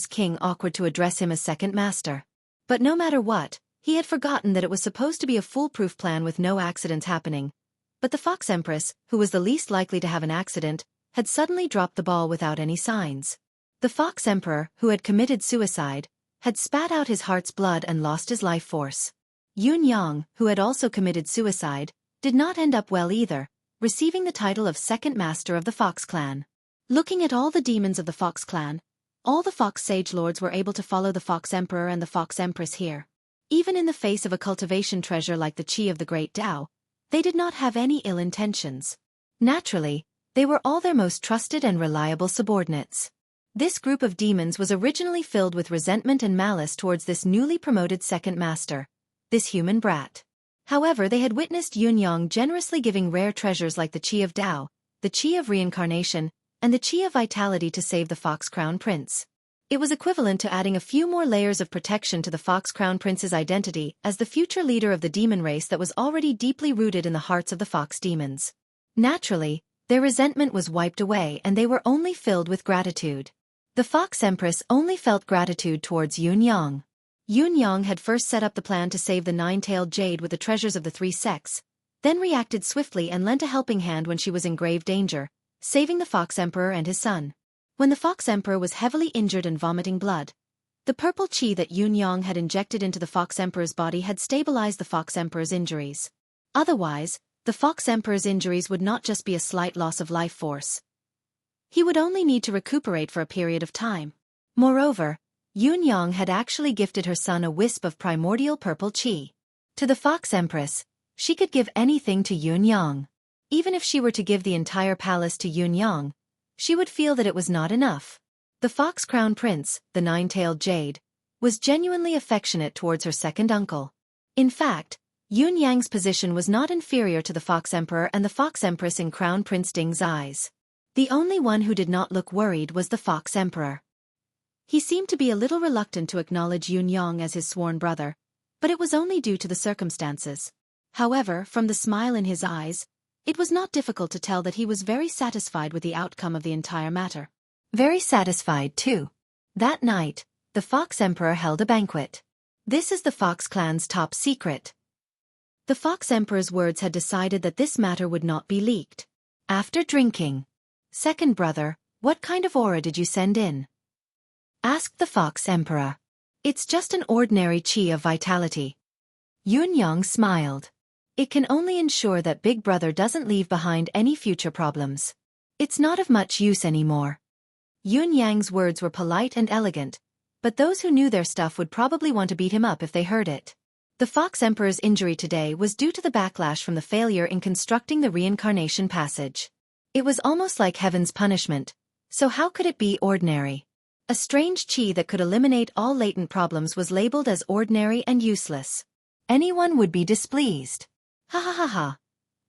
King awkward to address him as second master? But no matter what, he had forgotten that it was supposed to be a foolproof plan with no accidents happening. But the Fox Empress, who was the least likely to have an accident, had suddenly dropped the ball without any signs. The Fox Emperor, who had committed suicide, had spat out his heart's blood and lost his life force. Yun Yang, who had also committed suicide, did not end up well either, receiving the title of second master of the Fox clan. Looking at all the demons of the Fox clan, all the Fox Sage Lords were able to follow the Fox Emperor and the Fox Empress here. Even in the face of a cultivation treasure like the Qi of the Great Tao, they did not have any ill intentions. Naturally, they were all their most trusted and reliable subordinates. This group of demons was originally filled with resentment and malice towards this newly promoted second master, this human brat. However, they had witnessed Yunyang generously giving rare treasures like the Qi of Tao, the Qi of Reincarnation, and the Qi of Vitality to save the Fox Crown Prince. It was equivalent to adding a few more layers of protection to the Fox Crown Prince's identity as the future leader of the demon race that was already deeply rooted in the hearts of the Fox demons. Naturally, their resentment was wiped away and they were only filled with gratitude. The Fox Empress only felt gratitude towards Yunyang. Yunyang had first set up the plan to save the nine-tailed jade with the treasures of the three sects, then reacted swiftly and lent a helping hand when she was in grave danger, saving the Fox Emperor and his son. When the Fox Emperor was heavily injured and vomiting blood, the purple qi that Yunyang had injected into the Fox Emperor's body had stabilized the Fox Emperor's injuries. Otherwise, the Fox Emperor's injuries would not just be a slight loss of life force. He would only need to recuperate for a period of time. Moreover, Yunyang had actually gifted her son a wisp of primordial purple qi. To the Fox Empress, she could give anything to Yunyang. Even if she were to give the entire palace to Yunyang, she would feel that it was not enough. The Fox Crown Prince, the nine-tailed jade, was genuinely affectionate towards her second uncle. In fact, Yunyang's position was not inferior to the Fox Emperor and the Fox Empress in Crown Prince Ding's eyes. The only one who did not look worried was the Fox Emperor. He seemed to be a little reluctant to acknowledge Yunyang as his sworn brother, but it was only due to the circumstances. However, from the smile in his eyes, it was not difficult to tell that he was very satisfied with the outcome of the entire matter. Very satisfied, too. That night, the Fox Emperor held a banquet. This is the Fox clan's top secret. The Fox Emperor's words had decided that this matter would not be leaked. After drinking, "Second brother, what kind of aura did you send in?" asked the Fox Emperor. "It's just an ordinary qi of vitality." Yunyang smiled. "It can only ensure that Big Brother doesn't leave behind any future problems. It's not of much use anymore." Yunyang's words were polite and elegant, but those who knew their stuff would probably want to beat him up if they heard it. The Fox Emperor's injury today was due to the backlash from the failure in constructing the reincarnation passage. It was almost like heaven's punishment, so how could it be ordinary? A strange qi that could eliminate all latent problems was labeled as ordinary and useless. Anyone would be displeased. Ha ha ha ha.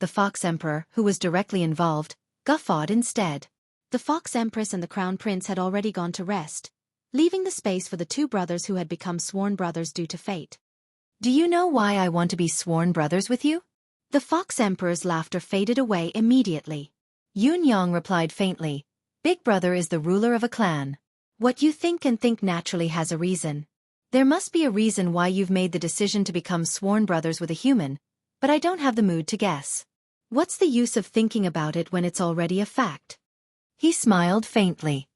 The Fox Emperor, who was directly involved, guffawed instead. The Fox Empress and the Crown Prince had already gone to rest, leaving the space for the two brothers who had become sworn brothers due to fate. "Do you know why I want to be sworn brothers with you?" The Fox Emperor's laughter faded away immediately. Yunyang replied faintly, "Big Brother is the ruler of a clan. What you think and think naturally has a reason. There must be a reason why you've made the decision to become sworn brothers with a human, but I don't have the mood to guess. What's the use of thinking about it when it's already a fact?" He smiled faintly.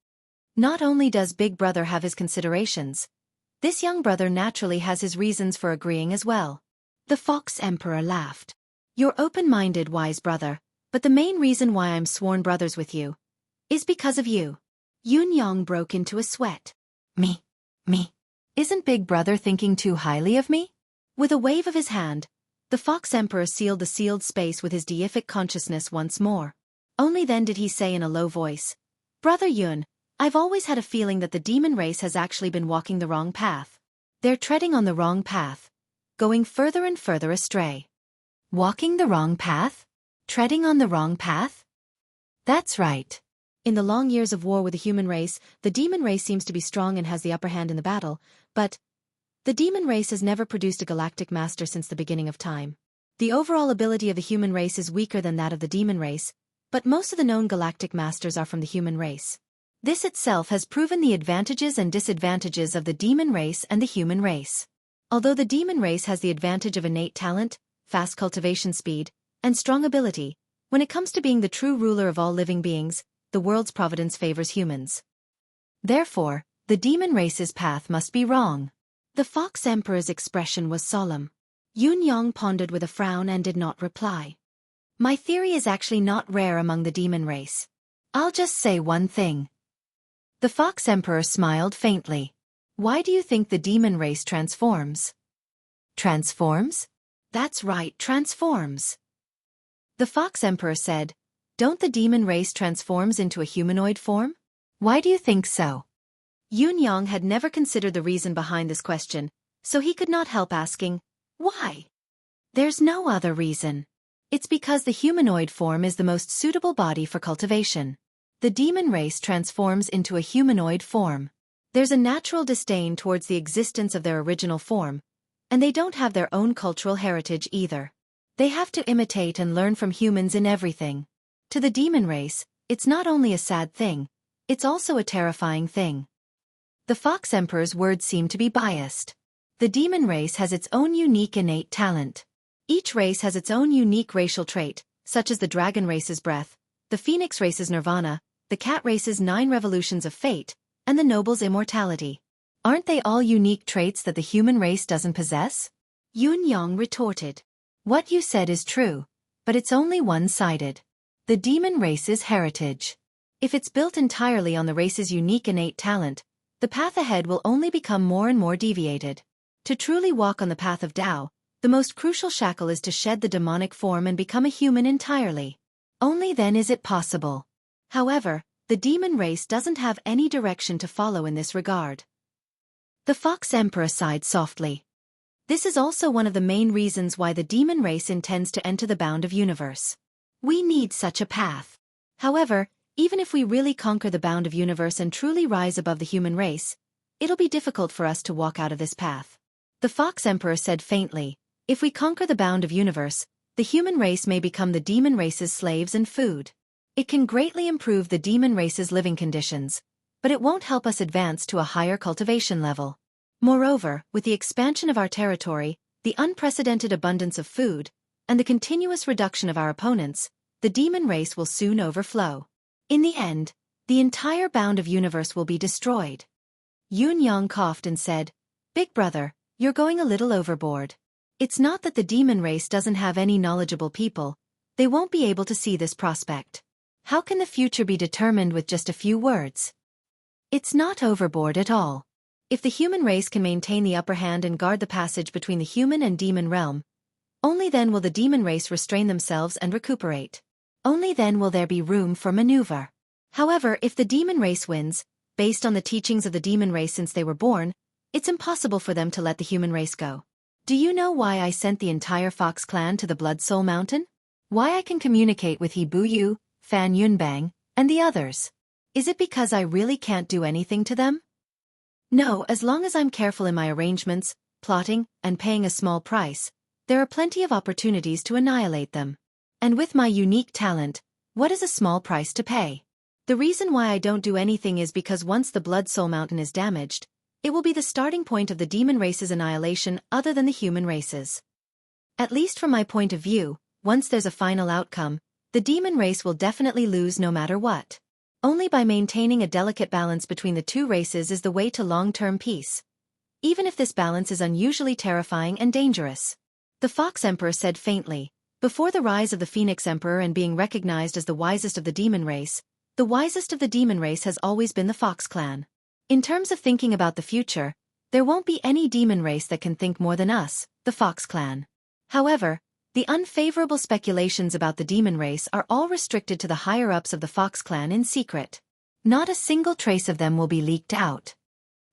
Not only does Big Brother have his considerations, this young brother naturally has his reasons for agreeing as well. The Fox Emperor laughed. "You're open-minded, wise brother, but the main reason why I'm sworn brothers with you is because of you." Yunyang broke into a sweat. Me. Isn't Big Brother thinking too highly of me?" With a wave of his hand, the Fox Emperor sealed the sealed space with his deific consciousness once more. Only then did he say in a low voice, "Brother Yun, I've always had a feeling that the demon race has actually been walking the wrong path. They're treading on the wrong path, going further and further astray." Walking the wrong path? Treading on the wrong path? That's right. In the long years of war with the human race, the demon race seems to be strong and has the upper hand in the battle, but the demon race has never produced a galactic master since the beginning of time. The overall ability of the human race is weaker than that of the demon race, but most of the known galactic masters are from the human race. This itself has proven the advantages and disadvantages of the demon race and the human race. Although the demon race has the advantage of innate talent, fast cultivation speed, and strong ability, when it comes to being the true ruler of all living beings, the world's providence favors humans. Therefore, the demon race's path must be wrong. The Fox Emperor's expression was solemn. Yunyang pondered with a frown and did not reply. "My theory is actually not rare among the demon race. I'll just say one thing. The Fox Emperor smiled faintly. Why do you think the demon race transforms? Transforms? That's right, transforms. The Fox Emperor said, don't the demon race transforms into a humanoid form? Why do you think so? Yun had never considered the reason behind this question, so he could not help asking, why? There's no other reason. It's because the humanoid form is the most suitable body for cultivation. The demon race transforms into a humanoid form. There's a natural disdain towards the existence of their original form, and they don't have their own cultural heritage either. They have to imitate and learn from humans in everything. To the demon race, it's not only a sad thing, it's also a terrifying thing. The Fox Emperor's words seem to be biased. The demon race has its own unique innate talent. Each race has its own unique racial trait, such as the dragon race's breath, the phoenix race's nirvana, the cat race's 9 revolutions of fate, and the noble's immortality. Aren't they all unique traits that the human race doesn't possess? Yun retorted. What you said is true, but it's only one-sided. The demon race's heritage. If it's built entirely on the race's unique innate talent, the path ahead will only become more and more deviated. To truly walk on the path of Tao, the most crucial shackle is to shed the demonic form and become a human entirely. Only then is it possible. However, the demon race doesn't have any direction to follow in this regard. The Fox Emperor sighed softly. This is also one of the main reasons why the demon race intends to enter the bound of universe. We need such a path. However, even if we really conquer the bound of universe and truly rise above the human race, it'll be difficult for us to walk out of this path. The Fox Emperor said faintly, if we conquer the bound of universe, the human race may become the demon race's slaves and food. It can greatly improve the demon race's living conditions, but it won't help us advance to a higher cultivation level. Moreover, with the expansion of our territory, the unprecedented abundance of food, and the continuous reduction of our opponents, the demon race will soon overflow. In the end, the entire bound of universe will be destroyed. Yun coughed and said, Big brother, you're going a little overboard. It's not that the demon race doesn't have any knowledgeable people, they won't be able to see this prospect. How can the future be determined with just a few words? It's not overboard at all. If the human race can maintain the upper hand and guard the passage between the human and demon realm, only then will the demon race restrain themselves and recuperate. Only then will there be room for maneuver. However, if the demon race wins, based on the teachings of the demon race since they were born, it's impossible for them to let the human race go. Do you know why I sent the entire Fox clan to the Blood Soul Mountain? Why I can communicate with He Bu Yu, Fan Yunbang, and the others? Is it because I really can't do anything to them? No, as long as I'm careful in my arrangements, plotting, and paying a small price, there are plenty of opportunities to annihilate them. And with my unique talent, what is a small price to pay? The reason why I don't do anything is because once the Blood Soul Mountain is damaged, it will be the starting point of the demon race's annihilation other than the human race's. At least from my point of view, once there's a final outcome, the demon race will definitely lose no matter what. Only by maintaining a delicate balance between the two races is the way to long-term peace. Even if this balance is unusually terrifying and dangerous. The Fox Emperor said faintly, before the rise of the Phoenix Emperor and being recognized as the wisest of the demon race, the wisest of the demon race has always been the Fox clan. In terms of thinking about the future, there won't be any demon race that can think more than us, the Fox clan. However, the unfavorable speculations about the demon race are all restricted to the higher-ups of the Fox clan in secret. Not a single trace of them will be leaked out.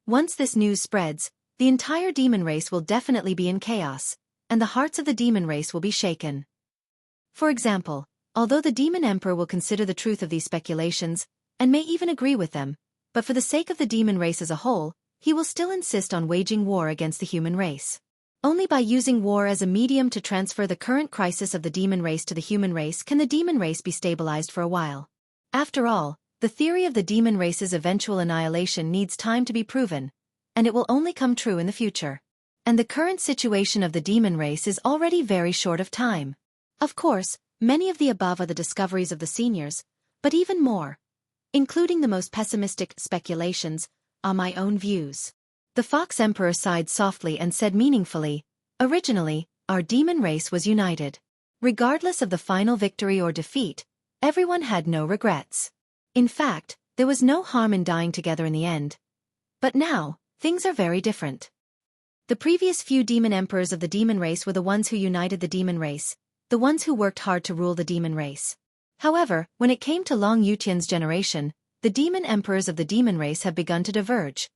Once this news spreads, the entire demon race will definitely be in chaos, and the hearts of the demon race will be shaken. For example, although the demon emperor will consider the truth of these speculations, and may even agree with them, but for the sake of the demon race as a whole, he will still insist on waging war against the human race. Only by using war as a medium to transfer the current crisis of the demon race to the human race can the demon race be stabilized for a while. After all, the theory of the demon race's eventual annihilation needs time to be proven, and it will only come true in the future. And the current situation of the demon race is already very short of time. Of course, many of the above are the discoveries of the seniors, but even more, including the most pessimistic speculations, are my own views. The Fox Emperor sighed softly and said meaningfully, originally, our demon race was united. Regardless of the final victory or defeat, everyone had no regrets. In fact, there was no harm in dying together in the end. But now, things are very different. The previous few demon emperors of the demon race were the ones who united the demon race, the ones who worked hard to rule the demon race. However, when it came to Long Yutian's generation, the demon emperors of the demon race have begun to diverge.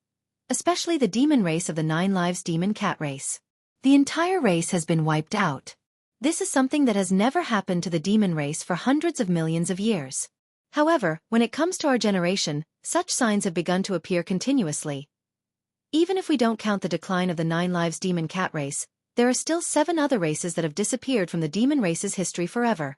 Especially the demon race of the 9 Lives demon cat race. The entire race has been wiped out. This is something that has never happened to the demon race for hundreds of millions of years. However, when it comes to our generation, such signs have begun to appear continuously. Even if we don't count the decline of the 9 Lives demon cat race, there are still 7 other races that have disappeared from the demon race's history forever.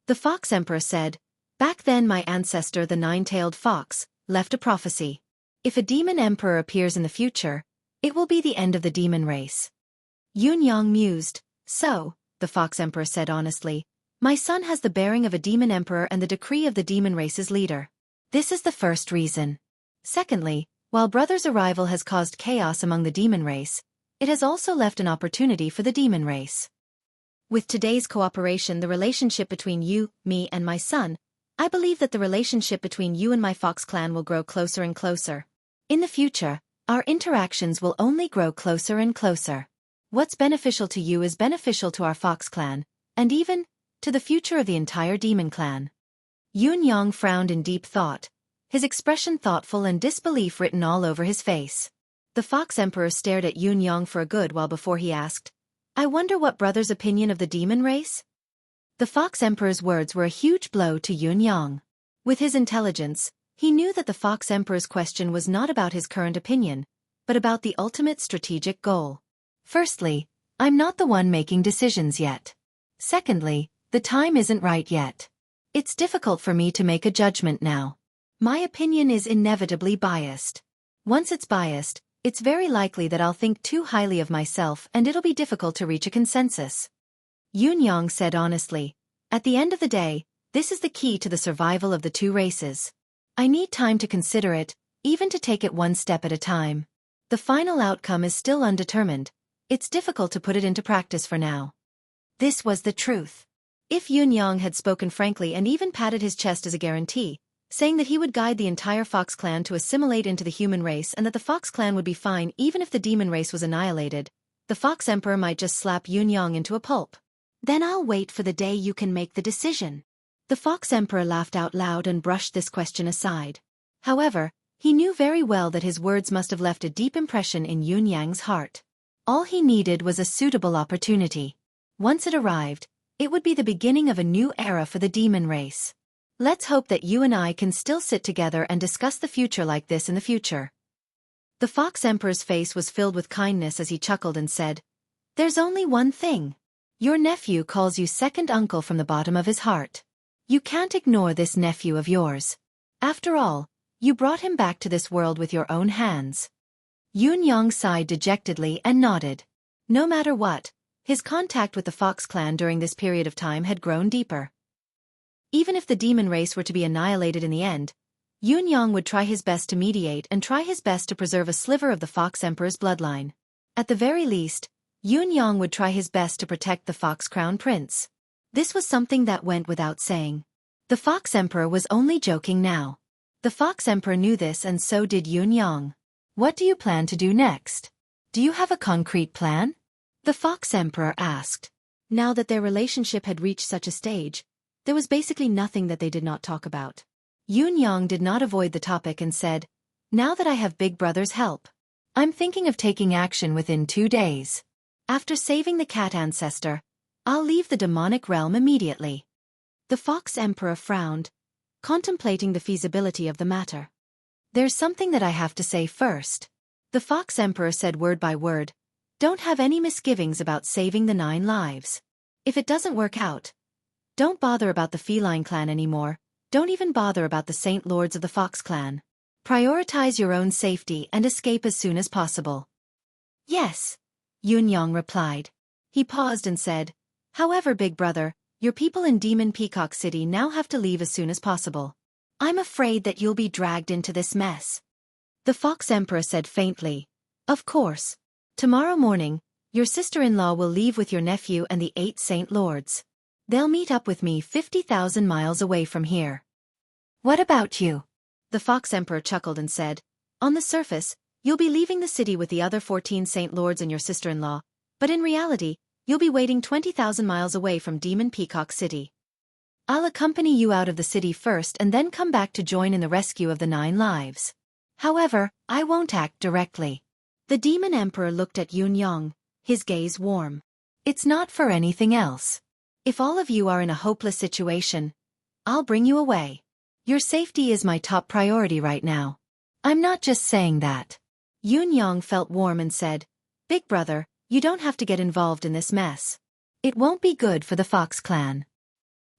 The Fox Emperor said, "Back then my ancestor the 9-tailed fox left a prophecy. If a demon emperor appears in the future, it will be the end of the demon race." Yun Yang mused. "So," the Fox Emperor said honestly, "my son has the bearing of a demon emperor and the decree of the demon race's leader. This is the first reason. Secondly, while brother's arrival has caused chaos among the demon race, it has also left an opportunity for the demon race. With today's cooperation, the relationship between you, me and my son, I believe that the relationship between you and my Fox clan will grow closer and closer. In the future, our interactions will only grow closer and closer. What's beneficial to you is beneficial to our Fox clan, and even to the future of the entire demon clan." Yun Yang frowned in deep thought, his expression thoughtful and disbelief written all over his face. The Fox Emperor stared at Yun Yang for a good while before he asked, "I wonder what brother's opinion of the demon race?" The Fox Emperor's words were a huge blow to Yun Yang. With his intelligence, he knew that the Fox Emperor's question was not about his current opinion, but about the ultimate strategic goal. Firstly, I'm not the one making decisions yet. Secondly, the time isn't right yet. It's difficult for me to make a judgment now. My opinion is inevitably biased. Once it's biased, it's very likely that I'll think too highly of myself and it'll be difficult to reach a consensus." Yun Yang said honestly, "At the end of the day, this is the key to the survival of the 2 races. I need time to consider it, even to take it one step at a time. The final outcome is still undetermined. It's difficult to put it into practice for now." This was the truth. If Yun Yang had spoken frankly and even patted his chest as a guarantee, saying that he would guide the entire Fox clan to assimilate into the human race and that the Fox clan would be fine even if the demon race was annihilated, the Fox Emperor might just slap Yun Yang into a pulp. "Then I'll wait for the day you can make the decision." The Fox Emperor laughed out loud and brushed this question aside. However, he knew very well that his words must have left a deep impression in Yun Yang's heart. All he needed was a suitable opportunity. Once it arrived, it would be the beginning of a new era for the demon race. Let's hope that you and I can still sit together and discuss the future like this in the future. The Fox Emperor's face was filled with kindness as he chuckled and said, "There's only one thing. Your nephew calls you second uncle from the bottom of his heart. You can't ignore this nephew of yours. After all, you brought him back to this world with your own hands." Yun Yang sighed dejectedly and nodded. No matter what, his contact with the Fox clan during this period of time had grown deeper. Even if the demon race were to be annihilated in the end, Yun Yang would try his best to mediate and try his best to preserve a sliver of the Fox Emperor's bloodline. At the very least, Yun Yang would try his best to protect the Fox Crown Prince. This was something that went without saying. The Fox Emperor was only joking now. The Fox Emperor knew this and so did Yun Yang. "What do you plan to do next? Do you have a concrete plan?" the Fox Emperor asked. Now that their relationship had reached such a stage, there was basically nothing that they did not talk about. Yun Yang did not avoid the topic and said, "Now that I have Big Brother's help, I'm thinking of taking action within 2 days. After saving the cat ancestor, I'll leave the demonic realm immediately." The Fox Emperor frowned, contemplating the feasibility of the matter. "There's something that I have to say first," the Fox Emperor said word by word. "Don't have any misgivings about saving the 9 lives. If it doesn't work out, don't bother about the feline clan anymore, don't even bother about the Saint Lords of the Fox clan. Prioritize your own safety and escape as soon as possible." "Yes," Yun Yang replied. He paused and said, "However, Big Brother, your people in Demon Peacock City now have to leave as soon as possible. I'm afraid that you'll be dragged into this mess." The Fox Emperor said faintly, "Of course. Tomorrow morning, your sister-in-law will leave with your nephew and the 8 Saint Lords. They'll meet up with me 50,000 miles away from here." What about you? The Fox Emperor chuckled and said, on the surface, you'll be leaving the city with the other 14 Saint Lords and your sister-in-law, but in reality, you'll be waiting 20,000 miles away from Demon Peacock City. I'll accompany you out of the city first and then come back to join in the rescue of the 9 lives. However, I won't act directly. The Demon Emperor looked at Yunyang, his gaze warm. It's not for anything else. If all of you are in a hopeless situation, I'll bring you away. Your safety is my top priority right now. I'm not just saying that. Yunyang felt warm and said, Big brother, you don't have to get involved in this mess. It won't be good for the Fox clan.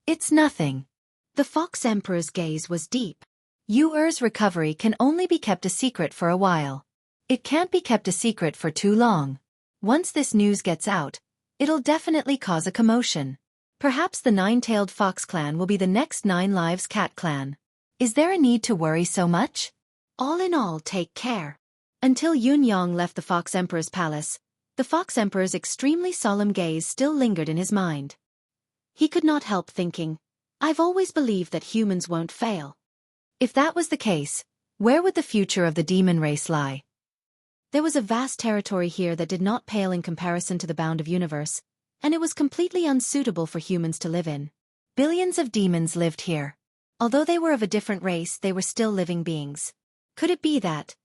It's nothing. The Fox Emperor's gaze was deep. Yuer's recovery can only be kept a secret for a while. It can't be kept a secret for too long. Once this news gets out, it'll definitely cause a commotion. Perhaps the 9-tailed Fox clan will be the next 9 Lives Cat clan. Is there a need to worry so much? All in all, take care. Until Yunyang left the Fox Emperor's palace, the Fox Emperor's extremely solemn gaze still lingered in his mind. He could not help thinking, I've always believed that humans won't fail. If that was the case, where would the future of the demon race lie? There was a vast territory here that did not pale in comparison to the bound of universe, and it was completely unsuitable for humans to live in. Billions of demons lived here. Although they were of a different race, they were still living beings. Could it be that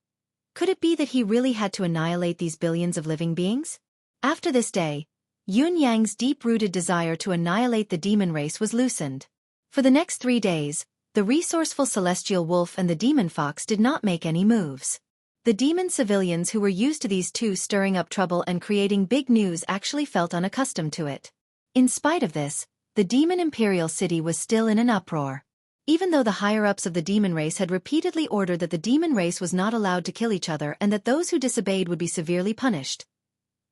he really had to annihilate these billions of living beings? After this day, Yunyang's deep-rooted desire to annihilate the demon race was loosened. For the next 3 days, the resourceful celestial wolf and the demon fox did not make any moves. The demon civilians who were used to these two stirring up trouble and creating big news actually felt unaccustomed to it. In spite of this, the demon imperial city was still in an uproar. Even though the higher-ups of the demon race had repeatedly ordered that the demon race was not allowed to kill each other and that those who disobeyed would be severely punished.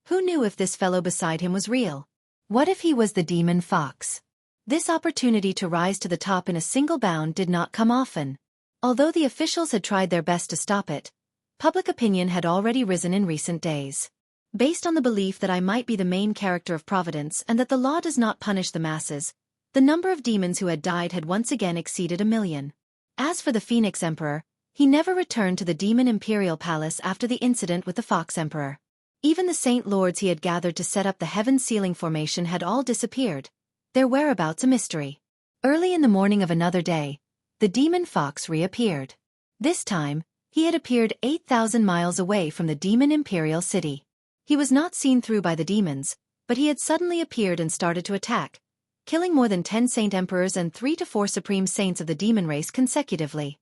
Who knew if this fellow beside him was real? What if he was the demon fox? This opportunity to rise to the top in a single bound did not come often. Although the officials had tried their best to stop it, public opinion had already risen in recent days. Based on the belief that I might be the main character of Providence and that the law does not punish the masses, the number of demons who had died had once again exceeded 1 million. As for the Phoenix Emperor, he never returned to the Demon Imperial Palace after the incident with the Fox Emperor. Even the Saint Lords he had gathered to set up the Heaven Sealing Formation had all disappeared, their whereabouts a mystery. Early in the morning of another day, the Demon Fox reappeared. This time, he had appeared 8,000 miles away from the Demon Imperial City. He was not seen through by the demons, but he had suddenly appeared and started to attack, killing more than 10 Saint Emperors and 3 to 4 Supreme Saints of the demon race consecutively.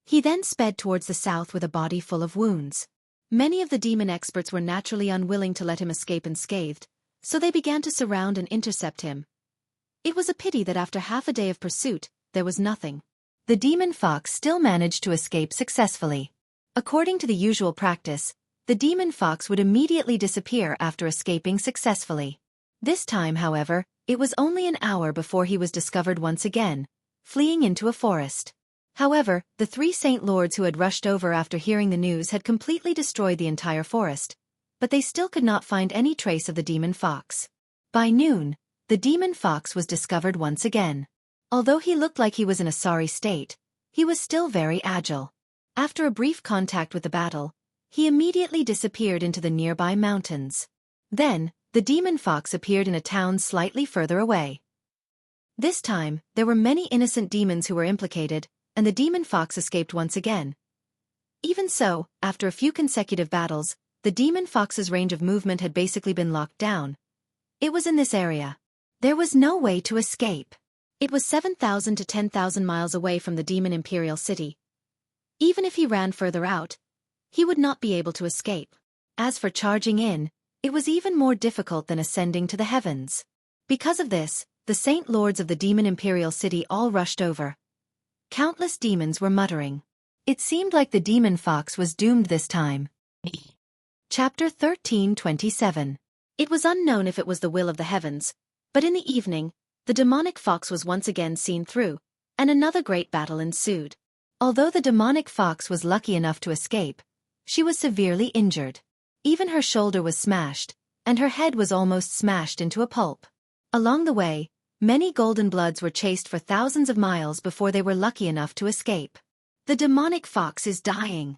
He then sped towards the south with a body full of wounds. Many of the demon experts were naturally unwilling to let him escape unscathed, so they began to surround and intercept him. It was a pity that after half a day of pursuit, there was nothing. The demon fox still managed to escape successfully. According to the usual practice, the demon fox would immediately disappear after escaping successfully. This time, however, it was only an hour before he was discovered once again, fleeing into a forest. However, the 3 Saint Lords who had rushed over after hearing the news had completely destroyed the entire forest, but they still could not find any trace of the demon fox. By noon, the demon fox was discovered once again. Although he looked like he was in a sorry state, he was still very agile. After a brief contact with the battle, he immediately disappeared into the nearby mountains. Then, the demon fox appeared in a town slightly further away. This time, there were many innocent demons who were implicated, and the demon fox escaped once again. Even so, after a few consecutive battles, the demon fox's range of movement had basically been locked down. It was in this area. There was no way to escape. It was 7,000 to 10,000 miles away from the Demon Imperial City. Even if he ran further out, he would not be able to escape. As for charging in, it was even more difficult than ascending to the heavens. Because of this, the Saint Lords of the Demon Imperial City all rushed over. Countless demons were muttering. It seemed like the demon fox was doomed this time. Chapter 13:27. It was unknown if it was the will of the heavens, but in the evening, the demonic fox was once again seen through, and another great battle ensued. Although the demonic fox was lucky enough to escape, she was severely injured. Even her shoulder was smashed, and her head was almost smashed into a pulp. Along the way, Many Golden Bloods were chased for thousands of miles before they were lucky enough to escape. The demonic fox is dying.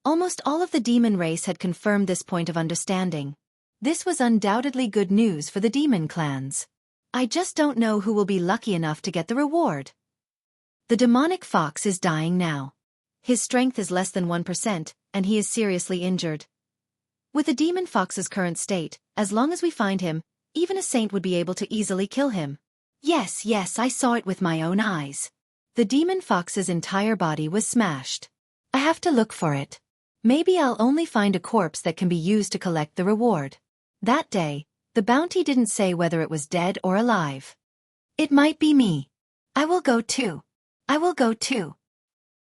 Almost all of the demon race had confirmed this point of understanding. This was undoubtedly good news for the demon clans. I just don't know who will be lucky enough to get the reward. The demonic fox is dying now. His strength is less than 1%, and he is seriously injured. With the demon fox's current state, as long as we find him, even a saint would be able to easily kill him. Yes, I saw it with my own eyes. The demon fox's entire body was smashed. I have to look for it. Maybe I'll only find a corpse that can be used to collect the reward. That day, the bounty didn't say whether it was dead or alive. It might be me. I will go too.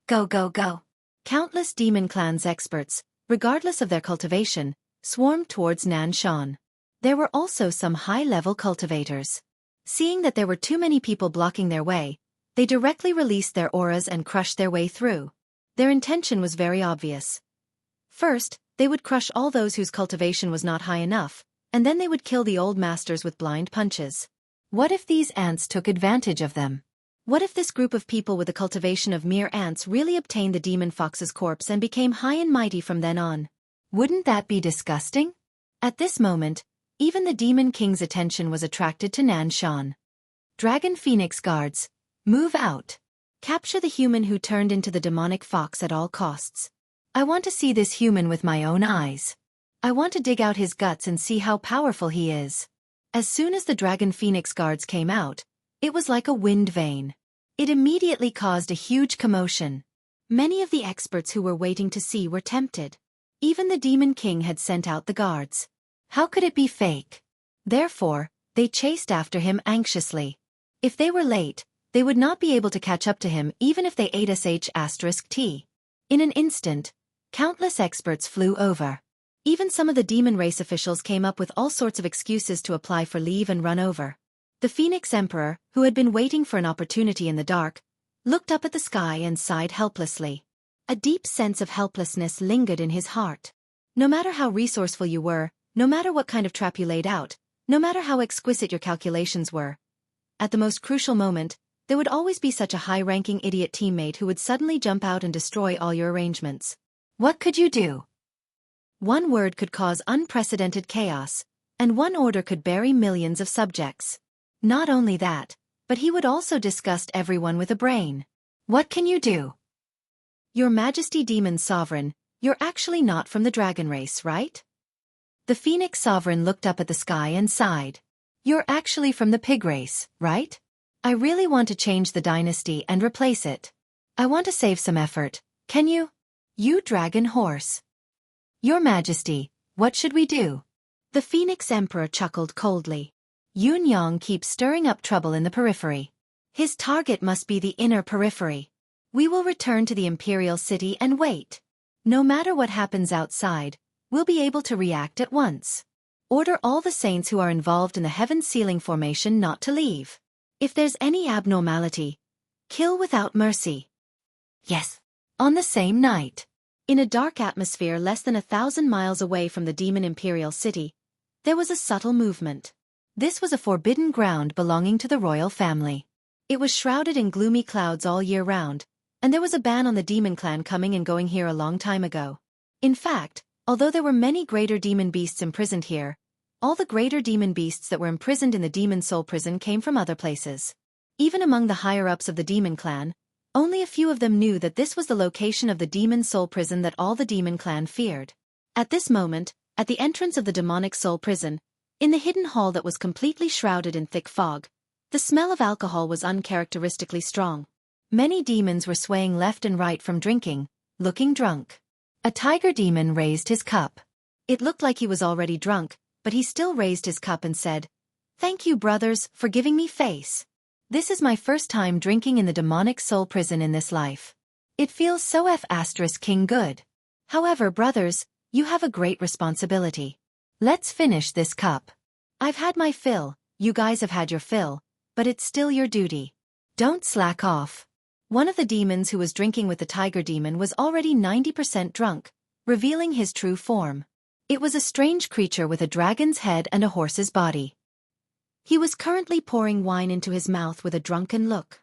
Go. Countless demon clans experts, regardless of their cultivation, swarmed towards Nanshan. There were also some high-level cultivators. Seeing that there were too many people blocking their way, they directly released their auras and crushed their way through. Their intention was very obvious. First, they would crush all those whose cultivation was not high enough, and then they would kill the old masters with blind punches. What if these ants took advantage of them? What if this group of people with the cultivation of mere ants really obtained the demon fox's corpse and became high and mighty from then on? Wouldn't that be disgusting? At this moment, even the demon king's attention was attracted to Nanshan. Dragon Phoenix guards, move out. Capture the human who turned into the demonic fox at all costs. I want to see this human with my own eyes. I want to dig out his guts and see how powerful he is. As soon as the Dragon Phoenix guards came out, it was like a wind vane. It immediately caused a huge commotion. Many of the experts who were waiting to see were tempted. Even the Demon King had sent out the guards. How could it be fake? Therefore, they chased after him anxiously. If they were late, they would not be able to catch up to him even if they ate sh*t. In an instant, countless experts flew over. Even some of the demon race officials came up with all sorts of excuses to apply for leave and run over. The Phoenix Emperor, who had been waiting for an opportunity in the dark, looked up at the sky and sighed helplessly. A deep sense of helplessness lingered in his heart. No matter how resourceful you were, no matter what kind of trap you laid out, no matter how exquisite your calculations were, at the most crucial moment, there would always be such a high-ranking idiot teammate who would suddenly jump out and destroy all your arrangements. What could you do? One word could cause unprecedented chaos, and one order could bury millions of subjects. Not only that, but he would also disgust everyone with a brain. What can you do? Your Majesty Demon Sovereign, you're actually not from the dragon race, right? The Phoenix Sovereign looked up at the sky and sighed. You're actually from the pig race, right? I really want to change the dynasty and replace it. I want to save some effort. Can you? You dragon horse. Your Majesty, what should we do? The Phoenix Emperor chuckled coldly. Yun Yang keeps stirring up trouble in the periphery. His target must be the inner periphery. We will return to the Imperial City and wait. No matter what happens outside, we'll be able to react at once. Order all the saints who are involved in the Heaven Sealing formation not to leave. If there's any abnormality, kill without mercy. Yes. On the same night, in a dark atmosphere less than 1,000 miles away from the Demon Imperial City, there was a subtle movement. This was a forbidden ground belonging to the royal family. It was shrouded in gloomy clouds all year round, and there was a ban on the demon clan coming and going here a long time ago. In fact, although there were many greater demon beasts imprisoned here, all the greater demon beasts that were imprisoned in the demon soul prison came from other places. Even among the higher-ups of the demon clan, only a few of them knew that this was the location of the demon soul prison that all the demon clan feared. At this moment, at the entrance of the demonic soul prison, in the hidden hall that was completely shrouded in thick fog, the smell of alcohol was uncharacteristically strong. Many demons were swaying left and right from drinking, looking drunk. A tiger demon raised his cup. It looked like he was already drunk, but he still raised his cup and said, "Thank you, brothers, for giving me face. This is my first time drinking in the demonic soul prison in this life. It feels so *king good. However, brothers, you have a great responsibility. Let's finish this cup. I've had my fill, you guys have had your fill, but it's still your duty. Don't slack off." One of the demons who was drinking with the tiger demon was already 90% drunk, revealing his true form. It was a strange creature with a dragon's head and a horse's body. He was currently pouring wine into his mouth with a drunken look.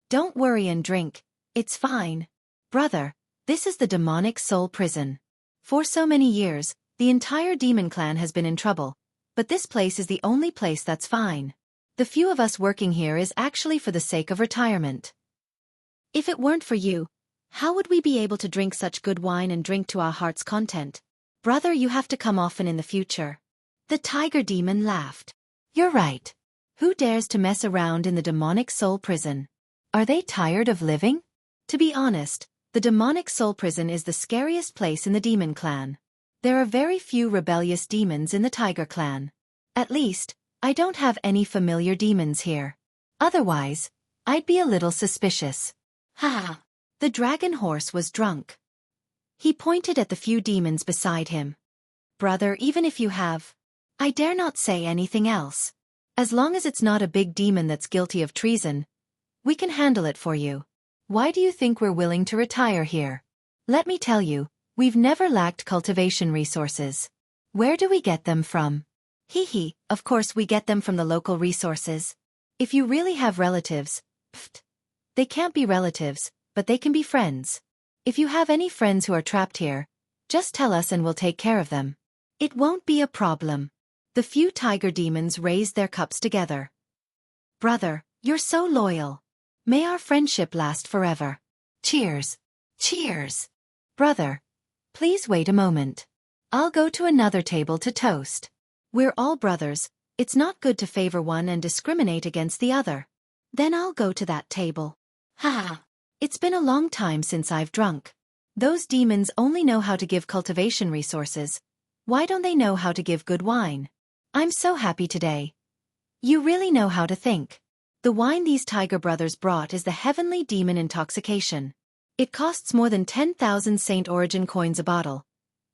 Don't worry and drink, it's fine. Brother, this is the demonic soul prison. For so many years, the entire demon clan has been in trouble, but this place is the only place that's fine. The few of us working here is actually for the sake of retirement. If it weren't for you, how would we be able to drink such good wine and drink to our heart's content? Brother, you have to come often in the future. The tiger demon laughed. You're right. Who dares to mess around in the demonic soul prison? Are they tired of living? To be honest, the demonic soul prison is the scariest place in the demon clan. There are very few rebellious demons in the tiger clan. At least, I don't have any familiar demons here. Otherwise, I'd be a little suspicious. Ha! The dragon horse was drunk. He pointed at the few demons beside him. Brother, even if you have, I dare not say anything else. As long as it's not a big demon that's guilty of treason, we can handle it for you. Why do you think we're willing to retire here? Let me tell you, we've never lacked cultivation resources. Where do we get them from? Hee, of course we get them from the local resources. If you really have relatives, they can't be relatives, but they can be friends. If you have any friends who are trapped here, just tell us and we'll take care of them. It won't be a problem. The few tiger demons raised their cups together. Brother, you're so loyal. May our friendship last forever. Cheers. Cheers. Brother, please wait a moment. I'll go to another table to toast. We're all brothers, it's not good to favor one and discriminate against the other. Then I'll go to that table. Ha! It's been a long time since I've drunk. Those demons only know how to give cultivation resources. Why don't they know how to give good wine? I'm so happy today. You really know how to think. The wine these tiger brothers brought is the heavenly demon intoxication. It costs more than 10,000 Saint Origin coins a bottle.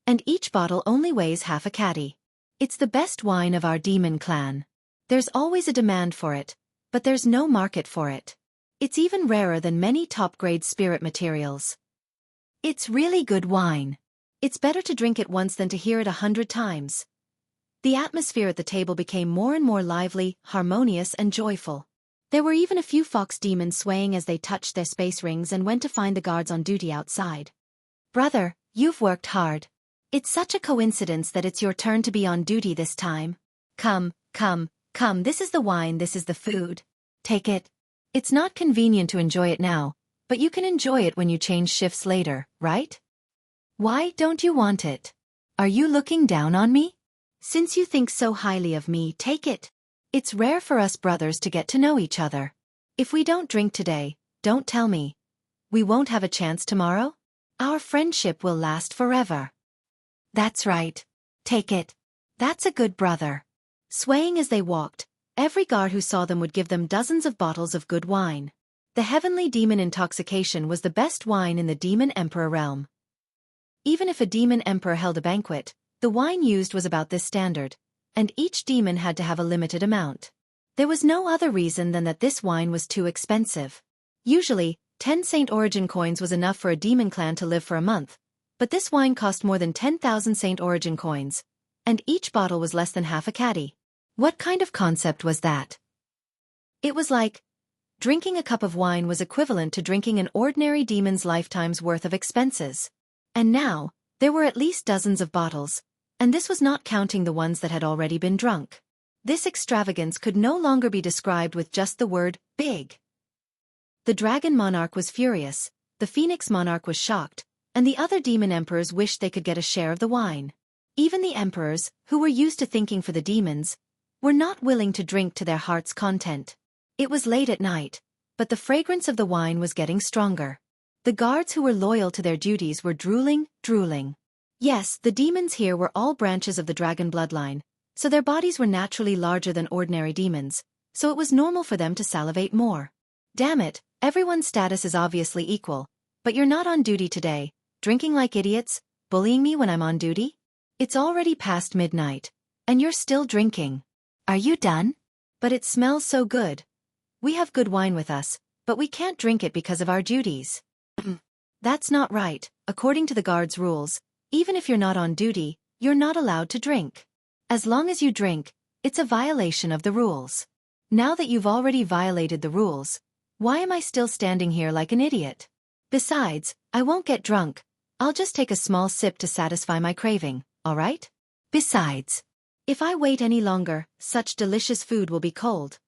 And each bottle only weighs half a caddy. It's the best wine of our demon clan. There's always a demand for it, but there's no market for it. It's even rarer than many top-grade spirit materials. It's really good wine. It's better to drink it once than to hear it 100 times. The atmosphere at the table became more and more lively, harmonious and joyful. There were even a few fox demons swaying as they touched their space rings and went to find the guards on duty outside. Brother, you've worked hard. It's such a coincidence that it's your turn to be on duty this time. Come, this is the wine, this is the food. Take it. It's not convenient to enjoy it now, but you can enjoy it when you change shifts later, right? Why don't you want it? Are you looking down on me? Since you think so highly of me, take it. It's rare for us brothers to get to know each other. If we don't drink today, don't tell me. We won't have a chance tomorrow? Our friendship will last forever. That's right. Take it. That's a good brother. Swaying as they walked, every guard who saw them would give them dozens of bottles of good wine. The heavenly demon intoxication was the best wine in the demon emperor realm. Even if a demon emperor held a banquet, the wine used was about this standard, and each demon had to have a limited amount. There was no other reason than that this wine was too expensive. Usually, 10 Saint Origin coins was enough for a demon clan to live for a month, but this wine cost more than 10,000 Saint Origin coins, and each bottle was less than half a caddy. What kind of concept was that? It was like, drinking a cup of wine was equivalent to drinking an ordinary demon's lifetime's worth of expenses. And now, there were at least dozens of bottles, and this was not counting the ones that had already been drunk. This extravagance could no longer be described with just the word, big. The dragon monarch was furious, the phoenix monarch was shocked, and the other demon emperors wished they could get a share of the wine. Even the emperors, who were used to thinking for the demons, were not willing to drink to their heart's content. It was late at night, but the fragrance of the wine was getting stronger. The guards who were loyal to their duties were drooling. Yes, the demons here were all branches of the dragon bloodline, so their bodies were naturally larger than ordinary demons, so it was normal for them to salivate more. Damn it, everyone's status is obviously equal, but you're not on duty today, drinking like idiots, bullying me when I'm on duty? It's already past midnight, and you're still drinking. Are you done? But it smells so good. We have good wine with us, but we can't drink it because of our duties. That's not right. According to the guard's rules, even if you're not on duty, you're not allowed to drink. As long as you drink, it's a violation of the rules. Now that you've already violated the rules, why am I still standing here like an idiot? Besides, I won't get drunk. I'll just take a small sip to satisfy my craving, alright? Besides, if I wait any longer, such delicious food will be cold.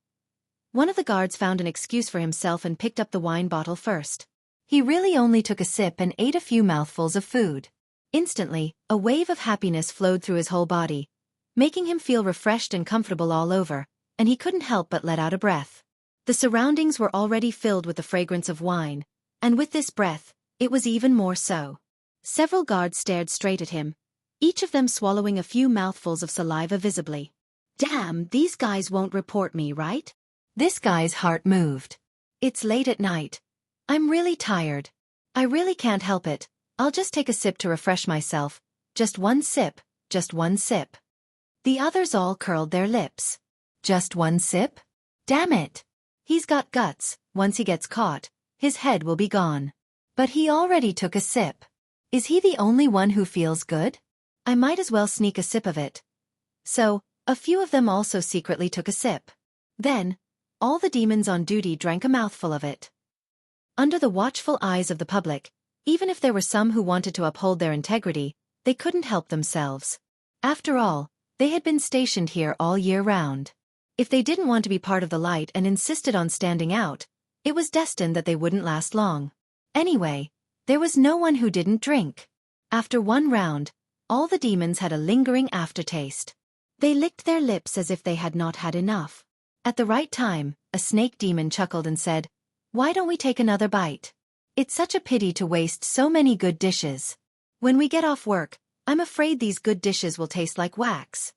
One of the guards found an excuse for himself and picked up the wine bottle first. He really only took a sip and ate a few mouthfuls of food. Instantly, a wave of happiness flowed through his whole body, making him feel refreshed and comfortable all over, and he couldn't help but let out a breath. The surroundings were already filled with the fragrance of wine, and with this breath, it was even more so. Several guards stared straight at him, each of them swallowing a few mouthfuls of saliva visibly. Damn, these guys won't report me, right? This guy's heart moved. It's late at night. I'm really tired. I really can't help it. I'll just take a sip to refresh myself. Just one sip, just one sip. The others all curled their lips. Just one sip? Damn it! He's got guts. Once he gets caught, his head will be gone. But he already took a sip. Is he the only one who feels good? I might as well sneak a sip of it. So, a few of them also secretly took a sip. Then, all the demons on duty drank a mouthful of it. Under the watchful eyes of the public, even if there were some who wanted to uphold their integrity, they couldn't help themselves. After all, they had been stationed here all year round. If they didn't want to be part of the light and insisted on standing out, it was destined that they wouldn't last long. Anyway, there was no one who didn't drink. After one round, all the demons had a lingering aftertaste. They licked their lips as if they had not had enough. At the right time, a snake demon chuckled and said, "Why don't we take another bite? It's such a pity to waste so many good dishes. When we get off work, I'm afraid these good dishes will taste like wax."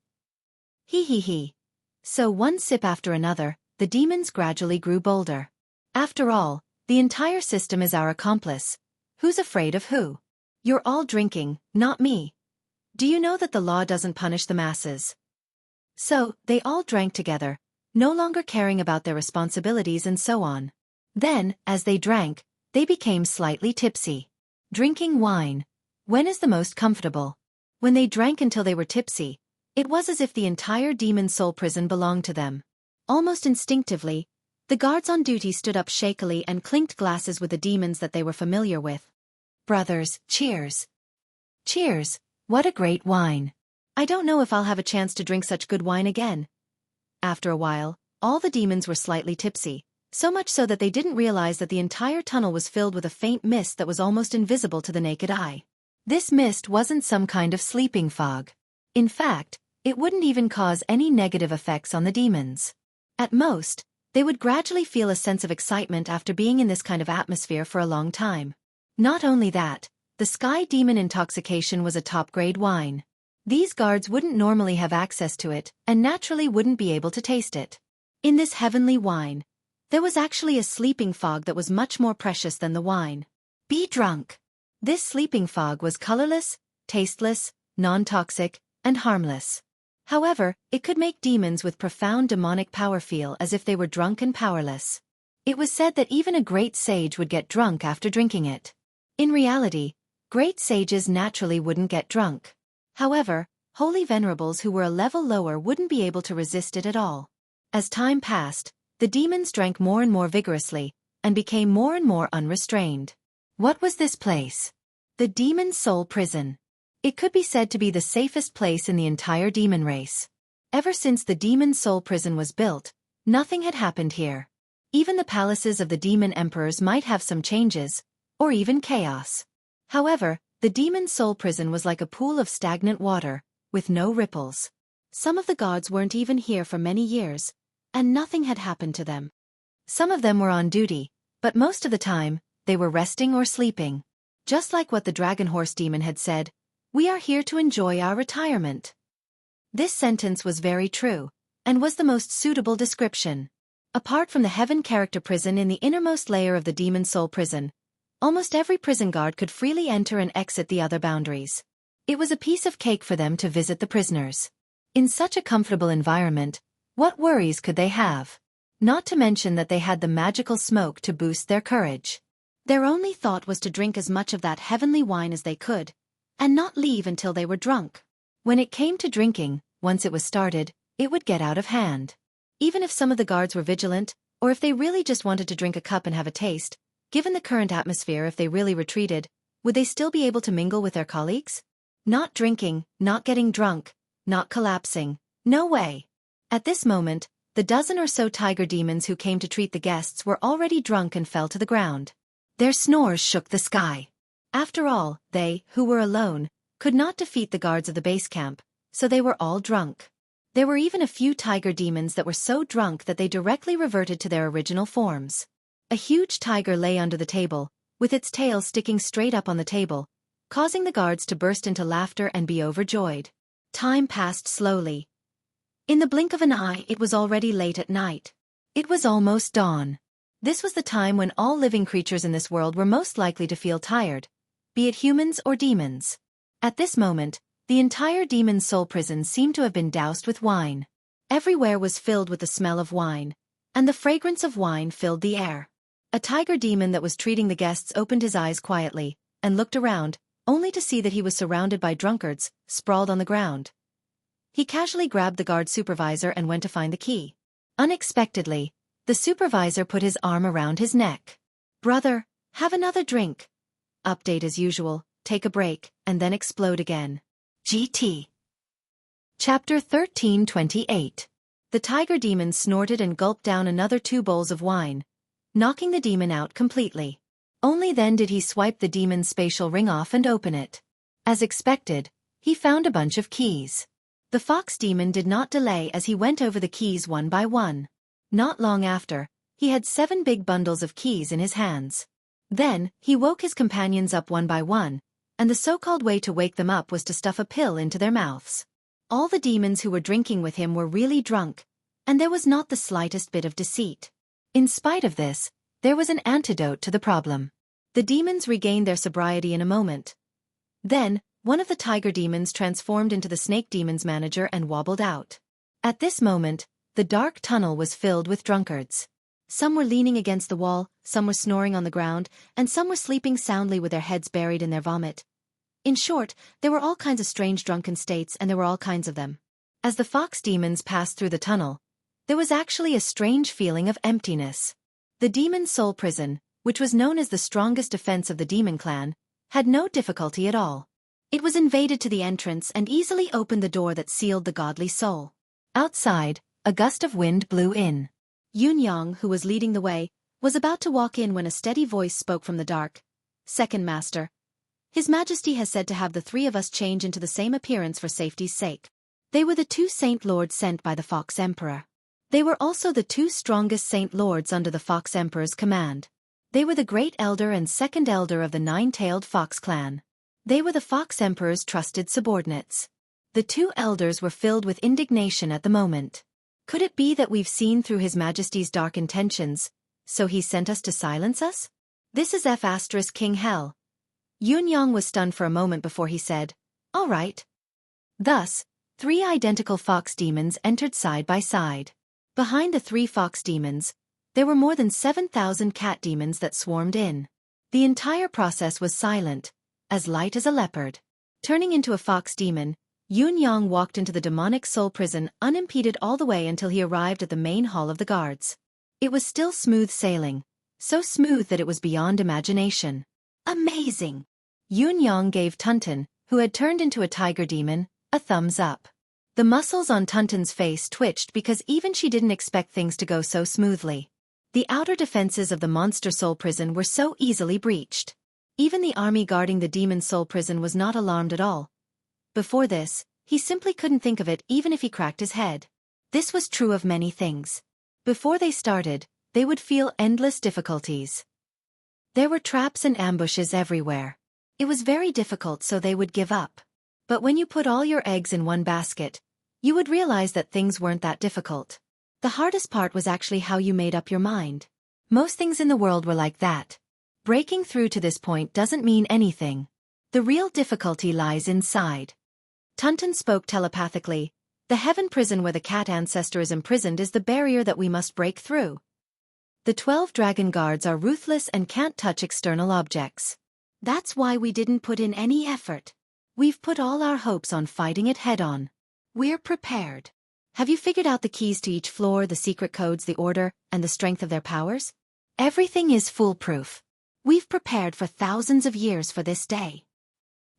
Hee hee hee. So one sip after another, the demons gradually grew bolder. After all, the entire system is our accomplice. Who's afraid of who? You're all drinking, not me. Do you know that the law doesn't punish the masses? So, they all drank together, no longer caring about their responsibilities and so on. Then, as they drank, they became slightly tipsy. Drinking wine. When is the most comfortable? When they drank until they were tipsy, it was as if the entire demon soul prison belonged to them. Almost instinctively, the guards on duty stood up shakily and clinked glasses with the demons that they were familiar with. Brothers, cheers. Cheers, what a great wine. I don't know if I'll have a chance to drink such good wine again. After a while, all the demons were slightly tipsy, so much so that they didn't realize that the entire tunnel was filled with a faint mist that was almost invisible to the naked eye. This mist wasn't some kind of sleeping fog. In fact, it wouldn't even cause any negative effects on the demons. At most, they would gradually feel a sense of excitement after being in this kind of atmosphere for a long time. Not only that, the sky demon intoxication was a top-grade wine. These guards wouldn't normally have access to it, and naturally wouldn't be able to taste it. In this heavenly wine, there was actually a sleeping fog that was much more precious than the wine. Be drunk. This sleeping fog was colorless, tasteless, non-toxic, and harmless. However, it could make demons with profound demonic power feel as if they were drunk and powerless. It was said that even a great sage would get drunk after drinking it. In reality, great sages naturally wouldn't get drunk. However, holy venerables who were a level lower wouldn't be able to resist it at all. As time passed, the demons drank more and more vigorously, and became more and more unrestrained. What was this place? The demon soul prison. It could be said to be the safest place in the entire demon race. Ever since the demon soul prison was built, nothing had happened here. Even the palaces of the demon emperors might have some changes, or even chaos. However, the demon soul prison was like a pool of stagnant water, with no ripples. Some of the guards weren't even here for many years, and nothing had happened to them. Some of them were on duty, but most of the time, they were resting or sleeping. Just like what the dragon horse demon had said, "We are here to enjoy our retirement." This sentence was very true, and was the most suitable description. Apart from the heaven character prison in the innermost layer of the demon soul prison, almost every prison guard could freely enter and exit the other boundaries. It was a piece of cake for them to visit the prisoners. In such a comfortable environment, what worries could they have? Not to mention that they had the magical smoke to boost their courage. Their only thought was to drink as much of that heavenly wine as they could, and not leave until they were drunk. When it came to drinking, once it was started, it would get out of hand. Even if some of the guards were vigilant, or if they really just wanted to drink a cup and have a taste, given the current atmosphere, if they really retreated, would they still be able to mingle with their colleagues? Not drinking, not getting drunk, not collapsing. No way. At this moment, the dozen or so tiger demons who came to treat the guests were already drunk and fell to the ground. Their snores shook the sky. After all, they, who were alone, could not defeat the guards of the base camp, so they were all drunk. There were even a few tiger demons that were so drunk that they directly reverted to their original forms. A huge tiger lay under the table, with its tail sticking straight up on the table, causing the guards to burst into laughter and be overjoyed. Time passed slowly. In the blink of an eye, it was already late at night. It was almost dawn. This was the time when all living creatures in this world were most likely to feel tired, be it humans or demons. At this moment, the entire demon soul prison seemed to have been doused with wine. Everywhere was filled with the smell of wine, and the fragrance of wine filled the air. A tiger demon that was treating the guests opened his eyes quietly, and looked around, only to see that he was surrounded by drunkards, sprawled on the ground. He casually grabbed the guard supervisor and went to find the key. Unexpectedly, the supervisor put his arm around his neck. "Brother, have another drink." Update as usual, take a break, and then explode again. GT. Chapter 1328. The tiger demon snorted and gulped down another 2 bowls of wine, knocking the demon out completely. Only then did he swipe the demon's spatial ring off and open it. As expected, he found a bunch of keys. The fox demon did not delay as he went over the keys one by one. Not long after, he had 7 big bundles of keys in his hands. Then, he woke his companions up one by one, and the so-called way to wake them up was to stuff a pill into their mouths. All the demons who were drinking with him were really drunk, and there was not the slightest bit of deceit. In spite of this, there was an antidote to the problem. The demons regained their sobriety in a moment. Then, one of the tiger demons transformed into the snake demon's manager and wobbled out. At this moment, the dark tunnel was filled with drunkards. Some were leaning against the wall, some were snoring on the ground, and some were sleeping soundly with their heads buried in their vomit. In short, there were all kinds of strange drunken states, and there were all kinds of them. As the fox demons passed through the tunnel, there was actually a strange feeling of emptiness. The demon soul prison, which was known as the strongest defense of the demon clan, had no difficulty at all. It was invaded to the entrance and easily opened the door that sealed the godly soul. Outside, a gust of wind blew in. Yunyang, who was leading the way, was about to walk in when a steady voice spoke from the dark. "Second Master. His Majesty has said to have the 3 of us change into the same appearance for safety's sake." They were the 2 Saint Lords sent by the Fox Emperor. They were also the 2 strongest Saint Lords under the Fox Emperor's command. They were the Great Elder and Second Elder of the 9-tailed Fox clan. They were the Fox Emperor's trusted subordinates. The 2 elders were filled with indignation at the moment. Could it be that we've seen through His Majesty's dark intentions, so he sent us to silence us? This is King Hell. Yunyang was stunned for a moment before he said, "All right." Thus, 3 identical fox demons entered side by side. Behind the 3 fox demons, there were more than 7,000 cat demons that swarmed in. The entire process was silent, as light as a leopard. Turning into a fox demon, Yunyang walked into the demonic soul prison unimpeded all the way until he arrived at the main hall of the guards. It was still smooth sailing, so smooth that it was beyond imagination. Amazing! Yunyang gave Tunton, who had turned into a tiger demon, a thumbs up. The muscles on Tunton's face twitched because even she didn't expect things to go so smoothly. The outer defenses of the monster soul prison were so easily breached. Even the army guarding the demon soul prison was not alarmed at all. Before this, he simply couldn't think of it even if he cracked his head. This was true of many things. Before they started, they would feel endless difficulties. There were traps and ambushes everywhere. It was very difficult, so they would give up. But when you put all your eggs in one basket, you would realize that things weren't that difficult. The hardest part was actually how you made up your mind. Most things in the world were like that. Breaking through to this point doesn't mean anything. The real difficulty lies inside. Tunton spoke telepathically. The heaven prison where the cat ancestor is imprisoned is the barrier that we must break through. The 12 dragon guards are ruthless and can't touch external objects. That's why we didn't put in any effort. We've put all our hopes on fighting it head-on. We're prepared. Have you figured out the keys to each floor, the secret codes, the order, and the strength of their powers? Everything is foolproof. We've prepared for thousands of years for this day.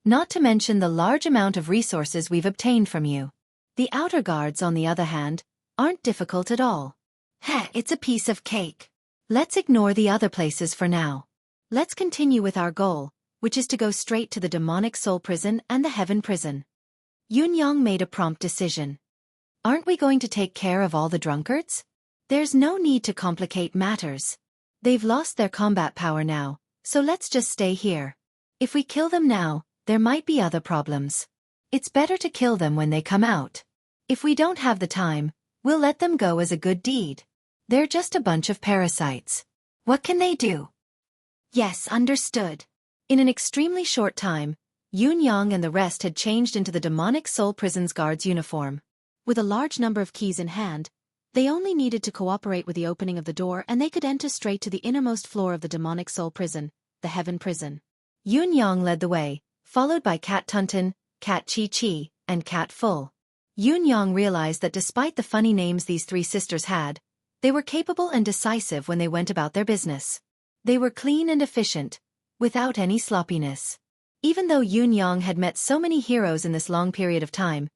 Not to mention the large amount of resources we've obtained from you. The outer guards, on the other hand, aren't difficult at all. Heh, it's a piece of cake. Let's ignore the other places for now. Let's continue with our goal, which is to go straight to the demonic soul prison and the heaven prison. Yunyang made a prompt decision. Aren't we going to take care of all the drunkards? There's no need to complicate matters. They've lost their combat power now, so let's just stay here. If we kill them now, there might be other problems. It's better to kill them when they come out. If we don't have the time, we'll let them go as a good deed. They're just a bunch of parasites. What can they do? Yes, understood. In an extremely short time, Yunyang and the rest had changed into the demonic soul prison's guard's uniform. With a large number of keys in hand, they only needed to cooperate with the opening of the door and they could enter straight to the innermost floor of the demonic soul prison, the heaven prison. Yunyang led the way, followed by Cat Tunton, Cat Chi-Chi, and Cat Full. Yunyang realized that despite the funny names these three sisters had, they were capable and decisive when they went about their business. They were clean and efficient, without any sloppiness. Even though Yunyang had met so many heroes in this long period of time,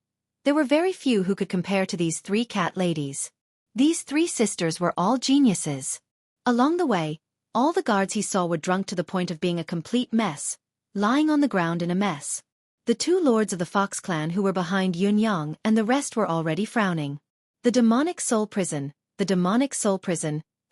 there were very few who could compare to these three cat ladies. These three sisters were all geniuses. Along the way, all the guards he saw were drunk to the point of being a complete mess, lying on the ground in a mess. The two lords of the Fox clan who were behind Yunyang and the rest were already frowning. The demonic soul prison,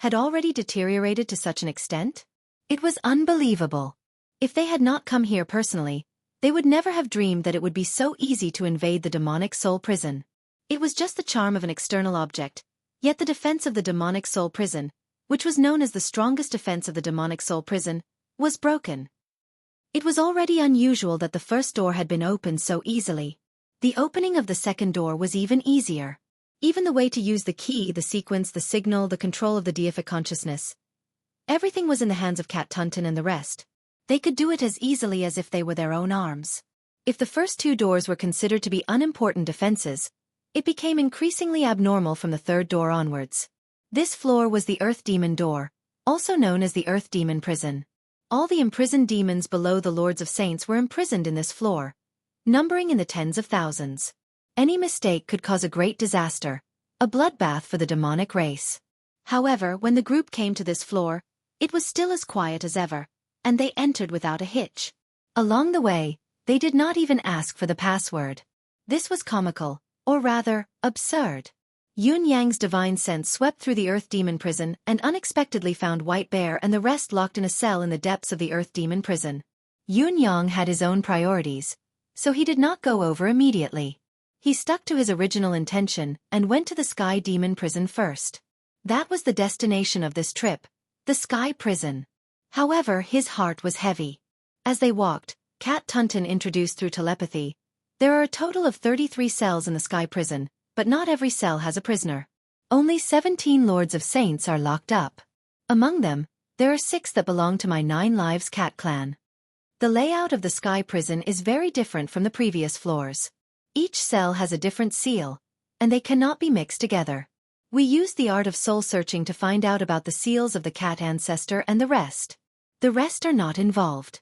had already deteriorated to such an extent? It was unbelievable. If they had not come here personally, they would never have dreamed that it would be so easy to invade the demonic soul prison. It was just the charm of an external object, yet the defense of the demonic soul prison, which was known as the strongest defense of the demonic soul prison, was broken. It was already unusual that the first door had been opened so easily. The opening of the second door was even easier. Even the way to use the key, the sequence, the signal, the control of the deific consciousness. Everything was in the hands of Cat Tunton and the rest. They could do it as easily as if they were their own arms. If the first two doors were considered to be unimportant defenses, it became increasingly abnormal from the third door onwards. This floor was the Earth Demon Door, also known as the Earth Demon Prison. All the imprisoned demons below the Lords of Saints were imprisoned in this floor, numbering in the tens of thousands. Any mistake could cause a great disaster, a bloodbath for the demonic race. However, when the group came to this floor, it was still as quiet as ever, and they entered without a hitch. Along the way, they did not even ask for the password. This was comical, or rather, absurd. Yunyang's divine sense swept through the Earth Demon Prison and unexpectedly found White Bear and the rest locked in a cell in the depths of the Earth Demon Prison. Yunyang had his own priorities, so he did not go over immediately. He stuck to his original intention and went to the Sky Demon Prison first. That was the destination of this trip, the Sky Prison. However, his heart was heavy. As they walked, Cat Tunton introduced through telepathy, there are a total of 33 cells in the Sky Prison, but not every cell has a prisoner. Only 17 Lords of Saints are locked up. Among them, there are 6 that belong to my 9 Lives Cat clan. The layout of the Sky Prison is very different from the previous floors. Each cell has a different seal, and they cannot be mixed together. We used the art of soul searching to find out about the seals of the cat ancestor and the rest. The rest are not involved.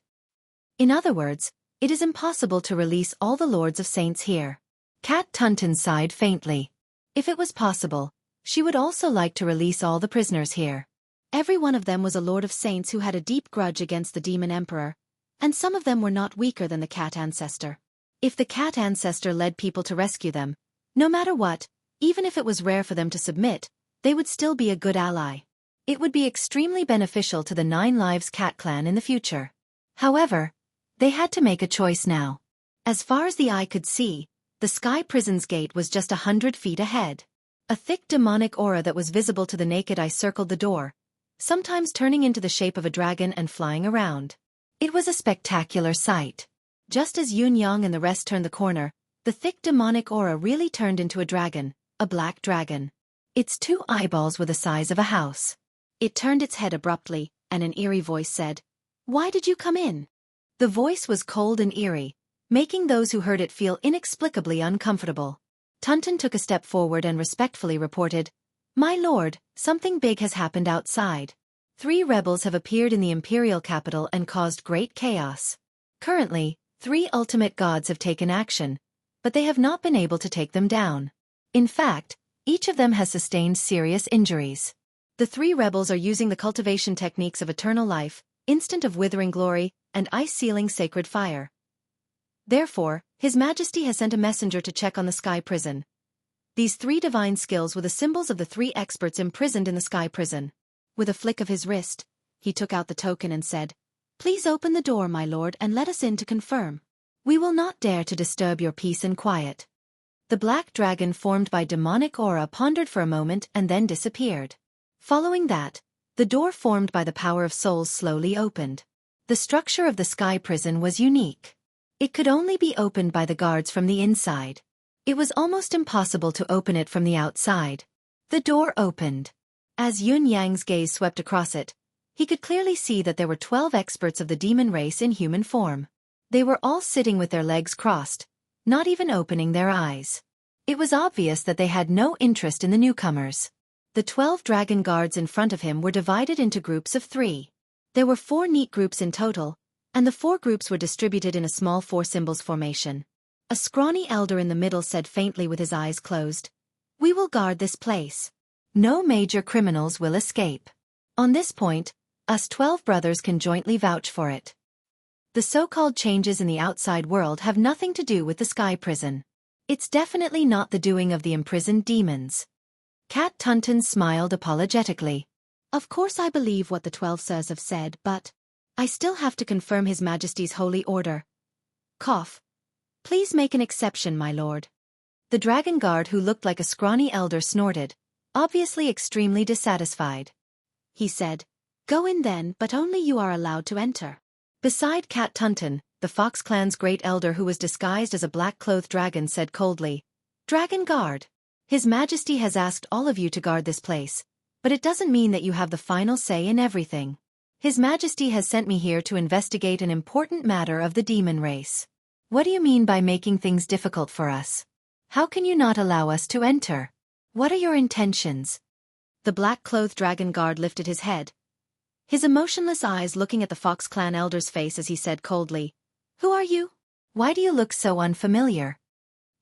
In other words, it is impossible to release all the Lords of Saints here. Cat Tunton sighed faintly. If it was possible, she would also like to release all the prisoners here. Every one of them was a Lord of Saints who had a deep grudge against the Demon Emperor, and some of them were not weaker than the cat ancestor. If the cat ancestor led people to rescue them, no matter what, even if it was rare for them to submit, they would still be a good ally. It would be extremely beneficial to the 9 Lives Cat clan in the future. However, they had to make a choice now. As far as the eye could see, the Sky Prison's gate was just 100 feet ahead. A thick demonic aura that was visible to the naked eye circled the door, sometimes turning into the shape of a dragon and flying around. It was a spectacular sight. Just as Yunyang and the rest turned the corner, the thick demonic aura really turned into a dragon, a black dragon. Its 2 eyeballs were the size of a house. It turned its head abruptly, and an eerie voice said, "Why did you come in?" The voice was cold and eerie, making those who heard it feel inexplicably uncomfortable. Tunton took a step forward and respectfully reported, "My lord, something big has happened outside. 3 rebels have appeared in the imperial capital and caused great chaos. Currently, 3 ultimate gods have taken action, but they have not been able to take them down. In fact, each of them has sustained serious injuries. The 3 rebels are using the cultivation techniques of eternal life, instant of withering glory, and ice-sealing sacred fire. Therefore, His Majesty has sent a messenger to check on the sky prison. These 3 divine skills were the symbols of the 3 experts imprisoned in the sky prison." With a flick of his wrist, he took out the token and said, "Please open the door, my lord, and let us in to confirm. We will not dare to disturb your peace and quiet." The black dragon formed by demonic aura pondered for a moment and then disappeared. Following that, the door formed by the power of souls slowly opened. The structure of the sky prison was unique. It could only be opened by the guards from the inside. It was almost impossible to open it from the outside. The door opened. As Yun Yang's gaze swept across it, he could clearly see that there were 12 experts of the demon race in human form. They were all sitting with their legs crossed, not even opening their eyes. It was obvious that they had no interest in the newcomers. The 12 dragon guards in front of him were divided into groups of 3. There were 4 neat groups in total, and the 4 groups were distributed in a small 4 symbols formation. A scrawny elder in the middle said faintly with his eyes closed, "We will guard this place. No major criminals will escape. On this point, us 12 brothers can jointly vouch for it. The so-called changes in the outside world have nothing to do with the sky prison. It's definitely not the doing of the imprisoned demons." Cat Tunton smiled apologetically. "Of course I believe what the 12 sirs have said, but I still have to confirm His Majesty's holy order. Cough. Please make an exception, my lord." The dragon guard who looked like a scrawny elder snorted, obviously extremely dissatisfied. He said, "Go in then, but only you are allowed to enter." Beside Cat Tunton, the Fox clan's great elder who was disguised as a black-clothed dragon said coldly, "Dragon guard, His Majesty has asked all of you to guard this place, but it doesn't mean that you have the final say in everything. His Majesty has sent me here to investigate an important matter of the demon race." "What do you mean by making things difficult for us? How can you not allow us to enter? What are your intentions?" The black-clothed dragon guard lifted his head, his emotionless eyes looking at the Fox clan elder's face as he said coldly, "Who are you? Why do you look so unfamiliar?"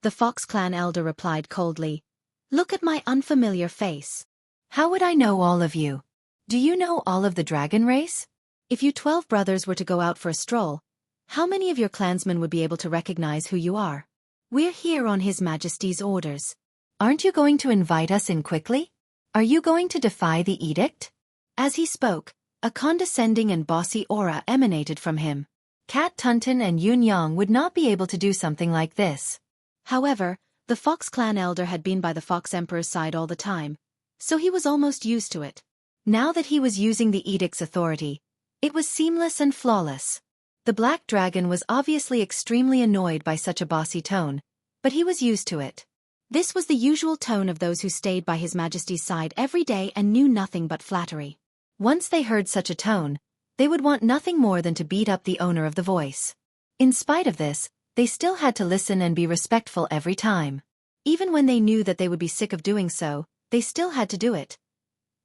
The Fox clan elder replied coldly, "Look at my unfamiliar face. How would I know all of you? Do you know all of the dragon race? If you 12 brothers were to go out for a stroll, how many of your clansmen would be able to recognize who you are? We're here on His Majesty's orders. Aren't you going to invite us in quickly? Are you going to defy the edict?" As he spoke, a condescending and bossy aura emanated from him. Cat Tunton and Yun Yang would not be able to do something like this. However, the Fox clan elder had been by the Fox Emperor's side all the time, so he was almost used to it. Now that he was using the edict's authority, it was seamless and flawless. The black dragon was obviously extremely annoyed by such a bossy tone, but he was used to it. This was the usual tone of those who stayed by His Majesty's side every day and knew nothing but flattery. Once they heard such a tone, they would want nothing more than to beat up the owner of the voice. In spite of this, they still had to listen and be respectful every time. Even when they knew that they would be sick of doing so, they still had to do it.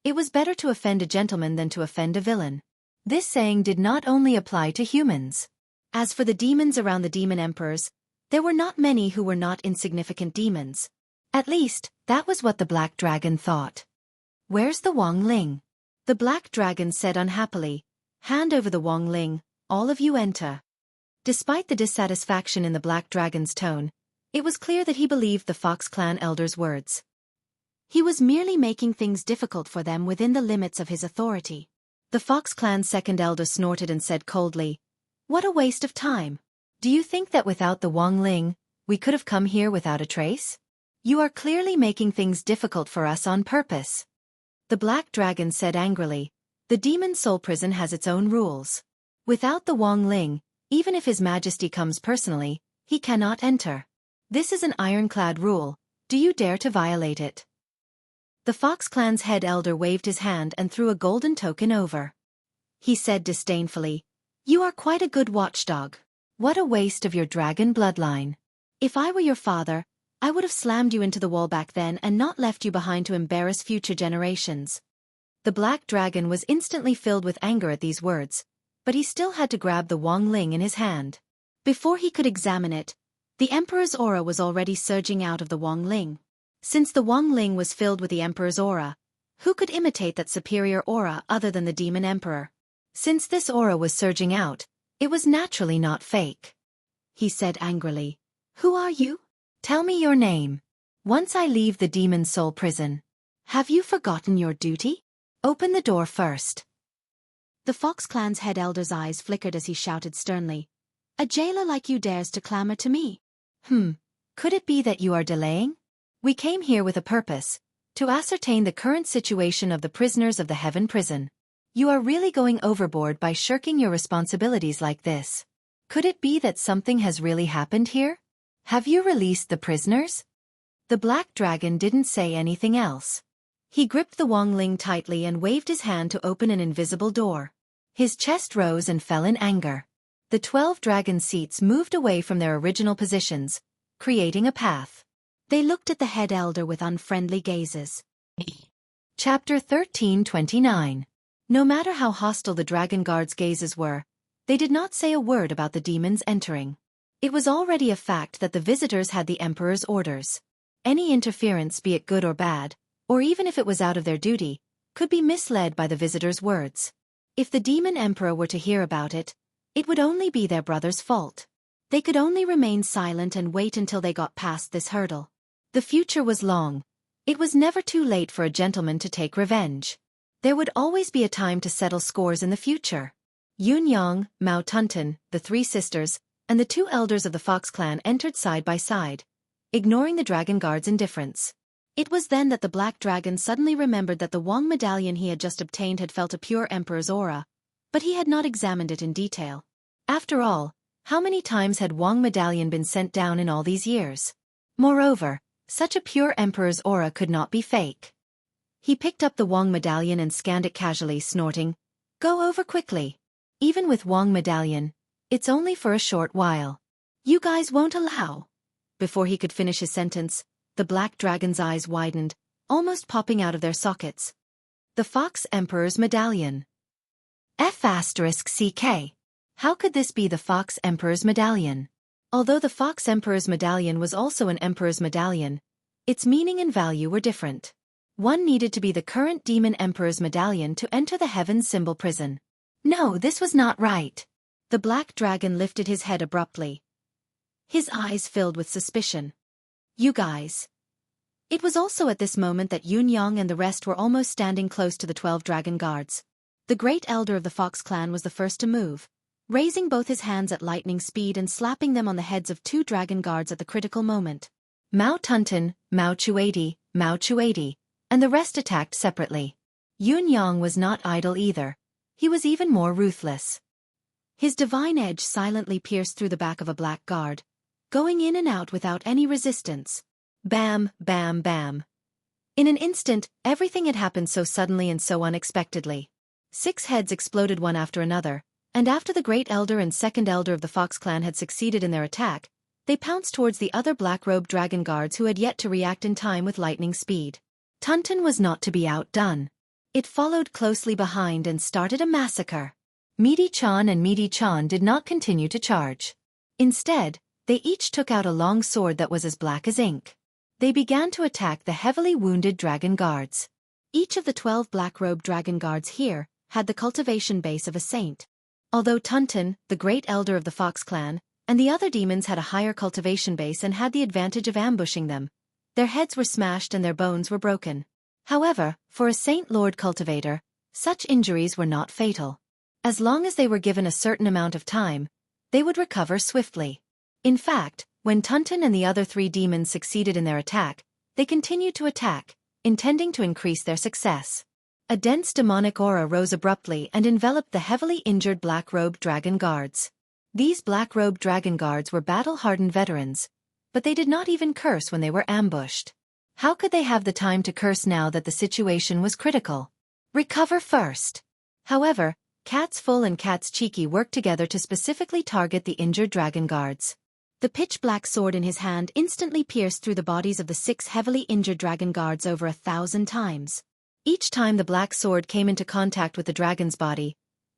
It was better to offend a gentleman than to offend a villain. This saying did not only apply to humans. As for the demons around the demon emperors, there were not many who were not insignificant demons. At least, that was what the black dragon thought. "Where's the Wong Ling?" The black dragon said unhappily, "Hand over the Wong Ling, all of you enter." Despite the dissatisfaction in the black dragon's tone, it was clear that he believed the Fox clan elder's words. He was merely making things difficult for them within the limits of his authority. The Fox clan's second elder snorted and said coldly, "What a waste of time. Do you think that without the Wong Ling, we could have come here without a trace? You are clearly making things difficult for us on purpose." The black dragon said angrily, "The demon soul prison has its own rules. Without the Wong Ling, even if His Majesty comes personally, he cannot enter. This is an ironclad rule. Do you dare to violate it?" The Fox clan's head elder waved his hand and threw a golden token over. He said disdainfully, "You are quite a good watchdog. What a waste of your dragon bloodline. If I were your father, I would have slammed you into the wall back then and not left you behind to embarrass future generations. The black dragon was instantly filled with anger at these words, but he still had to grab the Wang Ling in his hand. Before he could examine it, the Emperor's aura was already surging out of the Wang Ling. Since the Wang Ling was filled with the Emperor's aura, who could imitate that superior aura other than the Demon Emperor? Since this aura was surging out, it was naturally not fake. He said angrily, "Who are you? Tell me your name. Once I leave the Demon Soul prison. Have you forgotten your duty? Open the door first." The Fox clan's head elder's eyes flickered as he shouted sternly, "A jailer like you dares to clamor to me? Could it be that you are delaying? We came here with a purpose, to ascertain the current situation of the prisoners of the Heaven Prison. You are really going overboard by shirking your responsibilities like this. Could it be that something has really happened here? Have you released the prisoners?" The black dragon didn't say anything else. He gripped the Wang Ling tightly and waved his hand to open an invisible door. His chest rose and fell in anger. The 12 dragon seats moved away from their original positions, creating a path. They looked at the head elder with unfriendly gazes. Chapter 1329. No matter how hostile the dragon guards' gazes were, they did not say a word about the demons entering. It was already a fact that the visitors had the Emperor's orders. Any interference, be it good or bad, or even if it was out of their duty, could be misled by the visitors' words. If the Demon Emperor were to hear about it, it would only be their brother's fault. They could only remain silent and wait until they got past this hurdle. The future was long. It was never too late for a gentleman to take revenge. There would always be a time to settle scores in the future. Yun Yang, Mao Tunten, the 3 sisters, and the 2 elders of the Fox clan entered side by side, ignoring the dragon guard's indifference. It was then that the black dragon suddenly remembered that the Wang medallion he had just obtained had felt a pure Emperor's aura, but he had not examined it in detail. After all, how many times had Wang medallion been sent down in all these years? Moreover, such a pure Emperor's aura could not be fake. He picked up the Wang medallion and scanned it casually, snorting, "Go over quickly. Even with Wang medallion, it's only for a short while. You guys won't allow." Before he could finish his sentence, the black dragon's eyes widened, almost popping out of their sockets. The Fox Emperor's medallion. F***CK. How could this be the Fox Emperor's medallion? Although the Fox Emperor's medallion was also an Emperor's medallion, its meaning and value were different. One needed to be the current Demon Emperor's medallion to enter the Heaven's Symbol prison. No, this was not right. The black dragon lifted his head abruptly. His eyes filled with suspicion. "You guys." It was also at this moment that Yun Yang and the rest were almost standing close to the 12 dragon guards. The great elder of the Fox clan was the first to move, raising both his hands at lightning speed and slapping them on the heads of 2 dragon guards at the critical moment. Mao Tunten, Mao Xueqi, and the rest attacked separately. Yun Yang was not idle either. He was even more ruthless. His divine edge silently pierced through the back of a black guard, going in and out without any resistance. Bam, bam, bam. In an instant, everything had happened so suddenly and so unexpectedly. 6 heads exploded one after another, and after the great elder and second elder of the Fox clan had succeeded in their attack, they pounced towards the other black-robed dragon guards who had yet to react in time with lightning speed. Tunten was not to be outdone. It followed closely behind and started a massacre. Meaty-chan and Meaty-chan did not continue to charge. Instead, they each took out a long sword that was as black as ink. They began to attack the heavily wounded dragon guards. Each of the 12 black-robed dragon guards here had the cultivation base of a saint. Although Tunten, the great elder of the Fox clan, and the other demons had a higher cultivation base and had the advantage of ambushing them, their heads were smashed and their bones were broken. However, for a Saint Lord cultivator, such injuries were not fatal. As long as they were given a certain amount of time, they would recover swiftly. In fact, when Tunten and the other 3 demons succeeded in their attack, they continued to attack, intending to increase their success. A dense demonic aura rose abruptly and enveloped the heavily injured black-robed dragon guards. These black-robed dragon guards were battle-hardened veterans, but they did not even curse when they were ambushed. How could they have the time to curse now that the situation was critical? Recover first. However, Cat's Full and Cat's Cheeky worked together to specifically target the injured dragon guards. The pitch-black sword in his hand instantly pierced through the bodies of the 6 heavily injured dragon guards over 1,000 times. Each time the black sword came into contact with the dragon's body,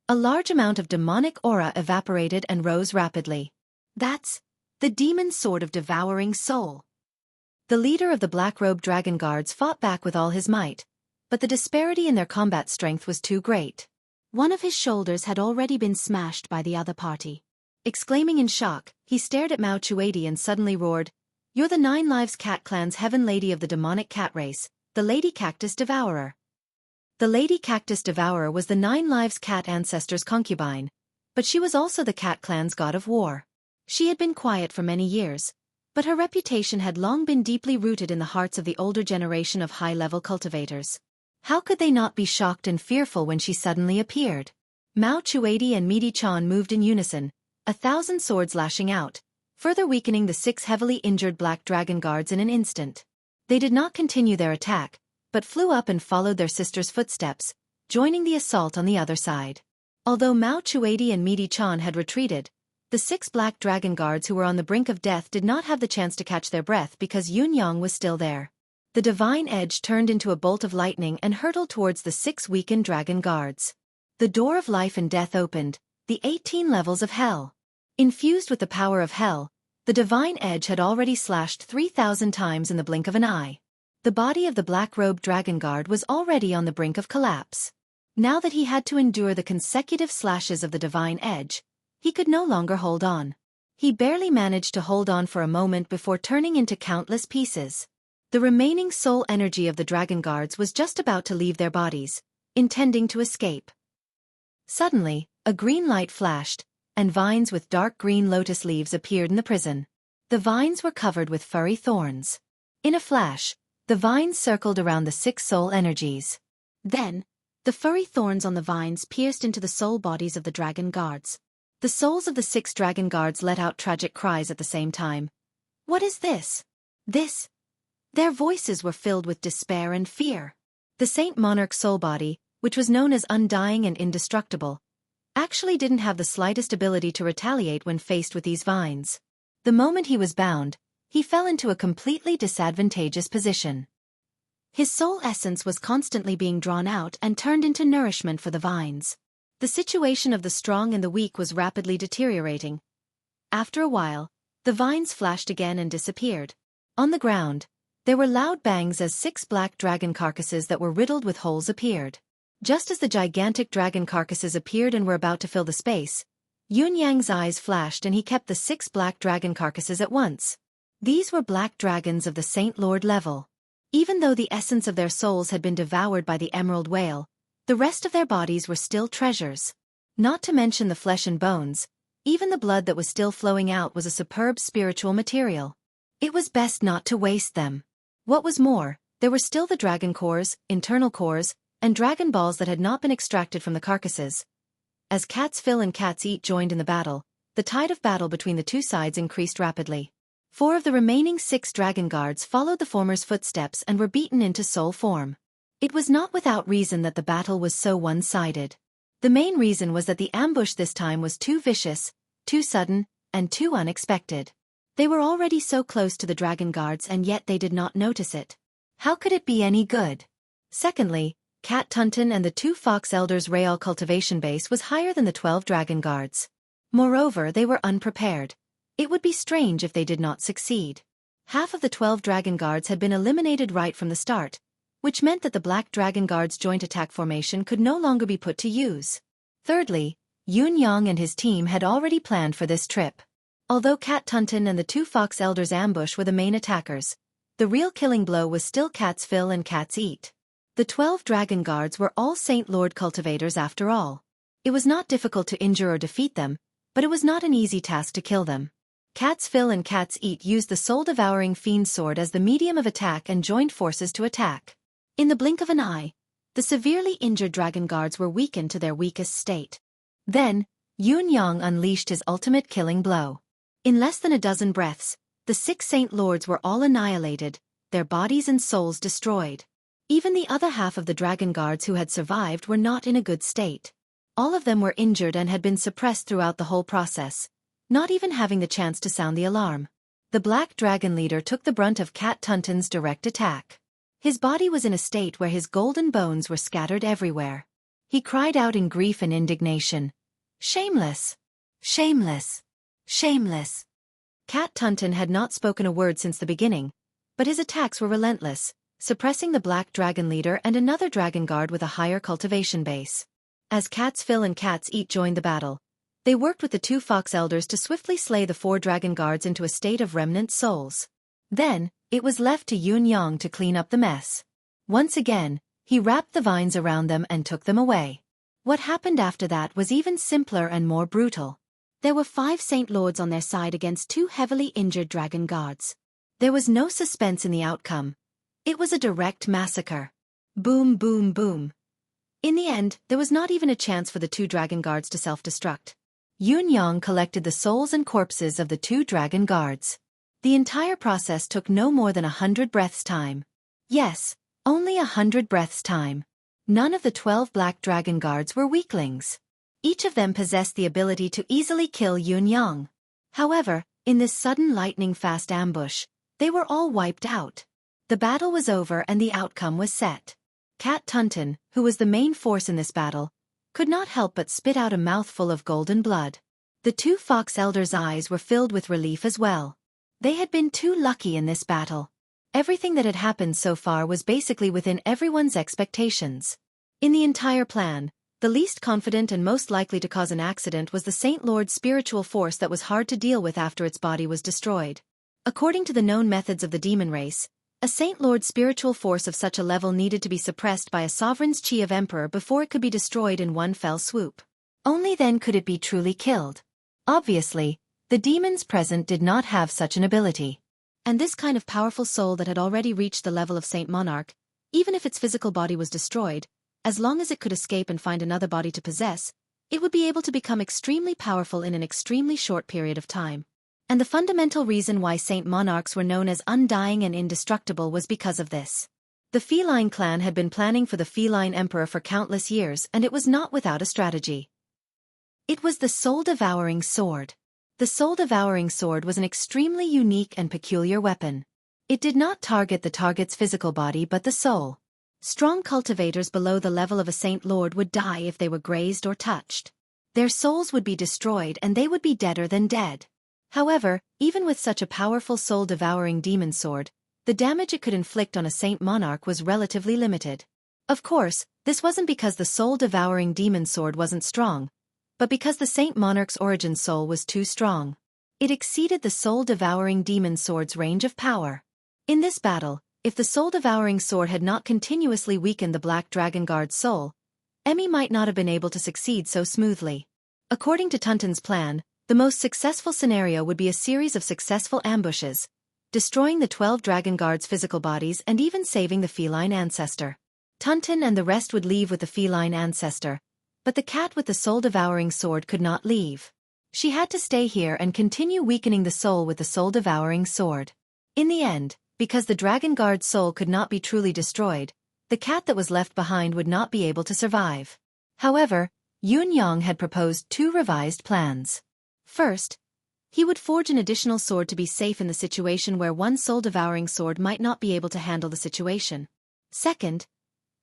a large amount of demonic aura evaporated and rose rapidly. That's the demon sword of devouring soul. The leader of the black-robed dragon guards fought back with all his might, but the disparity in their combat strength was too great. One of his shoulders had already been smashed by the other party. Exclaiming in shock, he stared at Xueqi and suddenly roared, "You're the 9 Lives Cat Clan's Heaven Lady of the demonic cat race, the Lady Cactus Devourer." The Lady Cactus Devourer was the 9 Lives Cat ancestor's concubine, but she was also the Cat Clan's god of war. She had been quiet for many years, but her reputation had long been deeply rooted in the hearts of the older generation of high-level cultivators. How could they not be shocked and fearful when she suddenly appeared? Xueqi and Midi-chan moved in unison, 1,000 swords lashing out, further weakening the 6 heavily injured black dragon guards in an instant. They did not continue their attack, but flew up and followed their sister's footsteps, joining the assault on the other side. Although Xueqi and Midi-chan had retreated, the 6 black dragon guards who were on the brink of death did not have the chance to catch their breath because Yunyang was still there. The divine edge turned into a bolt of lightning and hurtled towards the 6 weakened dragon guards. The door of life and death opened, the 18 levels of hell. Infused with the power of hell, the divine edge had already slashed 3,000 times in the blink of an eye. The body of the black-robed dragon guard was already on the brink of collapse. Now that he had to endure the consecutive slashes of the divine edge, he could no longer hold on. He barely managed to hold on for a moment before turning into countless pieces. The remaining soul energy of the dragon guards was just about to leave their bodies, intending to escape. Suddenly, a green light flashed, and vines with dark green lotus leaves appeared in the prison. The vines were covered with furry thorns. In a flash, the vines circled around the 6 soul energies. Then, the furry thorns on the vines pierced into the soul bodies of the dragon guards. The souls of the 6 dragon guards let out tragic cries at the same time. "What is this? This?" Their voices were filled with despair and fear. The Saint Monarch soul body, which was known as undying and indestructible, actually didn't have the slightest ability to retaliate when faced with these vines. The moment he was bound, he fell into a completely disadvantageous position. His soul essence was constantly being drawn out and turned into nourishment for the vines. The situation of the strong and the weak was rapidly deteriorating. After a while, the vines flashed again and disappeared. On the ground, there were loud bangs as 6 black dragon carcasses that were riddled with holes appeared. Just as the gigantic dragon carcasses appeared and were about to fill the space, Yunyang's eyes flashed and he kept the 6 black dragon carcasses at once. These were black dragons of the Saint Lord level. Even though the essence of their souls had been devoured by the emerald whale, the rest of their bodies were still treasures. Not to mention the flesh and bones, even the blood that was still flowing out was a superb spiritual material. It was best not to waste them. What was more, there were still the dragon cores, internal cores, and dragon balls that had not been extracted from the carcasses. As Cats Fill and Cats Eat joined in the battle, the tide of battle between the two sides increased rapidly. 4 of the remaining 6 dragon guards followed the former's footsteps and were beaten into soul form. It was not without reason that the battle was so one-sided. The main reason was that the ambush this time was too vicious, too sudden, and too unexpected. They were already so close to the dragon guards and yet they did not notice it. How could it be any good? Secondly, Cat Tunton and the 2 Fox Elders' Real cultivation base was higher than the 12 dragon guards. Moreover, they were unprepared. It would be strange if they did not succeed. Half of the 12 dragon guards had been eliminated right from the start, which meant that the black dragon guards' joint attack formation could no longer be put to use. Thirdly, Yunyang and his team had already planned for this trip. Although Cat Tunton and the 2 Fox Elders' ambush were the main attackers, the real killing blow was still Cats Fill and Cats Eat. The 12 dragon guards were all Saint Lord cultivators after all. It was not difficult to injure or defeat them, but it was not an easy task to kill them. Cats Fill and Cats Eat used the soul-devouring fiend sword as the medium of attack and joined forces to attack. In the blink of an eye, the severely injured dragon guards were weakened to their weakest state. Then, Yunyang unleashed his ultimate killing blow. In less than a dozen breaths, the 6 Saint Lords were all annihilated, their bodies and souls destroyed. Even the other half of the dragon guards who had survived were not in a good state. All of them were injured and had been suppressed throughout the whole process, not even having the chance to sound the alarm. The Black Dragon leader took the brunt of Cat Tuntun's direct attack. His body was in a state where his golden bones were scattered everywhere. He cried out in grief and indignation. "Shameless! Shameless! Shameless!" Cat Tuntun had not spoken a word since the beginning, but his attacks were relentless, suppressing the Black Dragon leader and another dragon guard with a higher cultivation base. As Cats Phil and Cats Eat joined the battle, they worked with the two fox elders to swiftly slay the 4 dragon guards into a state of remnant souls. Then, it was left to Yun Yang to clean up the mess. Once again, he wrapped the vines around them and took them away. What happened after that was even simpler and more brutal. There were 5 Saint Lords on their side against 2 heavily injured dragon guards. There was no suspense in the outcome. It was a direct massacre. Boom, boom, boom. In the end, there was not even a chance for the 2 dragon guards to self-destruct. Yun Yang collected the souls and corpses of the 2 dragon guards. The entire process took no more than 100 breaths' time. Yes, only 100 breaths' time. None of the 12 black dragon guards were weaklings. Each of them possessed the ability to easily kill Yun Yang. However, in this sudden lightning-fast ambush, they were all wiped out. The battle was over and the outcome was set. Cat Tuntun, who was the main force in this battle, could not help but spit out a mouthful of golden blood. The 2 fox elders' eyes were filled with relief as well. They had been too lucky in this battle. Everything that had happened so far was basically within everyone's expectations. In the entire plan, the least confident and most likely to cause an accident was the Saint Lord's spiritual force that was hard to deal with after its body was destroyed. According to the known methods of the demon race, a Saint Lord's spiritual force of such a level needed to be suppressed by a sovereign's chi of emperor before it could be destroyed in one fell swoop. Only then could it be truly killed. Obviously, the demons present did not have such an ability. And this kind of powerful soul that had already reached the level of Saint Monarch, even if its physical body was destroyed, as long as it could escape and find another body to possess, it would be able to become extremely powerful in an extremely short period of time. And the fundamental reason why Saint Monarchs were known as undying and indestructible was because of this. The feline clan had been planning for the feline emperor for countless years, and it was not without a strategy. It was the soul-devouring sword. The soul-devouring sword was an extremely unique and peculiar weapon. It did not target the target's physical body but the soul. Strong cultivators below the level of a Saint Lord would die if they were grazed or touched. Their souls would be destroyed and they would be deader than dead. However, even with such a powerful soul-devouring demon sword, the damage it could inflict on a Saint Monarch was relatively limited. Of course, this wasn't because the soul-devouring demon sword wasn't strong, but because the Saint Monarch's origin soul was too strong. It exceeded the soul-devouring demon sword's range of power. In this battle, if the soul-devouring sword had not continuously weakened the Black Dragon Guard's soul, Emmy might not have been able to succeed so smoothly. According to Tuntun's plan, the most successful scenario would be a series of successful ambushes, destroying the 12 Dragon Guard's physical bodies and even saving the feline ancestor. Tuntun and the rest would leave with the feline ancestor, but the cat with the soul-devouring sword could not leave. She had to stay here and continue weakening the soul with the soul-devouring sword. In the end, because the Dragon Guard's soul could not be truly destroyed, the cat that was left behind would not be able to survive. However, Yun Yang had proposed 2 revised plans. First, he would forge an additional sword to be safe in the situation where one soul-devouring sword might not be able to handle the situation. Second,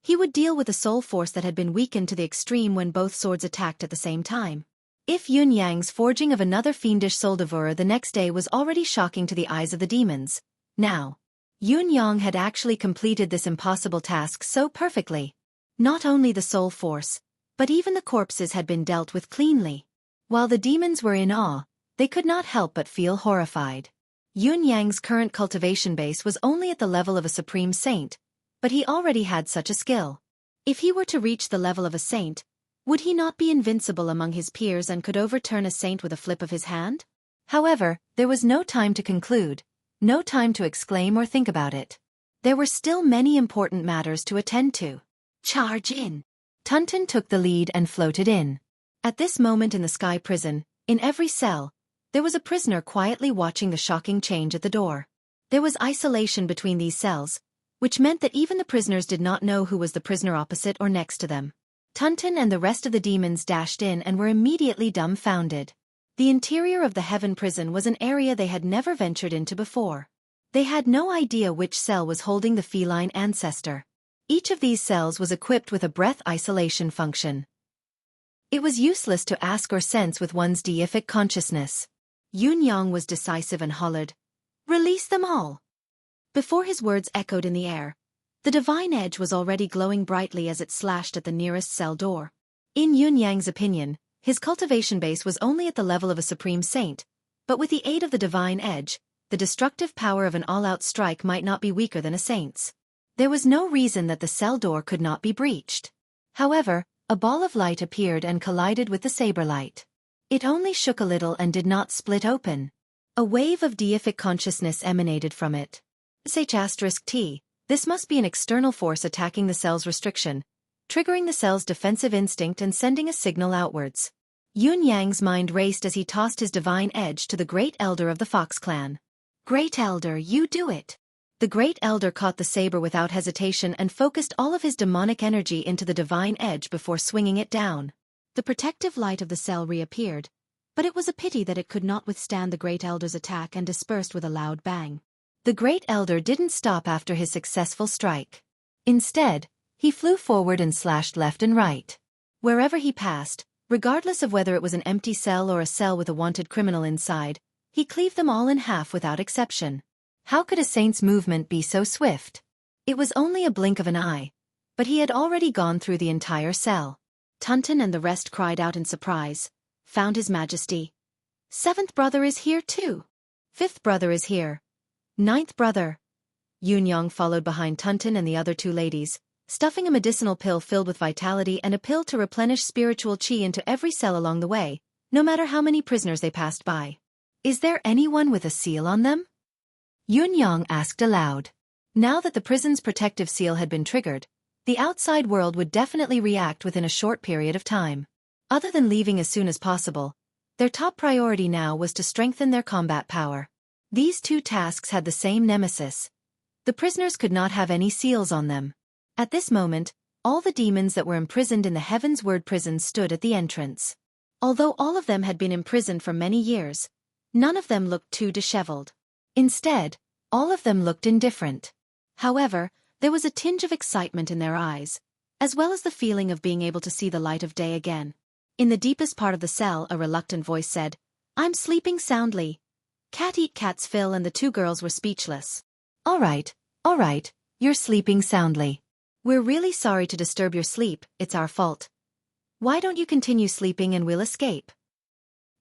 he would deal with a soul force that had been weakened to the extreme when both swords attacked at the same time. If Yun Yang's forging of another fiendish soul devourer the next day was already shocking to the eyes of the demons, now, Yun Yang had actually completed this impossible task so perfectly. Not only the soul force, but even the corpses had been dealt with cleanly. While the demons were in awe, they could not help but feel horrified. Yun Yang's current cultivation base was only at the level of a supreme saint, but he already had such a skill. If he were to reach the level of a saint, would he not be invincible among his peers and could overturn a saint with a flip of his hand? However, there was no time to conclude, no time to exclaim or think about it. There were still many important matters to attend to. Charge in! Tuntun took the lead and floated in. At this moment in the Sky Prison, in every cell, there was a prisoner quietly watching the shocking change at the door. There was isolation between these cells, which meant that even the prisoners did not know who was the prisoner opposite or next to them. Tuntun and the rest of the demons dashed in and were immediately dumbfounded. The interior of the Heaven Prison was an area they had never ventured into before. They had no idea which cell was holding the feline ancestor. Each of these cells was equipped with a breath isolation function. It was useless to ask or sense with one's deific consciousness. Yun-yang was decisive and hollered, "Release them all!" Before his words echoed in the air, the divine edge was already glowing brightly as it slashed at the nearest cell door. In Yun-yang's opinion, his cultivation base was only at the level of a supreme saint, but with the aid of the divine edge, the destructive power of an all-out strike might not be weaker than a saint's. There was no reason that the cell door could not be breached. However, a ball of light appeared and collided with the saber light. It only shook a little and did not split open. A wave of deific consciousness emanated from it. T. This must be an external force attacking the cell's restriction, triggering the cell's defensive instinct and sending a signal outwards. Yun-yang's mind raced as he tossed his divine edge to the Great Elder of the Fox clan. "Great Elder, you do it!" The Great Elder caught the saber without hesitation and focused all of his demonic energy into the divine edge before swinging it down. The protective light of the cell reappeared, but it was a pity that it could not withstand the Great Elder's attack and dispersed with a loud bang. The Great Elder didn't stop after his successful strike. Instead, he flew forward and slashed left and right. Wherever he passed, regardless of whether it was an empty cell or a cell with a wanted criminal inside, he cleaved them all in half without exception. How could a saint's movement be so swift? It was only a blink of an eye, but he had already gone through the entire cell. Tunton and the rest cried out in surprise. "Found His Majesty. 7th brother is here too. 5th brother is here. 9th brother." Yun-yang followed behind Tunton and the other two ladies, stuffing a medicinal pill filled with vitality and a pill to replenish spiritual qi into every cell along the way, no matter how many prisoners they passed by. "Is there anyone with a seal on them?" Yun-yang asked aloud. Now that the prison's protective seal had been triggered, the outside world would definitely react within a short period of time. Other than leaving as soon as possible, their top priority now was to strengthen their combat power. These two tasks had the same nemesis. The prisoners could not have any seals on them. At this moment, all the demons that were imprisoned in the Heaven's Word prison stood at the entrance. Although all of them had been imprisoned for many years, none of them looked too disheveled. Instead, all of them looked indifferent. However, there was a tinge of excitement in their eyes, as well as the feeling of being able to see the light of day again. In the deepest part of the cell, a reluctant voice said, "I'm sleeping soundly." Cat Eat Cat's Phil and the two girls were speechless. All right, you're sleeping soundly. We're really sorry to disturb your sleep, it's our fault. Why don't you continue sleeping and we'll escape?"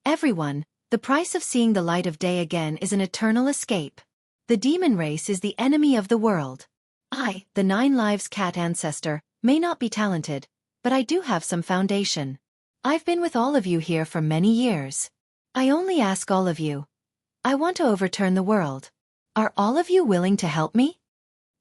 Everyone, the price of seeing the light of day again is an eternal escape. The demon race is the enemy of the world. I, the 9 lives cat ancestor, may not be talented, but I do have some foundation. I've been with all of you here for many years. I only ask all of you. I want to overturn the world. Are all of you willing to help me?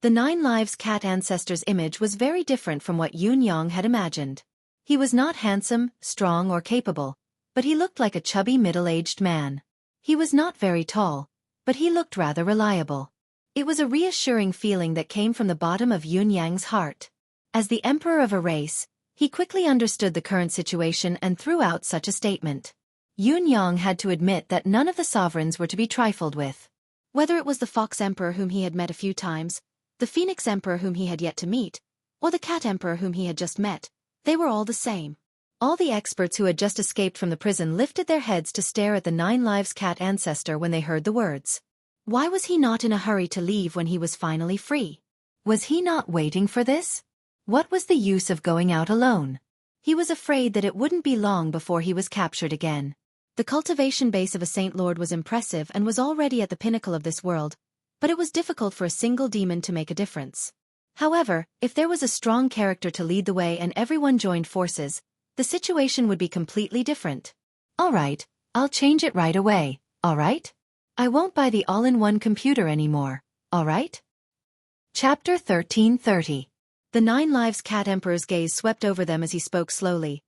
The 9 lives cat ancestor's image was very different from what Yun-yang had imagined. He was not handsome, strong or capable, but he looked like a chubby middle-aged man. He was not very tall, but he looked rather reliable. It was a reassuring feeling that came from the bottom of Yun-yang's heart. As the emperor of a race, he quickly understood the current situation and threw out such a statement. Yun-yang had to admit that none of the sovereigns were to be trifled with. Whether it was the Fox Emperor whom he had met a few times, the Phoenix Emperor whom he had yet to meet, or the Cat Emperor whom he had just met, they were all the same. All the experts who had just escaped from the prison lifted their heads to stare at the 9 lives cat ancestor when they heard the words. Why was he not in a hurry to leave when he was finally free? Was he not waiting for this? What was the use of going out alone? He was afraid that it wouldn't be long before he was captured again. The cultivation base of a Saint Lord was impressive and was already at the pinnacle of this world, but it was difficult for a single demon to make a difference. However, if there was a strong character to lead the way and everyone joined forces, the situation would be completely different. All right, I'll change it right away, all right? I won't buy the all-in-one computer anymore, all right? Chapter 1330. The 9 lives cat emperor's gaze swept over them as he spoke slowly.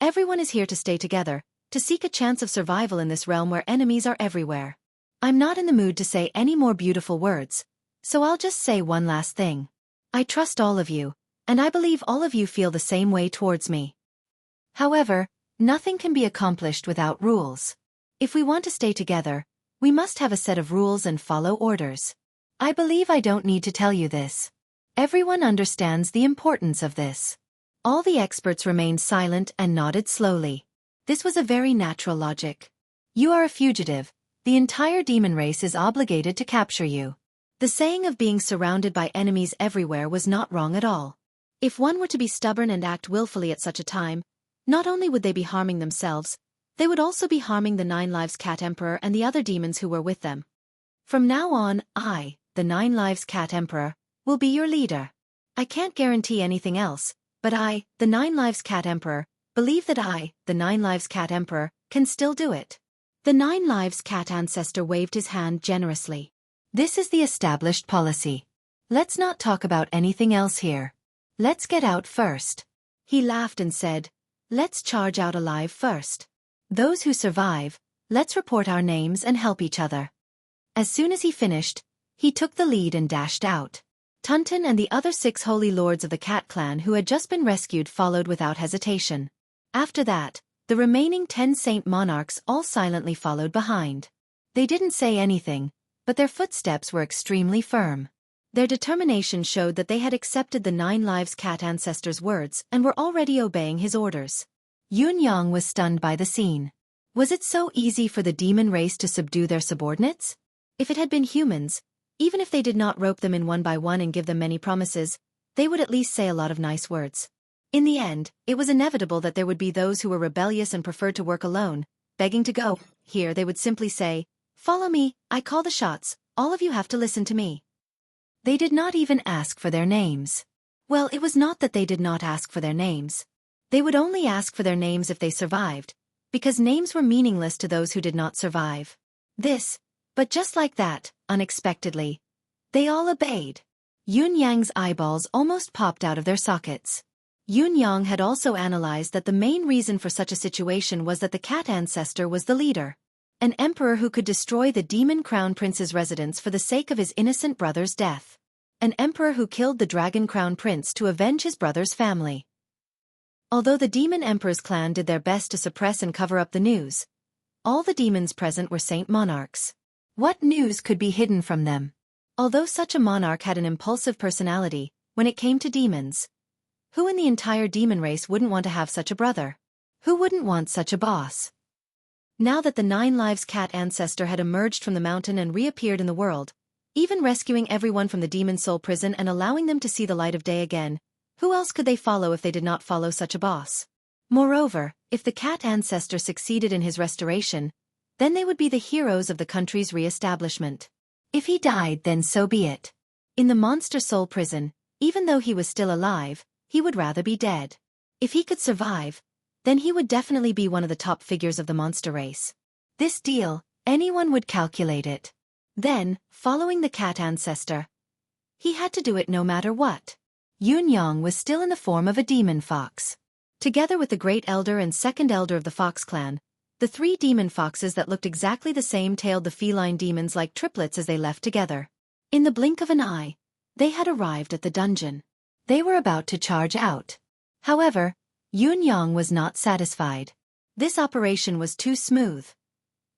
Everyone is here to stay together, to seek a chance of survival in this realm where enemies are everywhere. I'm not in the mood to say any more beautiful words, so I'll just say one last thing. I trust all of you, and I believe all of you feel the same way towards me. However, nothing can be accomplished without rules. If we want to stay together, we must have a set of rules and follow orders. I believe I don't need to tell you this. Everyone understands the importance of this. All the experts remained silent and nodded slowly. This was a very natural logic. You are a fugitive. The entire demon race is obligated to capture you. The saying of being surrounded by enemies everywhere was not wrong at all. If one were to be stubborn and act willfully at such a time, not only would they be harming themselves, they would also be harming the Nine Lives Cat Emperor and the other demons who were with them. From now on, I, the Nine Lives Cat Emperor, will be your leader. I can't guarantee anything else, but I, the Nine Lives Cat Emperor, believe that I, the Nine Lives Cat Emperor, can still do it. The Nine Lives Cat Ancestor waved his hand generously. This is the established policy. Let's not talk about anything else here. Let's get out first. He laughed and said, let's charge out alive first. Those who survive, let's report our names and help each other. As soon as he finished, he took the lead and dashed out. Tunton and the other 6 holy lords of the Cat clan who had just been rescued followed without hesitation. After that, the remaining 10 saint monarchs all silently followed behind. They didn't say anything, but their footsteps were extremely firm. Their determination showed that they had accepted the Nine Lives Cat Ancestor's words and were already obeying his orders. Yun Yang was stunned by the scene. Was it so easy for the demon race to subdue their subordinates? If it had been humans, even if they did not rope them in one by one and give them many promises, they would at least say a lot of nice words. In the end, it was inevitable that there would be those who were rebellious and preferred to work alone, begging to go. Here they would simply say, follow me, I call the shots, all of you have to listen to me. They did not even ask for their names. Well, it was not that they did not ask for their names. They would only ask for their names if they survived, because names were meaningless to those who did not survive. But just like that, unexpectedly, they all obeyed. Yun Yang's eyeballs almost popped out of their sockets. Yun Yang had also analyzed that the main reason for such a situation was that the Cat Ancestor was the leader. An emperor who could destroy the Demon Crown Prince's residence for the sake of his innocent brother's death. An emperor who killed the Dragon Crown Prince to avenge his brother's family. Although the Demon Emperor's clan did their best to suppress and cover up the news, all the demons present were saint monarchs. What news could be hidden from them? Although such a monarch had an impulsive personality, when it came to demons, who in the entire demon race wouldn't want to have such a brother? Who wouldn't want such a boss? Now that the Nine Lives Cat Ancestor had emerged from the mountain and reappeared in the world, even rescuing everyone from the demon soul prison and allowing them to see the light of day again, who else could they follow if they did not follow such a boss? Moreover, if the Cat Ancestor succeeded in his restoration, then they would be the heroes of the country's re-establishment. If he died, then so be it. In the monster soul prison, even though he was still alive, he would rather be dead. If he could survive, then he would definitely be one of the top figures of the monster race. This deal, anyone would calculate it. Then, following the Cat Ancestor, he had to do it no matter what. Yun Yang was still in the form of a demon fox. Together with the Great Elder and Second Elder of the Fox Clan, the 3 demon foxes that looked exactly the same tailed the feline demons like triplets as they left together. In the blink of an eye, they had arrived at the dungeon. They were about to charge out. However, Yun Yang was not satisfied. This operation was too smooth.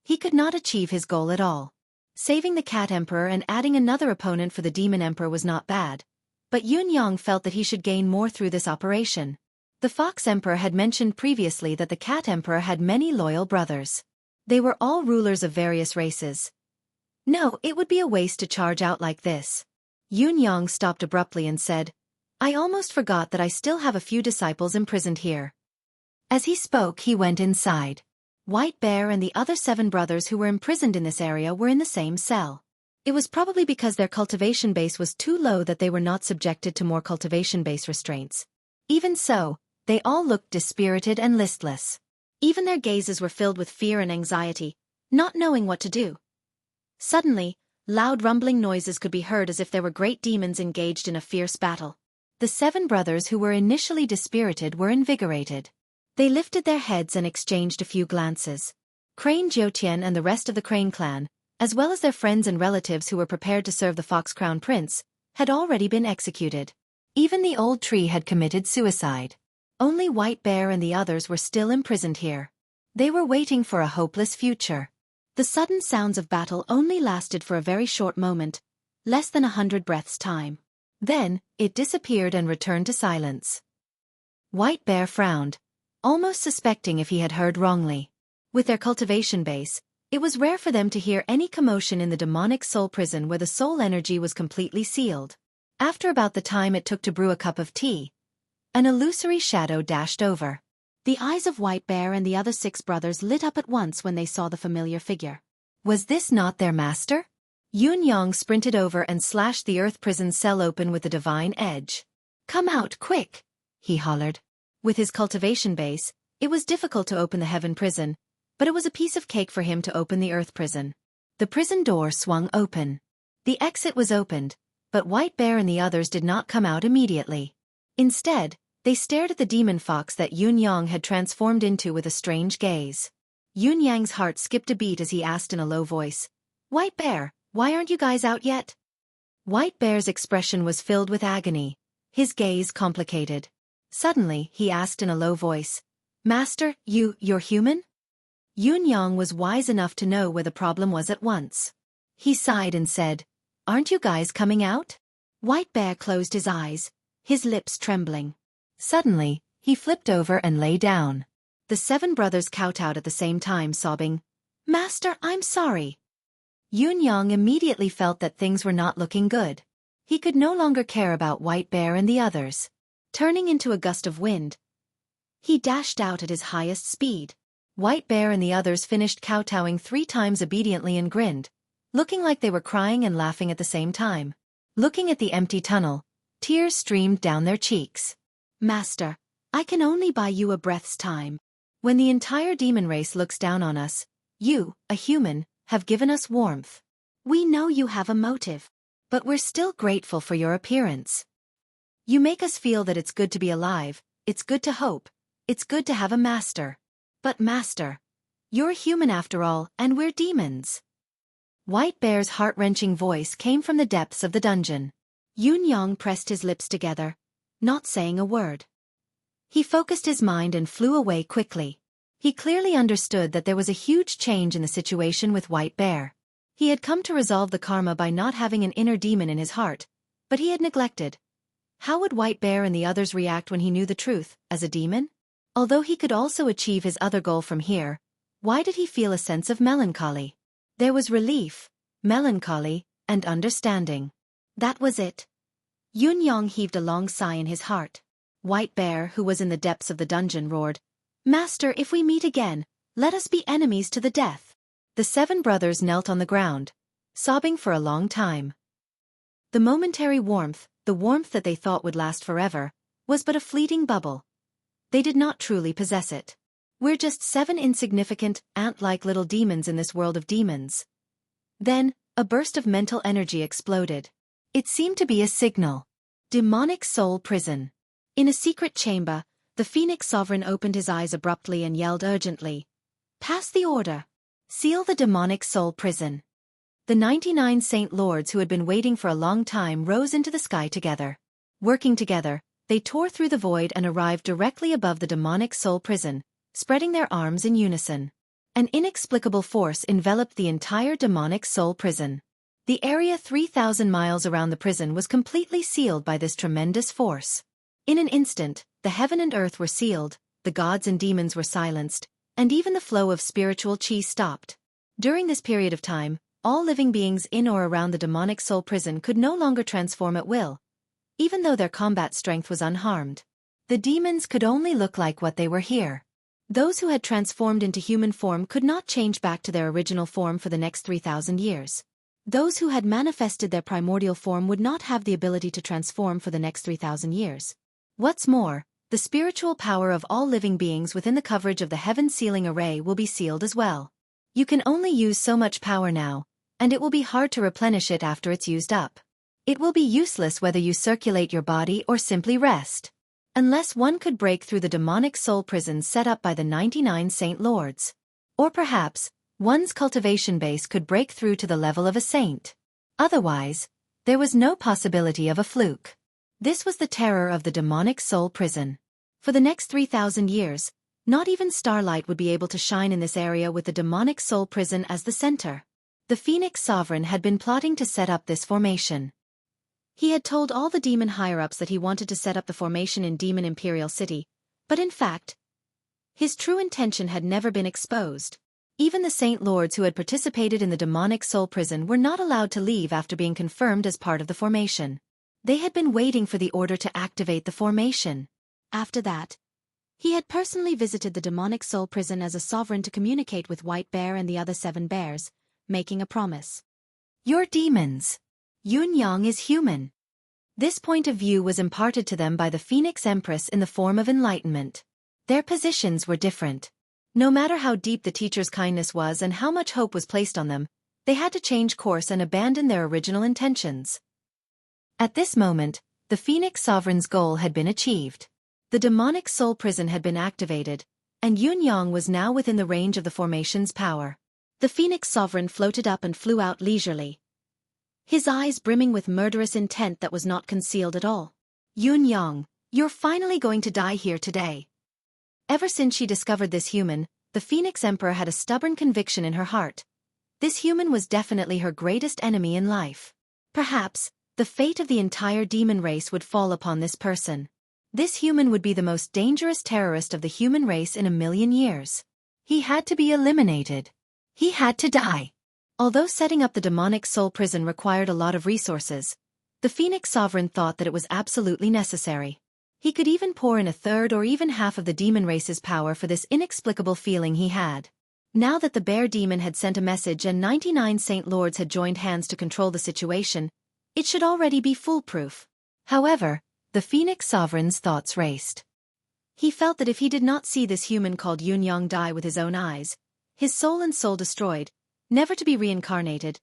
He could not achieve his goal at all. Saving the Cat Emperor and adding another opponent for the Demon Emperor was not bad, but Yun Yang felt that he should gain more through this operation. The Fox Emperor had mentioned previously that the Cat Emperor had many loyal brothers. They were all rulers of various races. No, it would be a waste to charge out like this. Yun Yang stopped abruptly and said, I almost forgot that I still have a few disciples imprisoned here. As he spoke, he went inside. White Bear and the other 7 brothers who were imprisoned in this area were in the same cell. It was probably because their cultivation base was too low that they were not subjected to more cultivation-based restraints. Even so, they all looked dispirited and listless. Even their gazes were filled with fear and anxiety, not knowing what to do. Suddenly, loud rumbling noises could be heard as if there were great demons engaged in a fierce battle. The 7 brothers who were initially dispirited were invigorated. They lifted their heads and exchanged a few glances. Crane Jiutian and the rest of the Crane clan, as well as their friends and relatives who were prepared to serve the Fox Crown Prince, had already been executed. Even the old tree had committed suicide. Only White Bear and the others were still imprisoned here. They were waiting for a hopeless future. The sudden sounds of battle only lasted for a very short moment, less than 100 breaths' time. Then, it disappeared and returned to silence. White Bear frowned, almost suspecting if he had heard wrongly. With their cultivation base, it was rare for them to hear any commotion in the demonic soul prison where the soul energy was completely sealed. After about the time it took to brew a cup of tea, an illusory shadow dashed over. The eyes of White Bear and the other 6 brothers lit up at once when they saw the familiar figure. Was this not their master? Yun Yang sprinted over and slashed the earth prison cell open with the divine edge. "Come out, quick!" he hollered. With his cultivation base, it was difficult to open the heaven prison, but it was a piece of cake for him to open the earth prison. The prison door swung open. The exit was opened, but White Bear and the others did not come out immediately. Instead, they stared at the demon fox that Yun Yang had transformed into with a strange gaze. Yun Yang's heart skipped a beat as he asked in a low voice, "White Bear, why aren't you guys out yet?" White Bear's expression was filled with agony, his gaze complicated. Suddenly, he asked in a low voice, "Master, you're human?" Yun Yang was wise enough to know where the problem was at once. He sighed and said, "Aren't you guys coming out?" White Bear closed his eyes, his lips trembling. Suddenly, he flipped over and lay down. The 7 brothers kowtowed at the same time, sobbing, "Master, I'm sorry." Yun Yang immediately felt that things were not looking good. He could no longer care about White Bear and the others. Turning into a gust of wind, he dashed out at his highest speed. White Bear and the others finished kowtowing 3 times obediently and grinned, looking like they were crying and laughing at the same time. Looking at the empty tunnel, tears streamed down their cheeks. "Master, I can only buy you a breath's time. When the entire demon race looks down on us, you, a human, have given us warmth. We know you have a motive, but we're still grateful for your appearance. You make us feel that it's good to be alive, it's good to hope, it's good to have a master. But master, you're human after all, and we're demons." White Bear's heart-wrenching voice came from the depths of the dungeon. Yun Yang pressed his lips together, not saying a word. He focused his mind and flew away quickly. He clearly understood that there was a huge change in the situation with White Bear. He had come to resolve the karma by not having an inner demon in his heart, but he had neglected. How would White Bear and the others react when he knew the truth, as a demon? Although he could also achieve his other goal from here, why did he feel a sense of melancholy? There was relief, melancholy, and understanding. That was it. Yun Yang heaved a long sigh in his heart. White Bear, who was in the depths of the dungeon, roared, "Master, if we meet again, let us be enemies to the death." The 7 brothers knelt on the ground, sobbing for a long time. The momentary warmth, the warmth that they thought would last forever, was but a fleeting bubble. They did not truly possess it. We're just 7 insignificant, ant-like little demons in this world of demons. Then, a burst of mental energy exploded. It seemed to be a signal. Demonic soul prison. In a secret chamber, the Phoenix Sovereign opened his eyes abruptly and yelled urgently, "Pass the order. Seal the demonic soul prison." The 99 Saint Lords who had been waiting for a long time rose into the sky together. Working together, they tore through the void and arrived directly above the demonic soul prison, spreading their arms in unison. An inexplicable force enveloped the entire demonic soul prison. The area 3,000 miles around the prison was completely sealed by this tremendous force. In an instant, the heaven and earth were sealed, the gods and demons were silenced, and even the flow of spiritual chi stopped. During this period of time, all living beings in or around the demonic soul prison could no longer transform at will, even though their combat strength was unharmed. The demons could only look like what they were here. Those who had transformed into human form could not change back to their original form for the next 3,000 years. Those who had manifested their primordial form would not have the ability to transform for the next 3,000 years. What's more, the spiritual power of all living beings within the coverage of the heaven sealing array will be sealed as well. You can only use so much power now, and it will be hard to replenish it after it's used up. It will be useless whether you circulate your body or simply rest. Unless one could break through the demonic soul prison set up by the 99 Saint Lords. Or perhaps, one's cultivation base could break through to the level of a saint. Otherwise, there was no possibility of a fluke. This was the terror of the demonic soul prison. For the next 3,000 years, Not even starlight would be able to shine in this area with the demonic soul prison as the center. The Phoenix Sovereign had been plotting to set up this formation. He had told all the demon higher-ups that he wanted to set up the formation in Demon Imperial City, but in fact, his true intention had never been exposed. Even the Saint Lords who had participated in the demonic soul prison were not allowed to leave after being confirmed as part of the formation. They had been waiting for the order to activate the formation. After that, he had personally visited the demonic soul prison as a sovereign to communicate with White Bear and the other 7 bears, making a promise. "You're demons. Yun Yang is human." This point of view was imparted to them by the Phoenix Empress in the form of enlightenment. Their positions were different. No matter how deep the teacher's kindness was and how much hope was placed on them, they had to change course and abandon their original intentions. At this moment, the Phoenix Sovereign's goal had been achieved. The demonic soul prison had been activated, and Yun Yang was now within the range of the formation's power. The Phoenix Sovereign floated up and flew out leisurely, his eyes brimming with murderous intent that was not concealed at all. "Yun Yang, you're finally going to die here today." Ever since she discovered this human, the Phoenix Emperor had a stubborn conviction in her heart. This human was definitely her greatest enemy in life. Perhaps, the fate of the entire demon race would fall upon this person. This human would be the most dangerous terrorist of the human race in 1,000,000 years. He had to be eliminated. He had to die. Although setting up the demonic soul prison required a lot of resources, the Phoenix Sovereign thought that it was absolutely necessary. He could even pour in a third or even half of the demon race's power for this inexplicable feeling he had. Now that the bear demon had sent a message and 99 Saint Lords had joined hands to control the situation, it should already be foolproof. However, the Phoenix Sovereign's thoughts raced. He felt that if he did not see this human called Yun Yang die with his own eyes, his soul and soul destroyed, never to be reincarnated,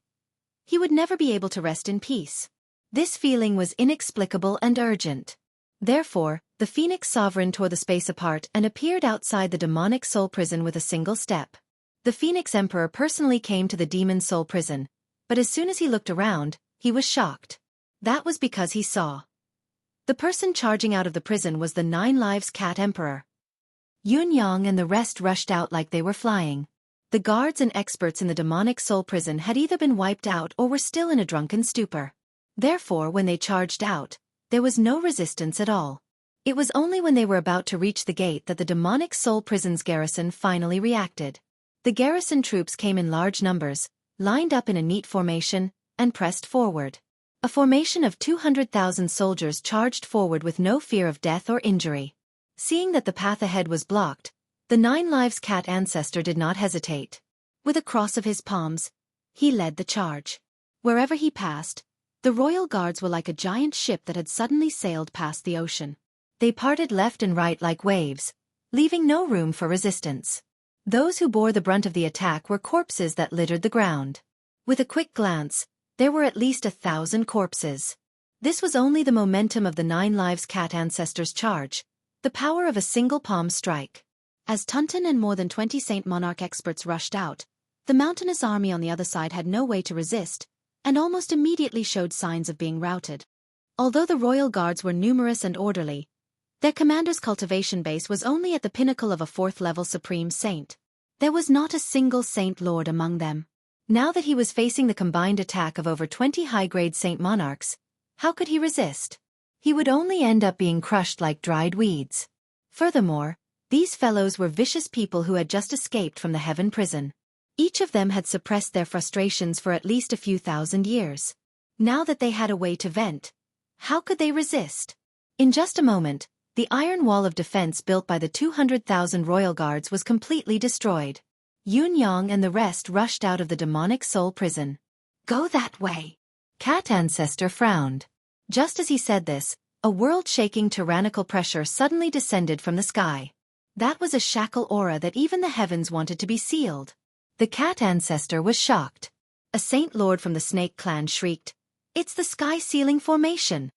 he would never be able to rest in peace. This feeling was inexplicable and urgent. Therefore, the Phoenix Sovereign tore the space apart and appeared outside the demonic soul prison with a single step. The Phoenix Emperor personally came to the demon soul prison, but as soon as he looked around, he was shocked. That was because he saw. The person charging out of the prison was the 9 Lives Cat Emperor. Yun Yang and the rest rushed out like they were flying. The guards and experts in the demonic soul prison had either been wiped out or were still in a drunken stupor. Therefore, when they charged out, there was no resistance at all. It was only when they were about to reach the gate that the demonic soul prison's garrison finally reacted. The garrison troops came in large numbers, lined up in a neat formation, and pressed forward. A formation of 200,000 soldiers charged forward with no fear of death or injury. Seeing that the path ahead was blocked, the 9 Lives Cat ancestor did not hesitate. With a cross of his palms, he led the charge. Wherever he passed, the royal guards were like a giant ship that had suddenly sailed past the ocean. They parted left and right like waves, leaving no room for resistance. Those who bore the brunt of the attack were corpses that littered the ground. With a quick glance, there were at least 1,000 corpses. This was only the momentum of the 9 Lives Cat ancestors' charge, the power of a single palm strike. As Tunton and more than 20 Saint Monarch experts rushed out, the mountainous army on the other side had no way to resist, and almost immediately showed signs of being routed. Although the royal guards were numerous and orderly, their commander's cultivation base was only at the pinnacle of a 4th-level supreme saint. There was not a single Saint Lord among them. Now that he was facing the combined attack of over 20 high-grade Saint Monarchs, how could he resist? He would only end up being crushed like dried weeds. Furthermore, these fellows were vicious people who had just escaped from the heaven prison. Each of them had suppressed their frustrations for at least a few thousand years. Now that they had a way to vent, how could they resist? In just a moment, the iron wall of defense built by the 200,000 royal guards was completely destroyed. Yun Yang and the rest rushed out of the demonic soul prison. "Go that way." Cat Ancestor frowned. Just as he said this, a world-shaking tyrannical pressure suddenly descended from the sky. That was a shackle aura that even the heavens wanted to be sealed. The Cat Ancestor was shocked. A Saint Lord from the Snake Clan shrieked, "It's the sky-sealing formation!"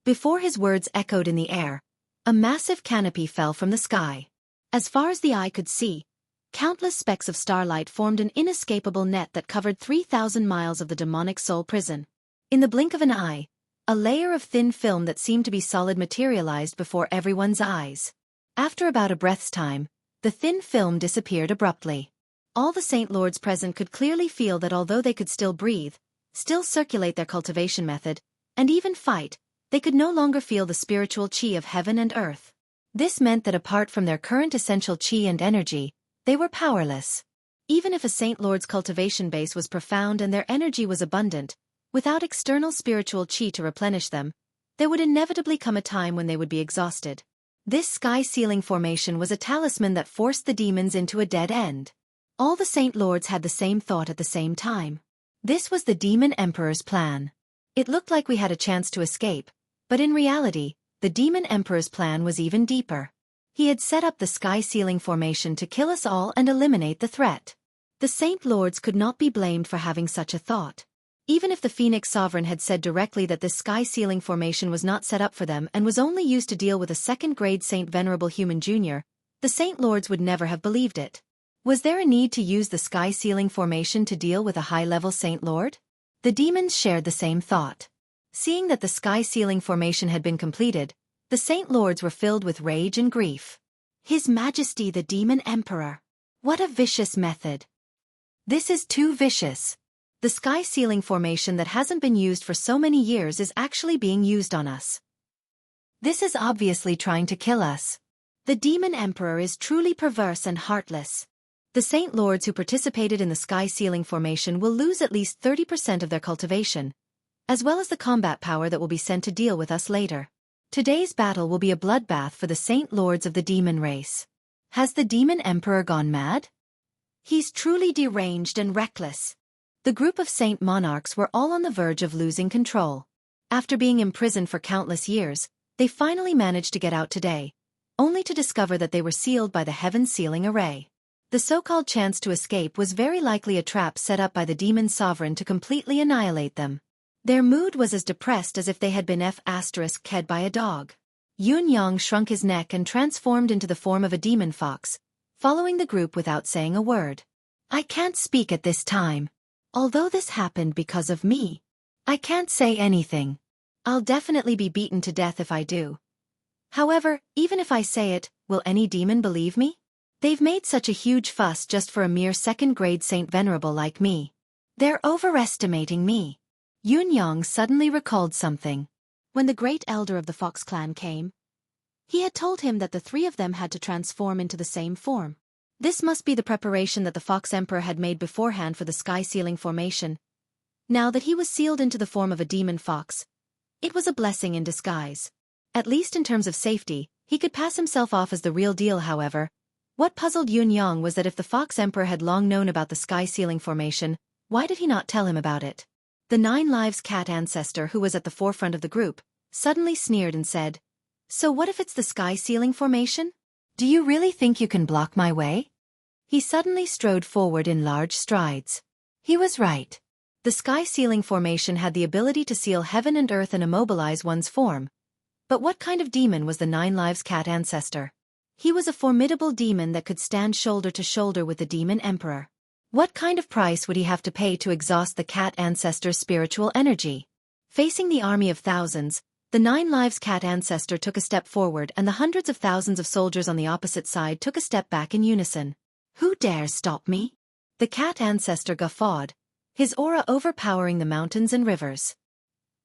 Before his words echoed in the air, a massive canopy fell from the sky. As far as the eye could see, countless specks of starlight formed an inescapable net that covered 3,000 miles of the demonic soul prison. In the blink of an eye, a layer of thin film that seemed to be solid materialized before everyone's eyes. After about a breath's time, The thin film disappeared abruptly. All the Saint Lords present could clearly feel that although they could still breathe, still circulate their cultivation method, and even fight, they could no longer feel the spiritual chi of heaven and earth. This meant that apart from their current essential chi and energy, they were powerless. Even if a Saint Lord's cultivation base was profound and their energy was abundant, without external spiritual chi to replenish them, there would inevitably come a time when they would be exhausted. This sky-ceiling formation was a talisman that forced the demons into a dead end. All the Saint Lords had the same thought at the same time. This was the Demon Emperor's plan. It looked like we had a chance to escape, but in reality, the Demon Emperor's plan was even deeper. He had set up the sky-ceiling formation to kill us all and eliminate the threat. The Saint Lords could not be blamed for having such a thought. Even if the Phoenix Sovereign had said directly that this sky-ceiling formation was not set up for them and was only used to deal with a second-grade Saint Venerable Human Jr., the Saint Lords would never have believed it. Was there a need to use the sky-ceiling formation to deal with a high-level Saint Lord? The demons shared the same thought. Seeing that the sky-ceiling formation had been completed, the Saint Lords were filled with rage and grief. His Majesty the Demon Emperor. What a vicious method. This is too vicious. The sky-ceiling formation that hasn't been used for so many years is actually being used on us. This is obviously trying to kill us. The Demon Emperor is truly perverse and heartless. The Saint Lords who participated in the sky-ceiling formation will lose at least 30% of their cultivation, as well as the combat power that will be sent to deal with us later. Today's battle will be a bloodbath for the Saint Lords of the demon race. Has the Demon Emperor gone mad? He's truly deranged and reckless. The group of Saint Monarchs were all on the verge of losing control. After being imprisoned for countless years, they finally managed to get out today, only to discover that they were sealed by the heaven-sealing array. The so-called chance to escape was very likely a trap set up by the Demon Sovereign to completely annihilate them. Their mood was as depressed as if they had been ked by a dog. Yun Yang shrunk his neck and transformed into the form of a demon fox, following the group without saying a word. I can't speak at this time. Although this happened because of me, I can't say anything. I'll definitely be beaten to death if I do. However, even if I say it, will any demon believe me? They've made such a huge fuss just for a mere second-grade Saint Venerable like me. They're overestimating me. Yun Yang suddenly recalled something. When the great elder of the Fox clan came, he had told him that the three of them had to transform into the same form. This must be the preparation that the Fox Emperor had made beforehand for the sky-sealing formation. Now that he was sealed into the form of a demon fox, it was a blessing in disguise. At least in terms of safety, he could pass himself off as the real deal. However, what puzzled Yun Yang was that if the Fox Emperor had long known about the sky-sealing formation, why did he not tell him about it? The 9 Lives cat ancestor, who was at the forefront of the group, suddenly sneered and said, "So what if it's the sky-sealing formation? Do you really think you can block my way?" He suddenly strode forward in large strides. He was right. The sky-sealing formation had the ability to seal heaven and earth and immobilize one's form. But what kind of demon was the 9 Lives cat ancestor? He was a formidable demon that could stand shoulder to shoulder with the Demon Emperor. What kind of price would he have to pay to exhaust the cat ancestor's spiritual energy? Facing the army of thousands, the 9 Lives cat ancestor took a step forward and the hundreds of thousands of soldiers on the opposite side took a step back in unison. Who dares stop me? The cat ancestor guffawed, his aura overpowering the mountains and rivers.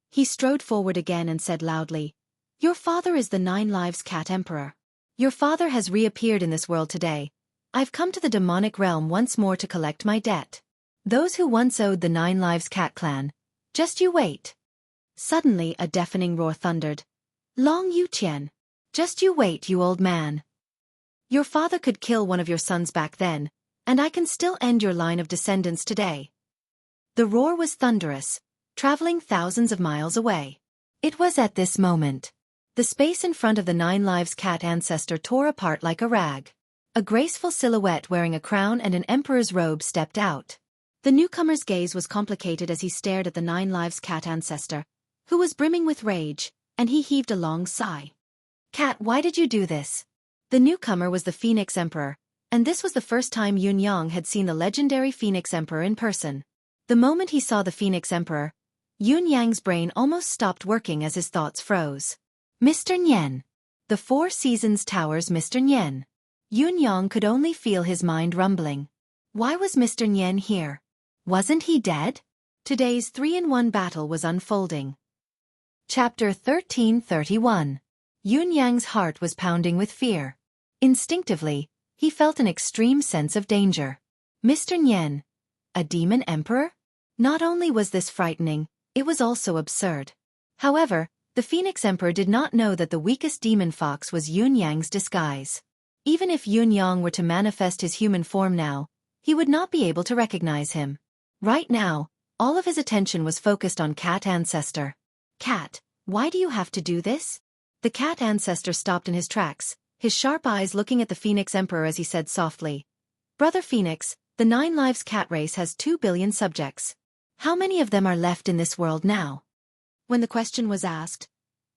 He strode forward again and said loudly, "Your father is the 9 Lives cat emperor. Your father has reappeared in this world today. I've come to the demonic realm once more to collect my debt. Those who once owed the 9 Lives cat clan, just you wait." Suddenly a deafening roar thundered. "Long Yuqian! Just you wait, you old man. Your father could kill one of your sons back then, and I can still end your line of descendants today." The roar was thunderous, traveling thousands of miles away. It was at this moment. The space in front of the 9 Lives cat ancestor tore apart like a rag. A graceful silhouette wearing a crown and an emperor's robe stepped out. The newcomer's gaze was complicated as he stared at the 9 Lives cat ancestor, who was brimming with rage, and he heaved a long sigh. "Cat, why did you do this?" The newcomer was the Phoenix Emperor, and this was the first time Yun Yang had seen the legendary Phoenix Emperor in person. The moment he saw the Phoenix Emperor, Yun Yang's brain almost stopped working as his thoughts froze. Mr. Nian. The Four Seasons Tower's Mr. Nian. Yun Yang could only feel his mind rumbling. Why was Mr. Nian here? Wasn't he dead? Today's 3-in-1 battle was unfolding. Chapter 1331. Yun Yang's heart was pounding with fear. Instinctively, he felt an extreme sense of danger. Mr. Nian, a demon emperor? Not only was this frightening, it was also absurd. However, the Phoenix Emperor did not know that the weakest demon fox was Yun Yang's disguise. Even if Yun Yang were to manifest his human form now, he would not be able to recognize him. Right now, all of his attention was focused on Cat Ancestor. Cat, why do you have to do this? The Cat Ancestor stopped in his tracks, his sharp eyes looking at the Phoenix Emperor as he said softly, Brother Phoenix, the 9 Lives cat race has 2 billion subjects. How many of them are left in this world now? When the question was asked,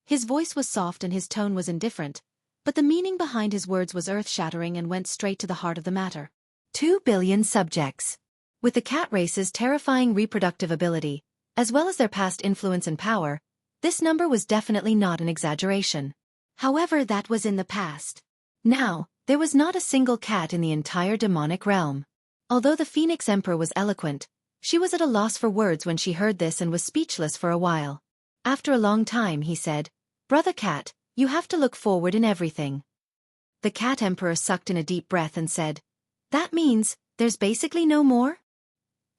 his voice was soft and his tone was indifferent, but the meaning behind his words was earth-shattering and went straight to the heart of the matter. 2 billion subjects. With the cat race's terrifying reproductive ability, as well as their past influence and power, this number was definitely not an exaggeration. However, that was in the past. Now, there was not a single cat in the entire demonic realm. Although the Phoenix Emperor was eloquent, she was at a loss for words when she heard this and was speechless for a while. After a long time he said, Brother Cat, you have to look forward in everything. The Cat Emperor sucked in a deep breath and said, That means, there's basically no more?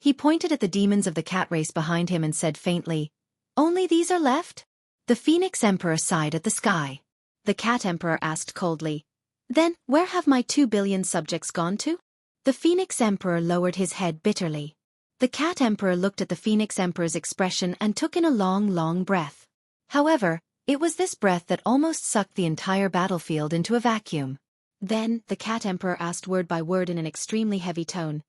He pointed at the demons of the cat race behind him and said faintly, Only these are left? The Phoenix Emperor sighed at the sky. The Cat Emperor asked coldly, Then, where have my 2 billion subjects gone to? The Phoenix Emperor lowered his head bitterly. The Cat Emperor looked at the Phoenix Emperor's expression and took in a long breath. However, it was this breath that almost sucked the entire battlefield into a vacuum. Then, the Cat Emperor asked word by word in an extremely heavy tone,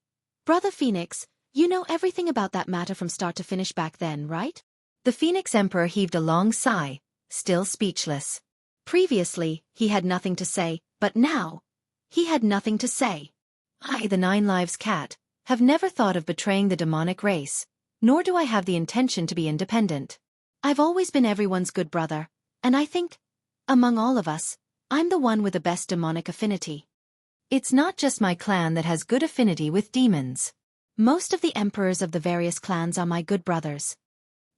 Brother Phoenix, you know everything about that matter from start to finish back then, right? The Phoenix Emperor heaved a long sigh, still speechless. Previously, he had nothing to say, but now, he had nothing to say. I, the 9 Lives cat, have never thought of betraying the demonic race, nor do I have the intention to be independent. I've always been everyone's good brother, and I think, among all of us, I'm the one with the best demonic affinity. It's not just my clan that has good affinity with demons. Most of the emperors of the various clans are my good brothers.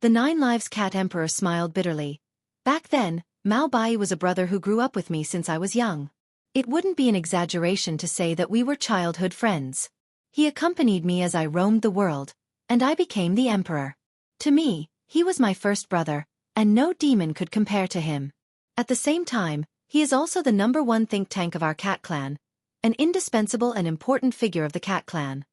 The 9 Lives cat emperor smiled bitterly. Back then, Mao Bai was a brother who grew up with me since I was young. It wouldn't be an exaggeration to say that we were childhood friends. He accompanied me as I roamed the world, and I became the emperor. To me, he was my first brother, and no demon could compare to him. At the same time, he is also the #1 think tank of our cat clan, an indispensable and important figure of the cat clan.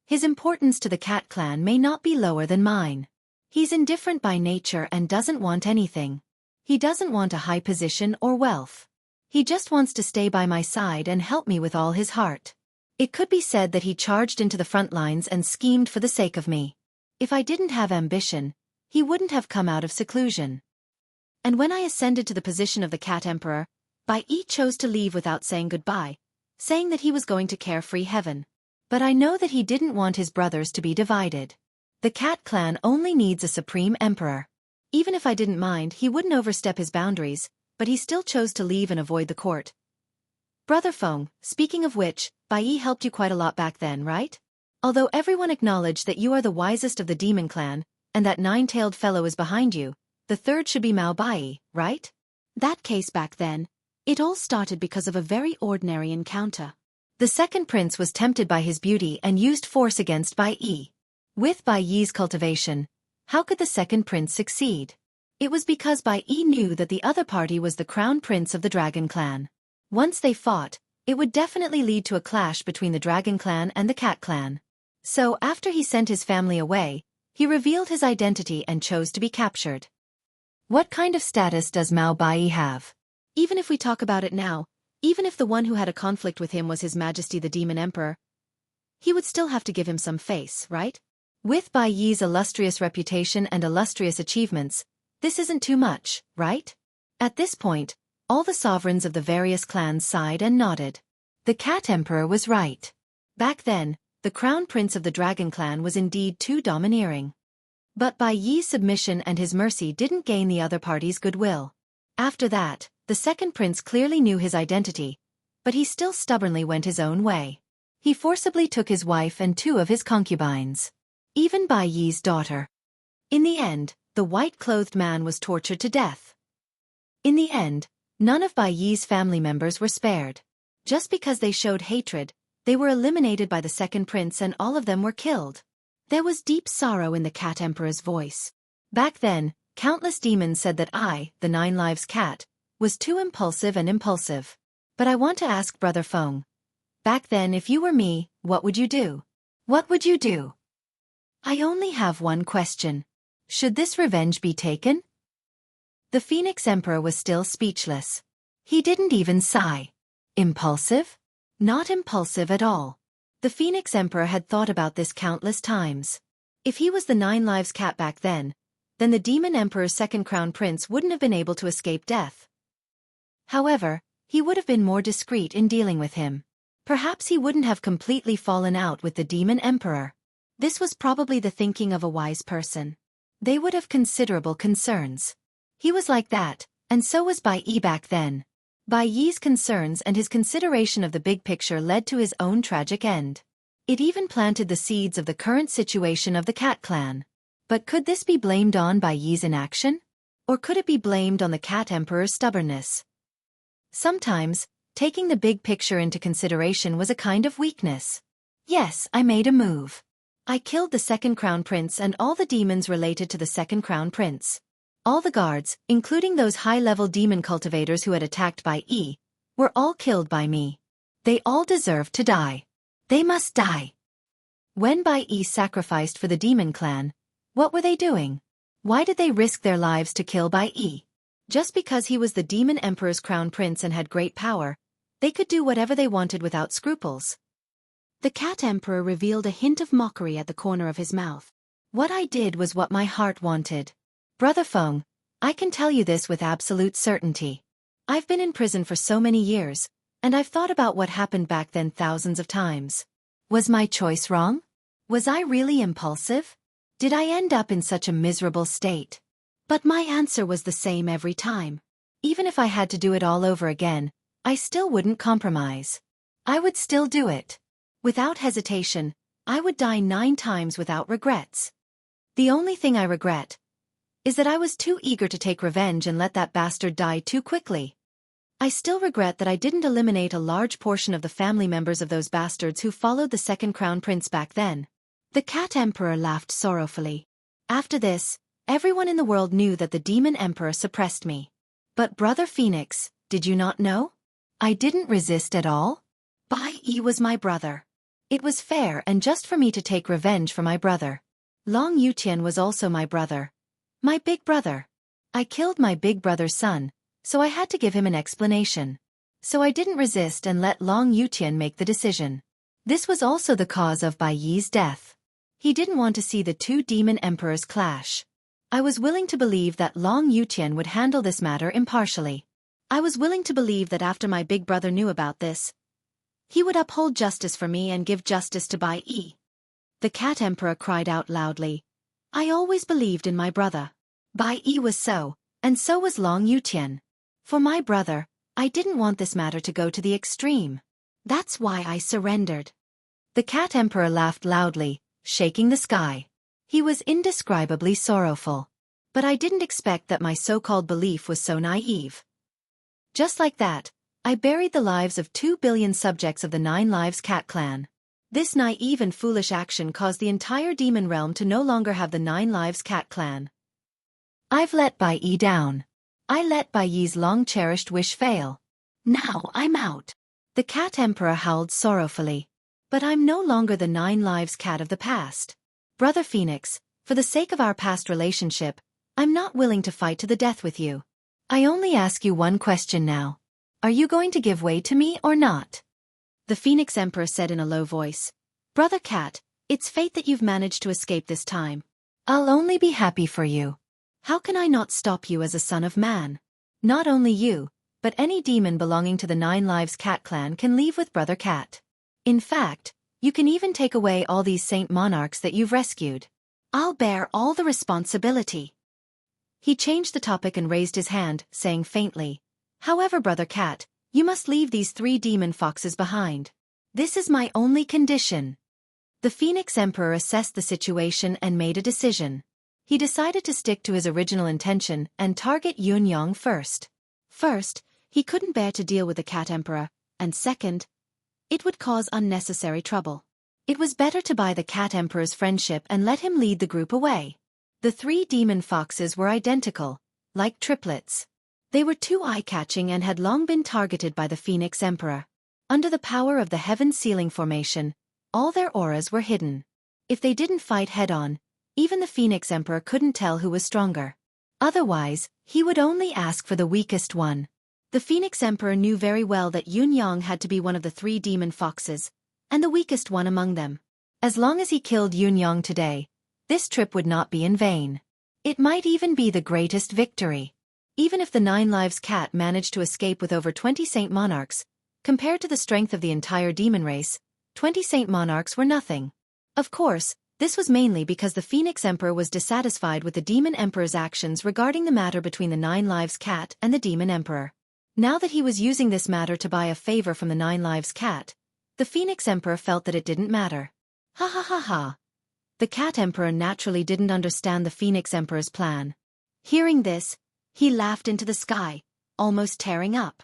His importance to the cat clan may not be lower than mine. He's indifferent by nature and doesn't want anything. He doesn't want a high position or wealth. He just wants to stay by my side and help me with all his heart. It could be said that he charged into the front lines and schemed for the sake of me. If I didn't have ambition, he wouldn't have come out of seclusion. And when I ascended to the position of the Cat Emperor, Bai Yi chose to leave without saying goodbye, saying that he was going to carefree heaven. But I know that he didn't want his brothers to be divided. The cat clan only needs a supreme emperor. Even if I didn't mind, he wouldn't overstep his boundaries, but he still chose to leave and avoid the court. Brother Feng, speaking of which, Bai Yi helped you quite a lot back then, right? Although everyone acknowledged that you are the wisest of the demon clan, and that 9-tailed fellow is behind you, the third should be Mao Bai, right? That case back then, it all started because of a very ordinary encounter. The second prince was tempted by his beauty and used force against Bai Yi. With Bai Yi's cultivation, how could the second prince succeed? It was because Bai Yi knew that the other party was the crown prince of the dragon clan. Once they fought, it would definitely lead to a clash between the dragon clan and the cat clan. So after he sent his family away, he revealed his identity and chose to be captured. What kind of status does Mao Bai have? Even if we talk about it now, even if the one who had a conflict with him was His Majesty the Demon Emperor, he would still have to give him some face, right? With Bai Yi's illustrious reputation and illustrious achievements, this isn't too much, right? At this point, all the sovereigns of the various clans sighed and nodded. The Cat Emperor was right. Back then, the crown prince of the Dragon Clan was indeed too domineering. But Bai Yi's submission and his mercy didn't gain the other party's goodwill. After that, the second prince clearly knew his identity, but he still stubbornly went his own way. He forcibly took his wife and 2 of his concubines, even Bai Yi's daughter. In the end, the white-clothed man was tortured to death. In the end, none of Bai Yi's family members were spared. Just because they showed hatred, they were eliminated by the second prince and all of them were killed. There was deep sorrow in the cat emperor's voice. Back then, countless demons said that I, the 9 lives cat, was too impulsive. But I want to ask Brother Feng. Back then, if you were me, what would you do? What would you do? I only have one question. Should this revenge be taken? The Phoenix Emperor was still speechless. He didn't even sigh. Impulsive? Not impulsive at all. The Phoenix Emperor had thought about this countless times. If he was the 9 lives cat back then the Demon Emperor's second crown prince wouldn't have been able to escape death. However, he would have been more discreet in dealing with him. Perhaps he wouldn't have completely fallen out with the Demon Emperor. This was probably the thinking of a wise person. They would have considerable concerns. He was like that, and so was Bai Yi back then. Bai Yi's concerns and his consideration of the big picture led to his own tragic end. It even planted the seeds of the current situation of the Cat Clan. But could this be blamed on Bai Yi's inaction? Or could it be blamed on the Cat Emperor's stubbornness? Sometimes, taking the big picture into consideration was a kind of weakness. Yes, I made a move. I killed the second crown prince and all the demons related to the second crown prince. All the guards, including those high-level demon cultivators who had attacked Bai Yi, were all killed by me. They all deserved to die. They must die. When Bai Yi sacrificed for the demon clan, what were they doing? Why did they risk their lives to kill Bai Yi? Just because he was the Demon Emperor's crown prince and had great power, they could do whatever they wanted without scruples. The Cat Emperor revealed a hint of mockery at the corner of his mouth. What I did was what my heart wanted. Brother Feng, I can tell you this with absolute certainty. I've been in prison for so many years, and I've thought about what happened back then thousands of times. Was my choice wrong? Was I really impulsive? Did I end up in such a miserable state? But my answer was the same every time. Even if I had to do it all over again, I still wouldn't compromise. I would still do it. Without hesitation, I would die 9 times without regrets. The only thing I regret is that I was too eager to take revenge and let that bastard die too quickly. I still regret that I didn't eliminate a large portion of the family members of those bastards who followed the second crown prince back then. The Cat Emperor laughed sorrowfully. After this, everyone in the world knew that the Demon Emperor suppressed me. But Brother Phoenix, did you not know? I didn't resist at all. Bai Yi was my brother. It was fair and just for me to take revenge for my brother. Long Yutian was also my brother. My big brother. I killed my big brother's son, so I had to give him an explanation. So I didn't resist and let Long Yutian make the decision. This was also the cause of Bai Yi's death. He didn't want to see the 2 demon emperors clash. I was willing to believe that Long Yutian would handle this matter impartially. I was willing to believe that after my big brother knew about this, he would uphold justice for me and give justice to Bai Yi. The Cat Emperor cried out loudly. I always believed in my brother. Bai Yi was so, and so was Long Yutian. For my brother, I didn't want this matter to go to the extreme. That's why I surrendered. The Cat Emperor laughed loudly, shaking the sky. He was indescribably sorrowful. But I didn't expect that my so-called belief was so naive. Just like that, I buried the lives of 2 billion subjects of the 9 Lives Cat Clan. This naive and foolish action caused the entire demon realm to no longer have the 9 Lives Cat Clan. I've let Bai Yi down. I let Bai Yi's long-cherished wish fail. Now I'm out. The Cat Emperor howled sorrowfully. But I'm no longer the 9 Lives Cat of the past. Brother Phoenix, for the sake of our past relationship, I'm not willing to fight to the death with you. I only ask you one question now. Are you going to give way to me or not? The Phoenix Emperor said in a low voice. Brother Cat, it's fate that you've managed to escape this time. I'll only be happy for you. How can I not stop you as a son of man? Not only you, but any demon belonging to the 9 Lives Cat Clan can leave with Brother Cat. In fact, you can even take away all these saint monarchs that you've rescued. I'll bear all the responsibility. He changed the topic and raised his hand, saying faintly, However, Brother Cat, You must leave these 3 demon foxes behind. This is my only condition. The Phoenix Emperor assessed the situation and made a decision. He decided to stick to his original intention and target Yunyang first. First, he couldn't bear to deal with the Cat Emperor, and second, it would cause unnecessary trouble. It was better to buy the Cat Emperor's friendship and let him lead the group away. The 3 demon foxes were identical, like triplets. They were too eye-catching and had long been targeted by the Phoenix Emperor. Under the power of the heaven-sealing formation, all their auras were hidden. If they didn't fight head-on, even the Phoenix Emperor couldn't tell who was stronger. Otherwise, he would only ask for the weakest one. The Phoenix Emperor knew very well that Yunyang had to be one of the 3 demon foxes, and the weakest one among them. As long as he killed Yunyang today, this trip would not be in vain. It might even be the greatest victory. Even if the 9 Lives Cat managed to escape with over 20 Saint Monarchs, compared to the strength of the entire demon race, 20 Saint Monarchs were nothing. Of course, this was mainly because the Phoenix Emperor was dissatisfied with the Demon Emperor's actions regarding the matter between the 9 Lives Cat and the Demon Emperor. Now that he was using this matter to buy a favor from the 9 Lives Cat, the Phoenix Emperor felt that it didn't matter. Ha ha ha ha. The Cat Emperor naturally didn't understand the Phoenix Emperor's plan. Hearing this, he laughed into the sky, almost tearing up.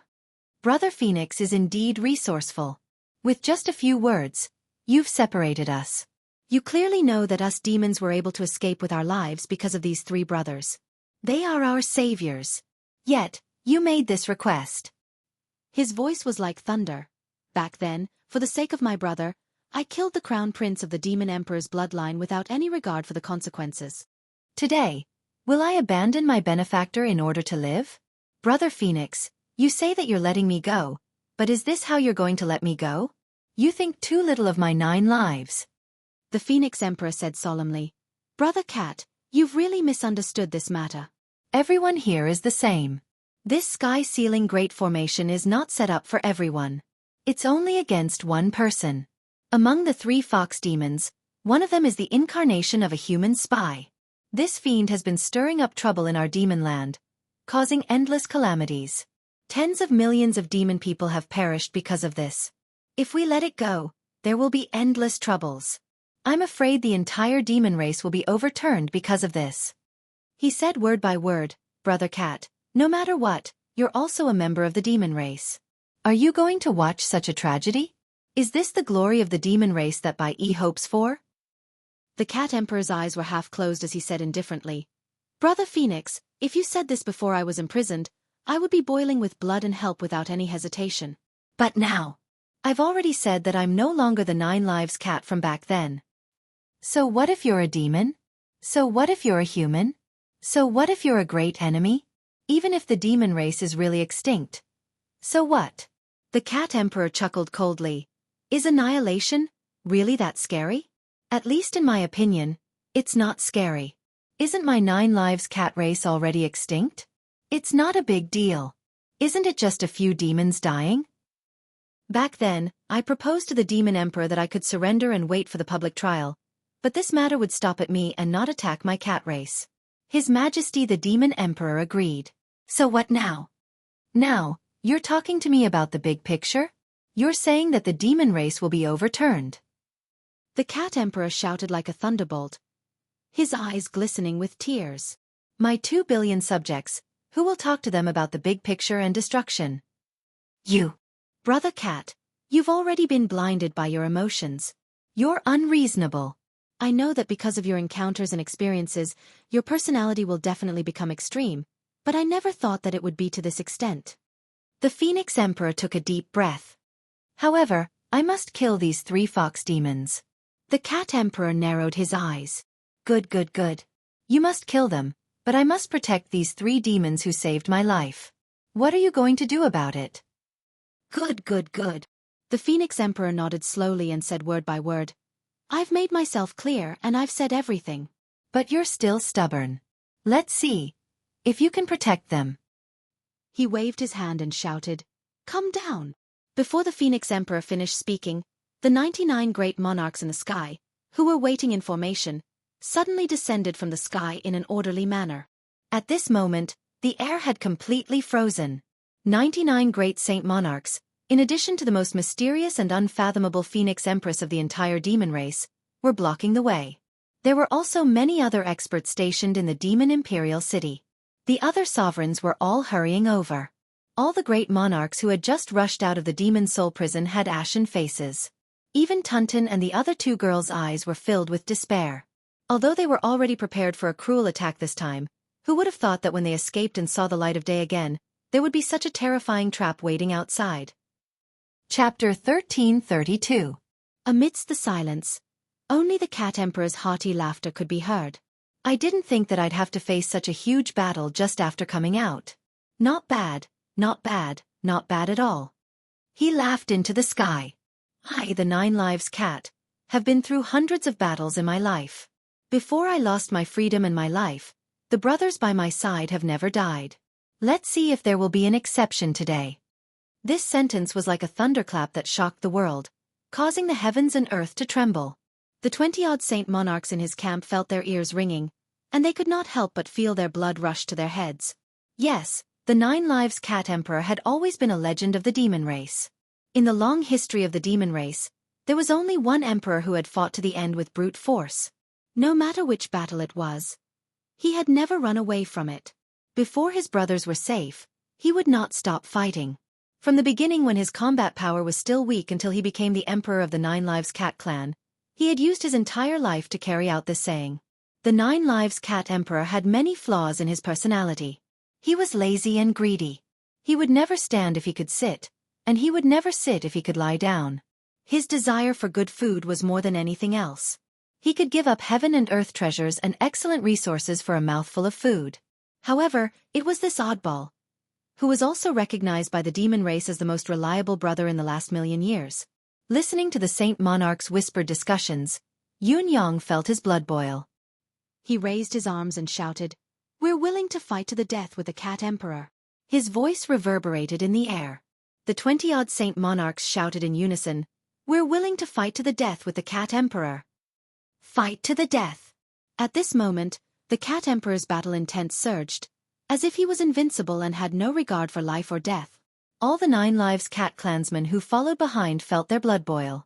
Brother Phoenix is indeed resourceful. With just a few words, you've separated us. You clearly know that us demons were able to escape with our lives because of these 3 brothers. They are our saviors. Yet, you made this request. His voice was like thunder. Back then, for the sake of my brother, I killed the crown prince of the Demon Emperor's bloodline without any regard for the consequences. Today, will I abandon my benefactor in order to live? Brother Phoenix, you say that you're letting me go, but is this how you're going to let me go? You think too little of my 9 lives. The Phoenix Emperor said solemnly, Brother Cat, you've really misunderstood this matter. Everyone here is the same. This sky-sealing great formation is not set up for everyone. It's only against one person. Among the 3 fox demons, one of them is the incarnation of a human spy. This fiend has been stirring up trouble in our demon land, causing endless calamities. Tens of millions of demon people have perished because of this. If we let it go, there will be endless troubles. I'm afraid the entire demon race will be overturned because of this. He said word by word, Brother Cat, no matter what, you're also a member of the demon race. Are you going to watch such a tragedy? Is this the glory of the demon race that Bai Yi hopes for? The Cat Emperor's eyes were half closed as he said indifferently, Brother Phoenix, if you said this before I was imprisoned, I would be boiling with blood and help without any hesitation. But now, I've already said that I'm no longer the 9 Lives Cat from back then. So what if you're a demon? So what if you're a human? So what if you're a great enemy? Even if the demon race is really extinct. So what? The Cat Emperor chuckled coldly. Is annihilation really that scary? At least in my opinion, it's not scary. Isn't my 9 Lives Cat race already extinct? It's not a big deal. Isn't it just a few demons dying? Back then, I proposed to the Demon Emperor that I could surrender and wait for the public trial. But this matter would stop at me and not attack my cat race. His Majesty the Demon Emperor agreed. So what now? Now, you're talking to me about the big picture? You're saying that the demon race will be overturned. The Cat Emperor shouted like a thunderbolt, his eyes glistening with tears. My 2 billion subjects, who will talk to them about the big picture and destruction? You. Brother Cat, you've already been blinded by your emotions. You're unreasonable. I know that because of your encounters and experiences, your personality will definitely become extreme, but I never thought that it would be to this extent. The Phoenix Emperor took a deep breath. However, I must kill these 3 fox demons. The Cat Emperor narrowed his eyes. Good, good, good. You must kill them, but I must protect these 3 demons who saved my life. What are you going to do about it? Good, good, good. The Phoenix Emperor nodded slowly and said word by word, I've made myself clear and I've said everything. But you're still stubborn. Let's see if you can protect them. He waved his hand and shouted, Come down. Before the Phoenix Emperor finished speaking, the 99 great monarchs in the sky, who were waiting in formation, suddenly descended from the sky in an orderly manner. At this moment, the air had completely frozen. 99 great saint monarchs, in addition to the most mysterious and unfathomable Phoenix Empress of the entire demon race, were blocking the way. There were also many other experts stationed in the demon imperial city. The other sovereigns were all hurrying over. All the great monarchs who had just rushed out of the demon soul prison had ashen faces. Even Tunton and the other two girls' eyes were filled with despair. Although they were already prepared for a cruel attack this time, who would have thought that when they escaped and saw the light of day again, there would be such a terrifying trap waiting outside. Chapter 1332. Amidst the silence, only the Cat Emperor's haughty laughter could be heard. I didn't think that I'd have to face such a huge battle just after coming out. Not bad, not bad, not bad at all. He laughed into the sky. I, the 9 Lives Cat, have been through hundreds of battles in my life. Before I lost my freedom and my life, the brothers by my side have never died. Let's see if there will be an exception today. This sentence was like a thunderclap that shocked the world, causing the heavens and earth to tremble. The 20-odd saint monarchs in his camp felt their ears ringing, and they could not help but feel their blood rush to their heads. Yes, the 9 Lives Cat Emperor had always been a legend of the demon race. In the long history of the demon race, there was only one emperor who had fought to the end with brute force. No matter which battle it was, he had never run away from it. Before his brothers were safe, he would not stop fighting. From the beginning, when his combat power was still weak until he became the emperor of the 9 Lives Cat clan, he had used his entire life to carry out this saying. The 9 Lives Cat Emperor had many flaws in his personality. He was lazy and greedy. He would never stand if he could sit, and he would never sit if he could lie down. His desire for good food was more than anything else. He could give up heaven and earth treasures and excellent resources for a mouthful of food. However, it was this oddball, who was also recognized by the demon race as the most reliable brother in the last million years. Listening to the saint monarch's whispered discussions, Yun Yang felt his blood boil. He raised his arms and shouted, "We're willing to fight to the death with the Cat Emperor." His voice reverberated in the air. The 20-odd saint monarchs shouted in unison, "We're willing to fight to the death with the Cat Emperor." Fight to the death. At this moment, the Cat Emperor's battle intent surged, as if he was invincible and had no regard for life or death. All the 9 Lives Cat clansmen who followed behind felt their blood boil.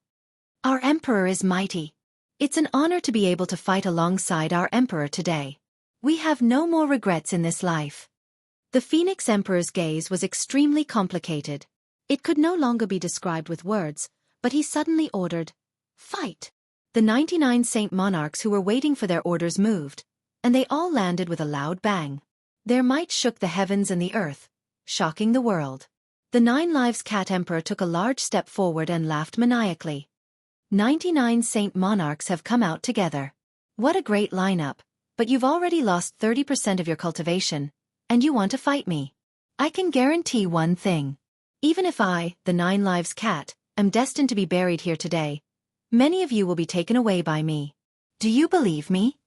Our Emperor is mighty. It's an honor to be able to fight alongside our Emperor today. We have no more regrets in this life. The Phoenix Emperor's gaze was extremely complicated. It could no longer be described with words, but he suddenly ordered, "Fight!" The 99 saint monarchs who were waiting for their orders moved, and they all landed with a loud bang. Their might shook the heavens and the earth, shocking the world. The 9 Lives Cat Emperor took a large step forward and laughed maniacally. 99 saint monarchs have come out together. What a great lineup, but you've already lost 30% of your cultivation, and you want to fight me. I can guarantee one thing. Even if I, the 9 Lives Cat, am destined to be buried here today, many of you will be taken away by me. Do you believe me?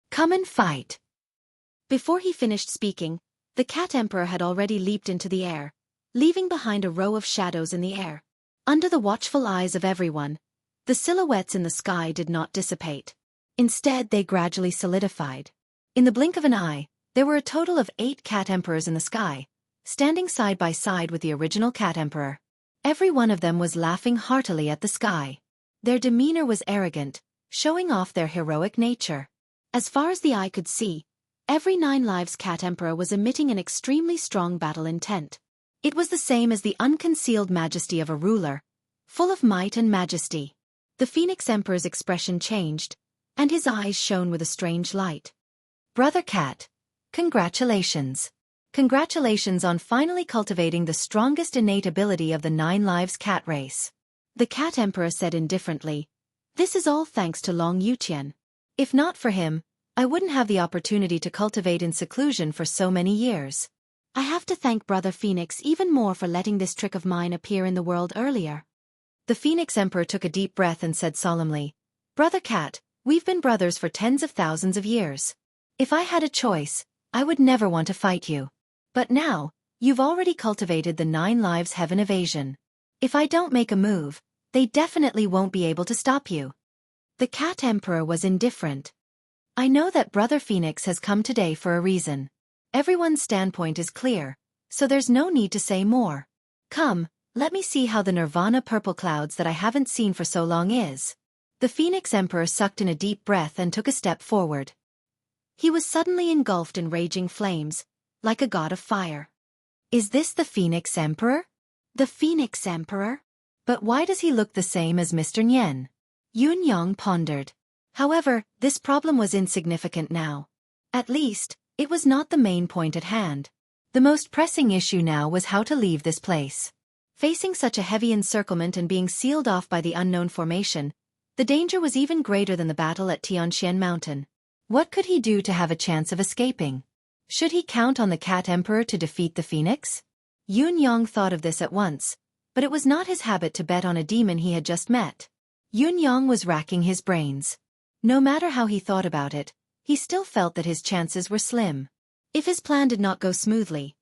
Come and fight. Before he finished speaking, the Cat Emperor had already leaped into the air, leaving behind a row of shadows in the air. Under the watchful eyes of everyone, the silhouettes in the sky did not dissipate. Instead, they gradually solidified. In the blink of an eye, there were a total of 8 Cat Emperors in the sky, standing side by side with the original Cat Emperor. Every one of them was laughing heartily at the sky. Their demeanor was arrogant, showing off their heroic nature. As far as the eye could see, every 9 Lives Cat Emperor was emitting an extremely strong battle intent. It was the same as the unconcealed majesty of a ruler, full of might and majesty. The Phoenix Emperor's expression changed, and his eyes shone with a strange light. Brother Cat, congratulations. Congratulations on finally cultivating the strongest innate ability of the 9 Lives Cat race. The Cat Emperor said indifferently, "This is all thanks to Long Yuqian. If not for him, I wouldn't have the opportunity to cultivate in seclusion for so many years. I have to thank Brother Phoenix even more for letting this trick of mine appear in the world earlier." The Phoenix Emperor took a deep breath and said solemnly, "Brother Cat, we've been brothers for tens of thousands of years. If I had a choice, I would never want to fight you. But now, you've already cultivated the 9 Lives Heaven evasion. If I don't make a move, they definitely won't be able to stop you." The Cat Emperor was indifferent. "I know that Brother Phoenix has come today for a reason. Everyone's standpoint is clear, so there's no need to say more. Come, let me see how the nirvana purple clouds that I haven't seen for so long is. The Phoenix Emperor sucked in a deep breath and took a step forward. He was suddenly engulfed in raging flames, like a god of fire. Is this the Phoenix Emperor? The Phoenix Emperor? But why does he look the same as Mr. Nyen? Yun Yang pondered. However, this problem was insignificant now. At least, it was not the main point at hand. The most pressing issue now was how to leave this place. Facing such a heavy encirclement and being sealed off by the unknown formation, the danger was even greater than the battle at Tianxian Mountain. What could he do to have a chance of escaping? Should he count on the Cat Emperor to defeat the Phoenix? Yun Yang thought of this at once, but it was not his habit to bet on a demon he had just met. Yun Yang was racking his brains. No matter how he thought about it, he still felt that his chances were slim. If his plan did not go smoothly,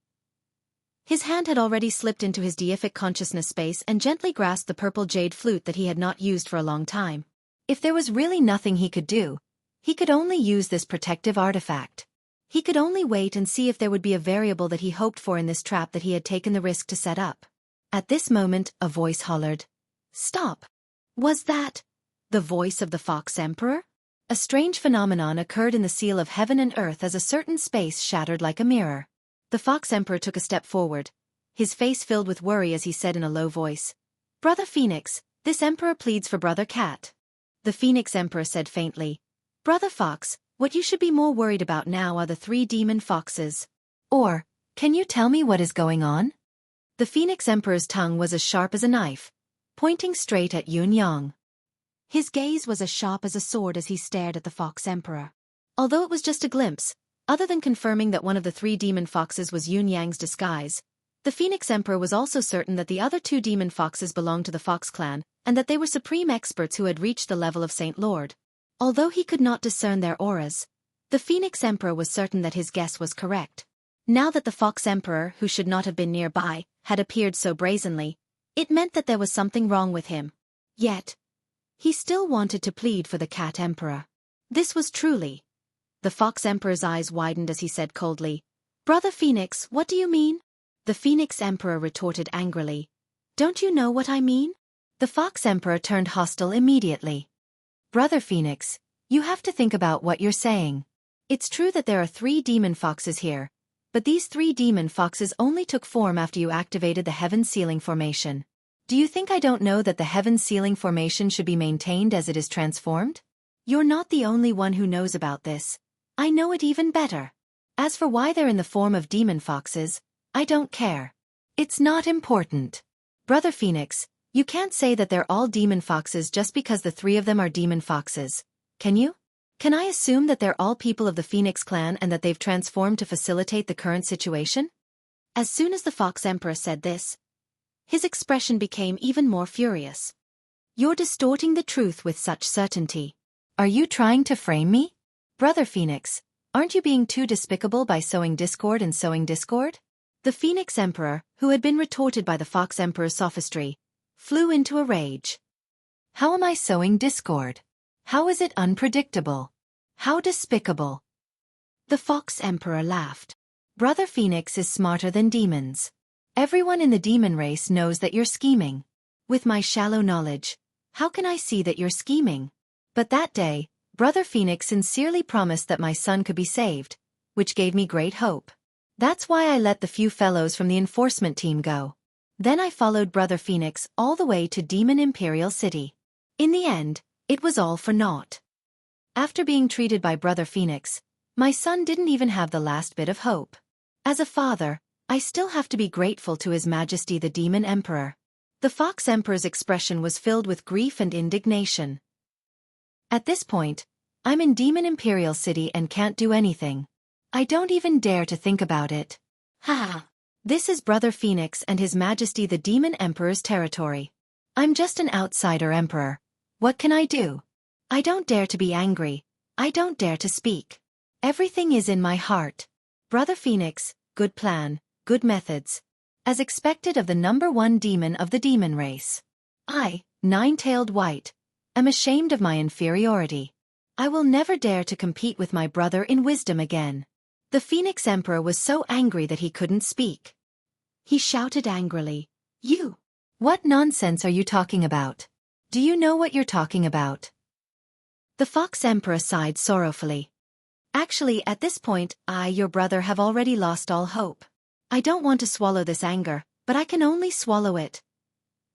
his hand had already slipped into his deific consciousness space and gently grasped the purple jade flute that he had not used for a long time. If there was really nothing he could do, he could only use this protective artifact. He could only wait and see if there would be a variable that he hoped for in this trap that he had taken the risk to set up. At this moment, a voice hollered. Stop! Was that the voice of the Fox Emperor? A strange phenomenon occurred in the seal of heaven and earth as a certain space shattered like a mirror. The Fox Emperor took a step forward, his face filled with worry as he said in a low voice, Brother Phoenix, this Emperor pleads for Brother Cat. The Phoenix Emperor said faintly, Brother Fox, what you should be more worried about now are the 3 demon foxes. Or, can you tell me what is going on? The Phoenix Emperor's tongue was as sharp as a knife, pointing straight at Yun Yang. His gaze was as sharp as a sword as he stared at the Fox Emperor. Although it was just a glimpse, other than confirming that one of the 3 demon foxes was Yun Yang's disguise, the Phoenix Emperor was also certain that the other 2 demon foxes belonged to the Fox clan, and that they were supreme experts who had reached the level of Saint Lord. Although he could not discern their auras, the Phoenix Emperor was certain that his guess was correct. Now that the Fox Emperor, who should not have been nearby, had appeared so brazenly, it meant that there was something wrong with him. Yet, he still wanted to plead for the Cat Emperor. This was truly. The Fox Emperor's eyes widened as he said coldly, Brother Phoenix, what do you mean? The Phoenix Emperor retorted angrily, Don't you know what I mean? The Fox Emperor turned hostile immediately. Brother Phoenix, you have to think about what you're saying. It's true that there are 3 demon foxes here, but these 3 demon foxes only took form after you activated the Heaven Sealing Formation. Do you think I don't know that the Heaven Sealing Formation should be maintained as it is transformed? You're not the only one who knows about this. I know it even better. As for why they're in the form of demon foxes, I don't care. It's not important. Brother Phoenix, you can't say that they're all demon foxes just because the 3 of them are demon foxes, can you? Can I assume that they're all people of the Phoenix clan and that they've transformed to facilitate the current situation? As soon as the Fox Emperor said this, his expression became even more furious. You're distorting the truth with such certainty. Are you trying to frame me? Brother Phoenix, aren't you being too despicable by sowing discord and sowing discord? The Phoenix Emperor, who had been retorted by the Fox Emperor's sophistry, flew into a rage. How am I sowing discord? How is it unpredictable? How despicable? The Fox Emperor laughed. Brother Phoenix is smarter than demons. Everyone in the demon race knows that you're scheming. With my shallow knowledge, how can I see that you're scheming? But that day, Brother Phoenix sincerely promised that my son could be saved, which gave me great hope. That's why I let the few fellows from the enforcement team go. Then I followed Brother Phoenix all the way to Demon Imperial City. In the end, it was all for naught. After being treated by Brother Phoenix, my son didn't even have the last bit of hope. As a father, I still have to be grateful to His Majesty the Demon Emperor. The Fox Emperor's expression was filled with grief and indignation. At this point, I'm in Demon Imperial City and can't do anything. I don't even dare to think about it. Ha! This is Brother Phoenix and His Majesty the Demon Emperor's territory. I'm just an outsider emperor. What can I do? I don't dare to be angry. I don't dare to speak. Everything is in my heart. Brother Phoenix, good plan, good methods. As expected of the #1 demon of the demon race. I, Nine-Tailed White, am ashamed of my inferiority. I will never dare to compete with my brother in wisdom again. The Phoenix Emperor was so angry that he couldn't speak. He shouted angrily. You! What nonsense are you talking about? Do you know what you're talking about? The Fox Emperor sighed sorrowfully. Actually, at this point, I, your brother, have already lost all hope. I don't want to swallow this anger, but I can only swallow it.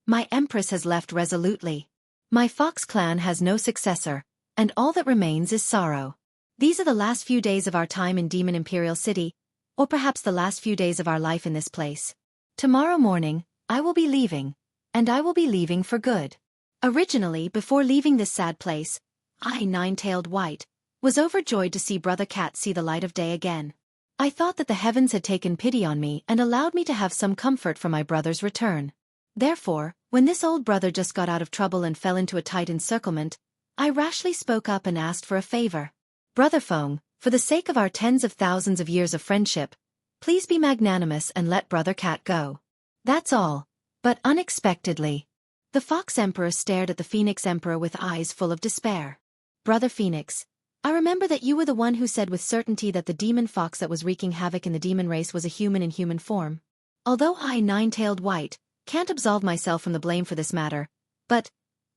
My Empress has left resolutely. My Fox clan has no successor, and all that remains is sorrow. These are the last few days of our time in Demon Imperial City, or perhaps the last few days of our life in this place. Tomorrow morning, I will be leaving, and I will be leaving for good. Originally, before leaving this sad place, I, Nine-Tailed White, was overjoyed to see Brother Cat see the light of day again. I thought that the heavens had taken pity on me and allowed me to have some comfort for my brother's return. Therefore, when this old brother just got out of trouble and fell into a tight encirclement, I rashly spoke up and asked for a favor. Brother Feng, for the sake of our tens of thousands of years of friendship, please be magnanimous and let Brother Cat go. That's all. But unexpectedly, the Fox Emperor stared at the Phoenix Emperor with eyes full of despair. Brother Phoenix, I remember that you were the one who said with certainty that the demon fox that was wreaking havoc in the demon race was a human in human form. Although I, Nine-Tailed White, can't absolve myself from the blame for this matter, but,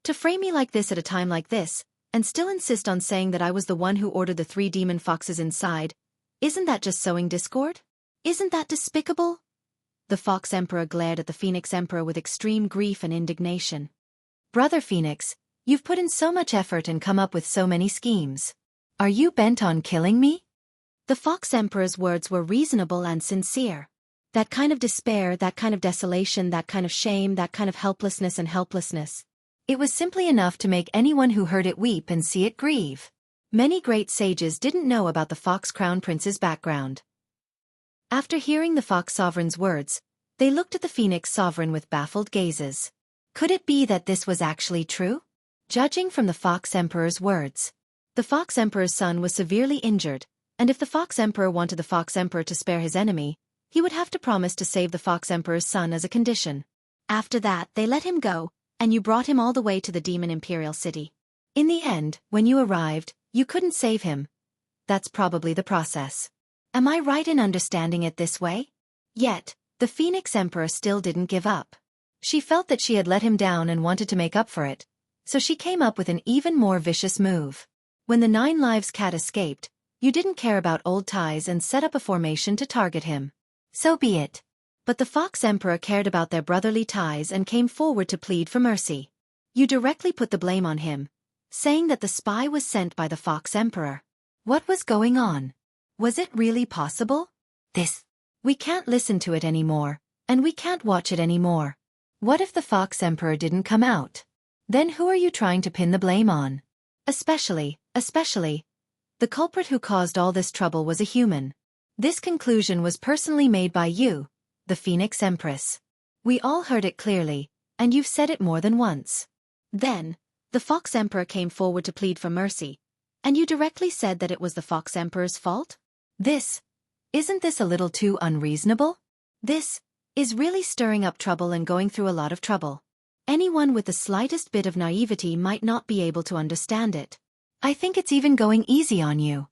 to frame me like this at a time like this, and still insist on saying that I was the one who ordered the 3 demon foxes inside, isn't that just sowing discord? Isn't that despicable? The Fox Emperor glared at the Phoenix Emperor with extreme grief and indignation. Brother Phoenix, you've put in so much effort and come up with so many schemes. Are you bent on killing me? The Fox Emperor's words were reasonable and sincere. That kind of despair, that kind of desolation, that kind of shame, that kind of helplessness. It was simply enough to make anyone who heard it weep and see it grieve. Many great sages didn't know about the Fox Crown Prince's background. After hearing the Fox Sovereign's words, they looked at the Phoenix Sovereign with baffled gazes. Could it be that this was actually true? Judging from the Fox Emperor's words, the Fox Emperor's son was severely injured, and if the Fox Emperor wanted the Fox Emperor to spare his enemy, he would have to promise to save the Fox Emperor's son as a condition. After that, they let him go, and you brought him all the way to the Demon Imperial City. In the end, when you arrived, you couldn't save him. That's probably the process. Am I right in understanding it this way? Yet, the Phoenix Emperor still didn't give up. She felt that she had let him down and wanted to make up for it, so she came up with an even more vicious move. When the 9 Lives Cat escaped, you didn't care about old ties and set up a formation to target him. So be it. But the Fox Emperor cared about their brotherly ties and came forward to plead for mercy. You directly put the blame on him, saying that the spy was sent by the Fox Emperor. What was going on? Was it really possible? We can't listen to it anymore, and we can't watch it anymore. What if the Fox Emperor didn't come out? Then who are you trying to pin the blame on? Especially, the culprit who caused all this trouble was a human. This conclusion was personally made by you, the Phoenix Empress. We all heard it clearly, and you've said it more than once. Then, the Fox Emperor came forward to plead for mercy, and you directly said that it was the Fox Emperor's fault? Isn't this a little too unreasonable? This is really stirring up trouble and going through a lot of trouble. Anyone with the slightest bit of naivety might not be able to understand it. I think it's even going easy on you.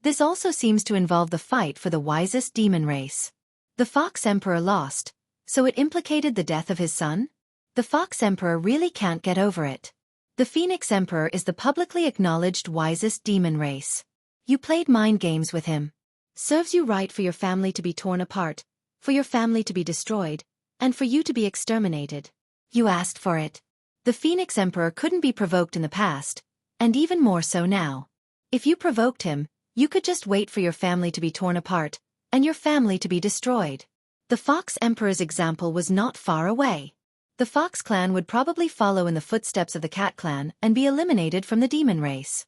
This also seems to involve the fight for the wisest demon race. The Fox Emperor lost, so it implicated the death of his son? The Fox Emperor really can't get over it. The Phoenix Emperor is the publicly acknowledged wisest demon race. You played mind games with him. Serves you right for your family to be torn apart, for your family to be destroyed, and for you to be exterminated. You asked for it. The Phoenix Emperor couldn't be provoked in the past, and even more so now. If you provoked him, you could just wait for your family to be torn apart, and your family to be destroyed. The Fox Emperor's example was not far away. The Fox clan would probably follow in the footsteps of the Cat clan and be eliminated from the demon race.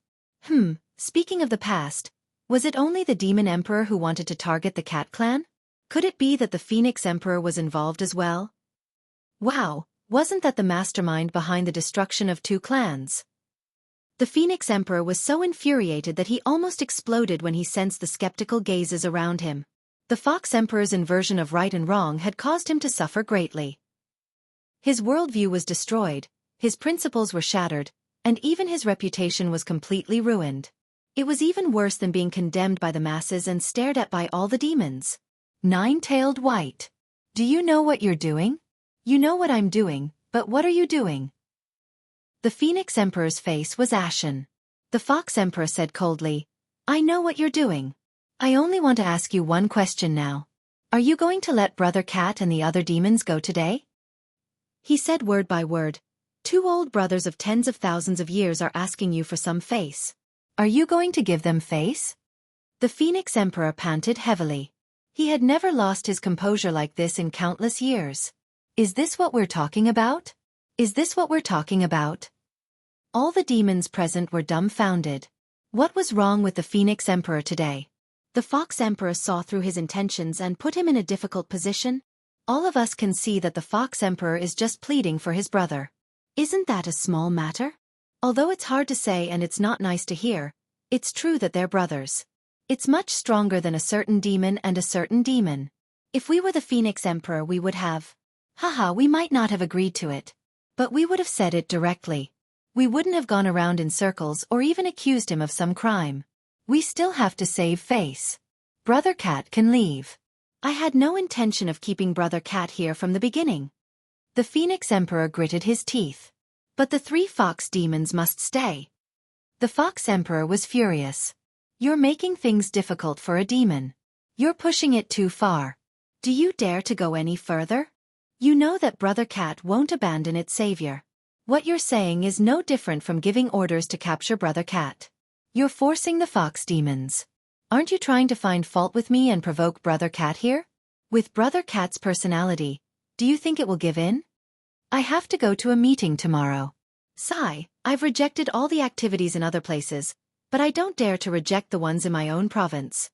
Speaking of the past, was it only the Demon Emperor who wanted to target the Cat clan? Could it be that the Phoenix Emperor was involved as well? Wow, wasn't that the mastermind behind the destruction of 2 clans? The Phoenix Emperor was so infuriated that he almost exploded when he sensed the skeptical gazes around him. The Fox Emperor's inversion of right and wrong had caused him to suffer greatly. His worldview was destroyed, his principles were shattered, and even his reputation was completely ruined. It was even worse than being condemned by the masses and stared at by all the demons. Nine-Tailed White. Do you know what you're doing? You know what I'm doing, but what are you doing? The Phoenix Emperor's face was ashen. The Fox Emperor said coldly, I know what you're doing. I only want to ask you one question now. Are you going to let Brother Cat and the other demons go today? He said word by word, 2 old brothers of tens of thousands of years are asking you for some face. Are you going to give them face? The Phoenix Emperor panted heavily. He had never lost his composure like this in countless years. Is this what we're talking about? Is this what we're talking about? All the demons present were dumbfounded. What was wrong with the Phoenix Emperor today? The Fox Emperor saw through his intentions and put him in a difficult position. All of us can see that the Fox Emperor is just pleading for his brother. Isn't that a small matter? Although it's hard to say and it's not nice to hear, it's true that they're brothers. It's much stronger than a certain demon and a certain demon. If we were the Phoenix Emperor we would have. We might not have agreed to it. But we would have said it directly. We wouldn't have gone around in circles or even accused him of some crime. We still have to save face. Brother Cat can leave. I had no intention of keeping Brother Cat here from the beginning. The Phoenix Emperor gritted his teeth. But the 3 fox demons must stay. The Fox Emperor was furious. You're making things difficult for a demon. You're pushing it too far. Do you dare to go any further? You know that Brother Cat won't abandon its savior. What you're saying is no different from giving orders to capture Brother Cat. You're forcing the fox demons. Aren't you trying to find fault with me and provoke Brother Cat here? With Brother Cat's personality, do you think it will give in? I have to go to a meeting tomorrow. Sigh, I've rejected all the activities in other places, but I don't dare to reject the ones in my own province.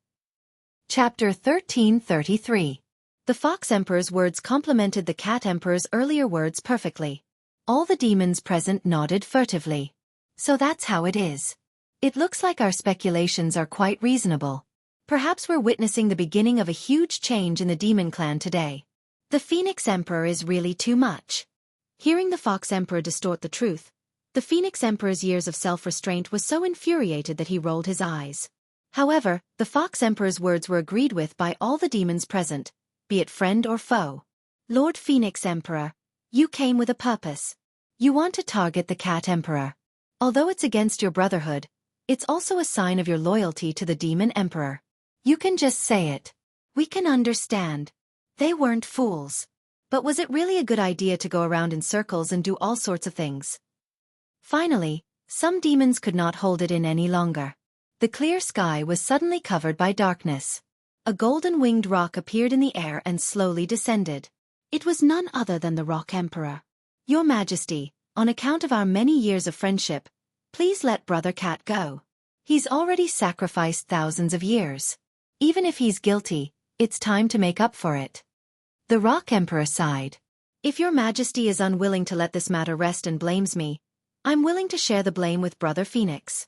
Chapter 1333. The Fox Emperor's words complemented the Cat Emperor's earlier words perfectly. All the demons present nodded furtively. So that's how it is. It looks like our speculations are quite reasonable. Perhaps we're witnessing the beginning of a huge change in the demon clan today. The Phoenix Emperor is really too much. Hearing the Fox Emperor distort the truth, the Phoenix Emperor's years of self-restraint was so infuriated that he rolled his eyes. However, the Fox Emperor's words were agreed with by all the demons present, be it friend or foe. Lord Phoenix Emperor, you came with a purpose. You want to target the Cat Emperor. Although it's against your brotherhood, it's also a sign of your loyalty to the Demon Emperor. You can just say it. We can understand. They weren't fools. But was it really a good idea to go around in circles and do all sorts of things? Finally, some demons could not hold it in any longer. The clear sky was suddenly covered by darkness. A golden-winged rock appeared in the air and slowly descended. It was none other than the Rock Emperor. Your Majesty, on account of our many years of friendship, please let Brother Cat go. He's already sacrificed thousands of years. Even if he's guilty, it's time to make up for it. The Rock Emperor sighed. If Your Majesty is unwilling to let this matter rest and blames me, I'm willing to share the blame with Brother Phoenix.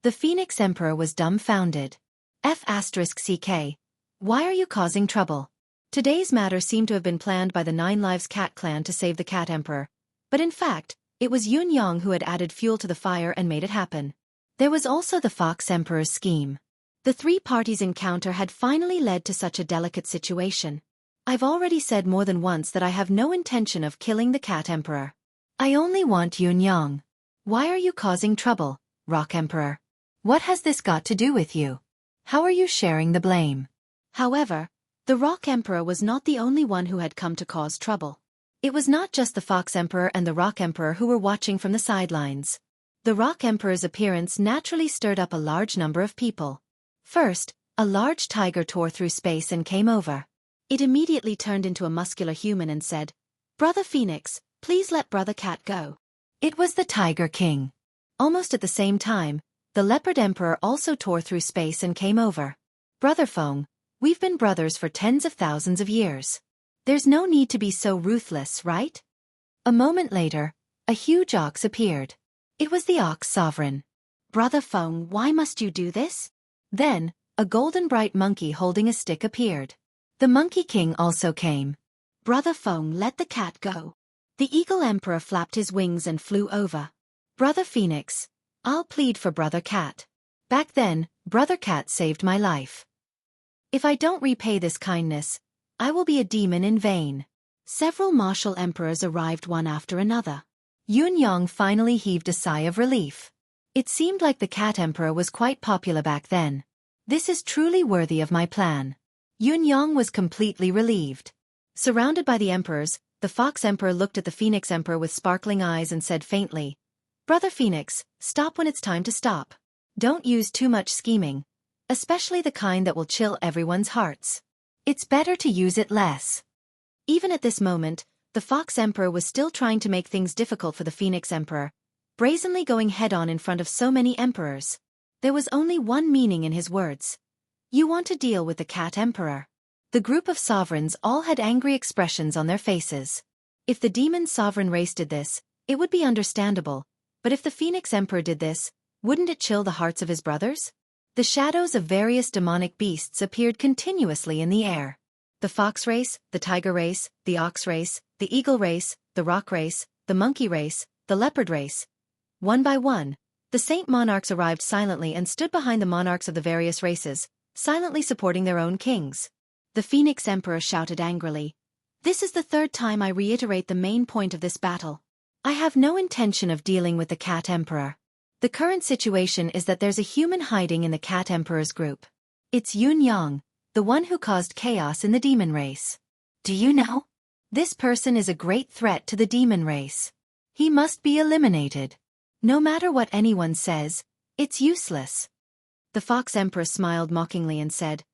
The Phoenix Emperor was dumbfounded. Xueqi, why are you causing trouble? Today's matter seemed to have been planned by the 9 Lives Cat clan to save the Cat Emperor, but in fact, it was Yun Yang who had added fuel to the fire and made it happen. There was also the Fox Emperor's scheme. The 3 parties' encounter had finally led to such a delicate situation. I've already said more than once that I have no intention of killing the Cat Emperor. I only want Yun Yang. Why are you causing trouble, Rock Emperor? What has this got to do with you? How are you sharing the blame? However, the Rock Emperor was not the only one who had come to cause trouble. It was not just the Fox Emperor and the Rock Emperor who were watching from the sidelines. The Rock Emperor's appearance naturally stirred up a large number of people. First, a large tiger tore through space and came over. It immediately turned into a muscular human and said, Brother Phoenix, please let Brother Cat go. It was the Tiger King. Almost at the same time, the Leopard Emperor also tore through space and came over. Brother Feng, we've been brothers for tens of thousands of years. There's no need to be so ruthless, right? A moment later, a huge ox appeared. It was the Ox Sovereign. Brother Feng, why must you do this? Then, a golden bright monkey holding a stick appeared. The Monkey King also came. Brother Feng, let the cat go. The Eagle Emperor flapped his wings and flew over. Brother Phoenix, I'll plead for Brother Cat. Back then, Brother Cat saved my life. If I don't repay this kindness, I will be a demon in vain. Several martial emperors arrived one after another. Yunyang finally heaved a sigh of relief. It seemed like the cat emperor was quite popular back then. This is truly worthy of my plan. Yunyang was completely relieved. Surrounded by the emperors, the fox emperor looked at the phoenix emperor with sparkling eyes and said faintly, "Brother Phoenix, stop when it's time to stop. Don't use too much scheming, especially the kind that will chill everyone's hearts. It's better to use it less." Even at this moment, the fox emperor was still trying to make things difficult for the phoenix emperor, brazenly going head-on in front of so many emperors. There was only one meaning in his words. You want to deal with the cat emperor. The group of sovereigns all had angry expressions on their faces. If the demon sovereign race did this, it would be understandable, but if the phoenix emperor did this, wouldn't it chill the hearts of his brothers? The shadows of various demonic beasts appeared continuously in the air. The fox race, the tiger race, the ox race, the eagle race, the rock race, the monkey race, the leopard race. One by one, the saint monarchs arrived silently and stood behind the monarchs of the various races, silently supporting their own kings. The Phoenix Emperor shouted angrily, "This is the third time I reiterate the main point of this battle. I have no intention of dealing with the Cat Emperor. The current situation is that there's a human hiding in the Cat Emperor's group. It's Yunyang, the one who caused chaos in the demon race. Do you know? This person is a great threat to the demon race. He must be eliminated. No matter what anyone says, it's useless." The Fox Emperor smiled mockingly and said,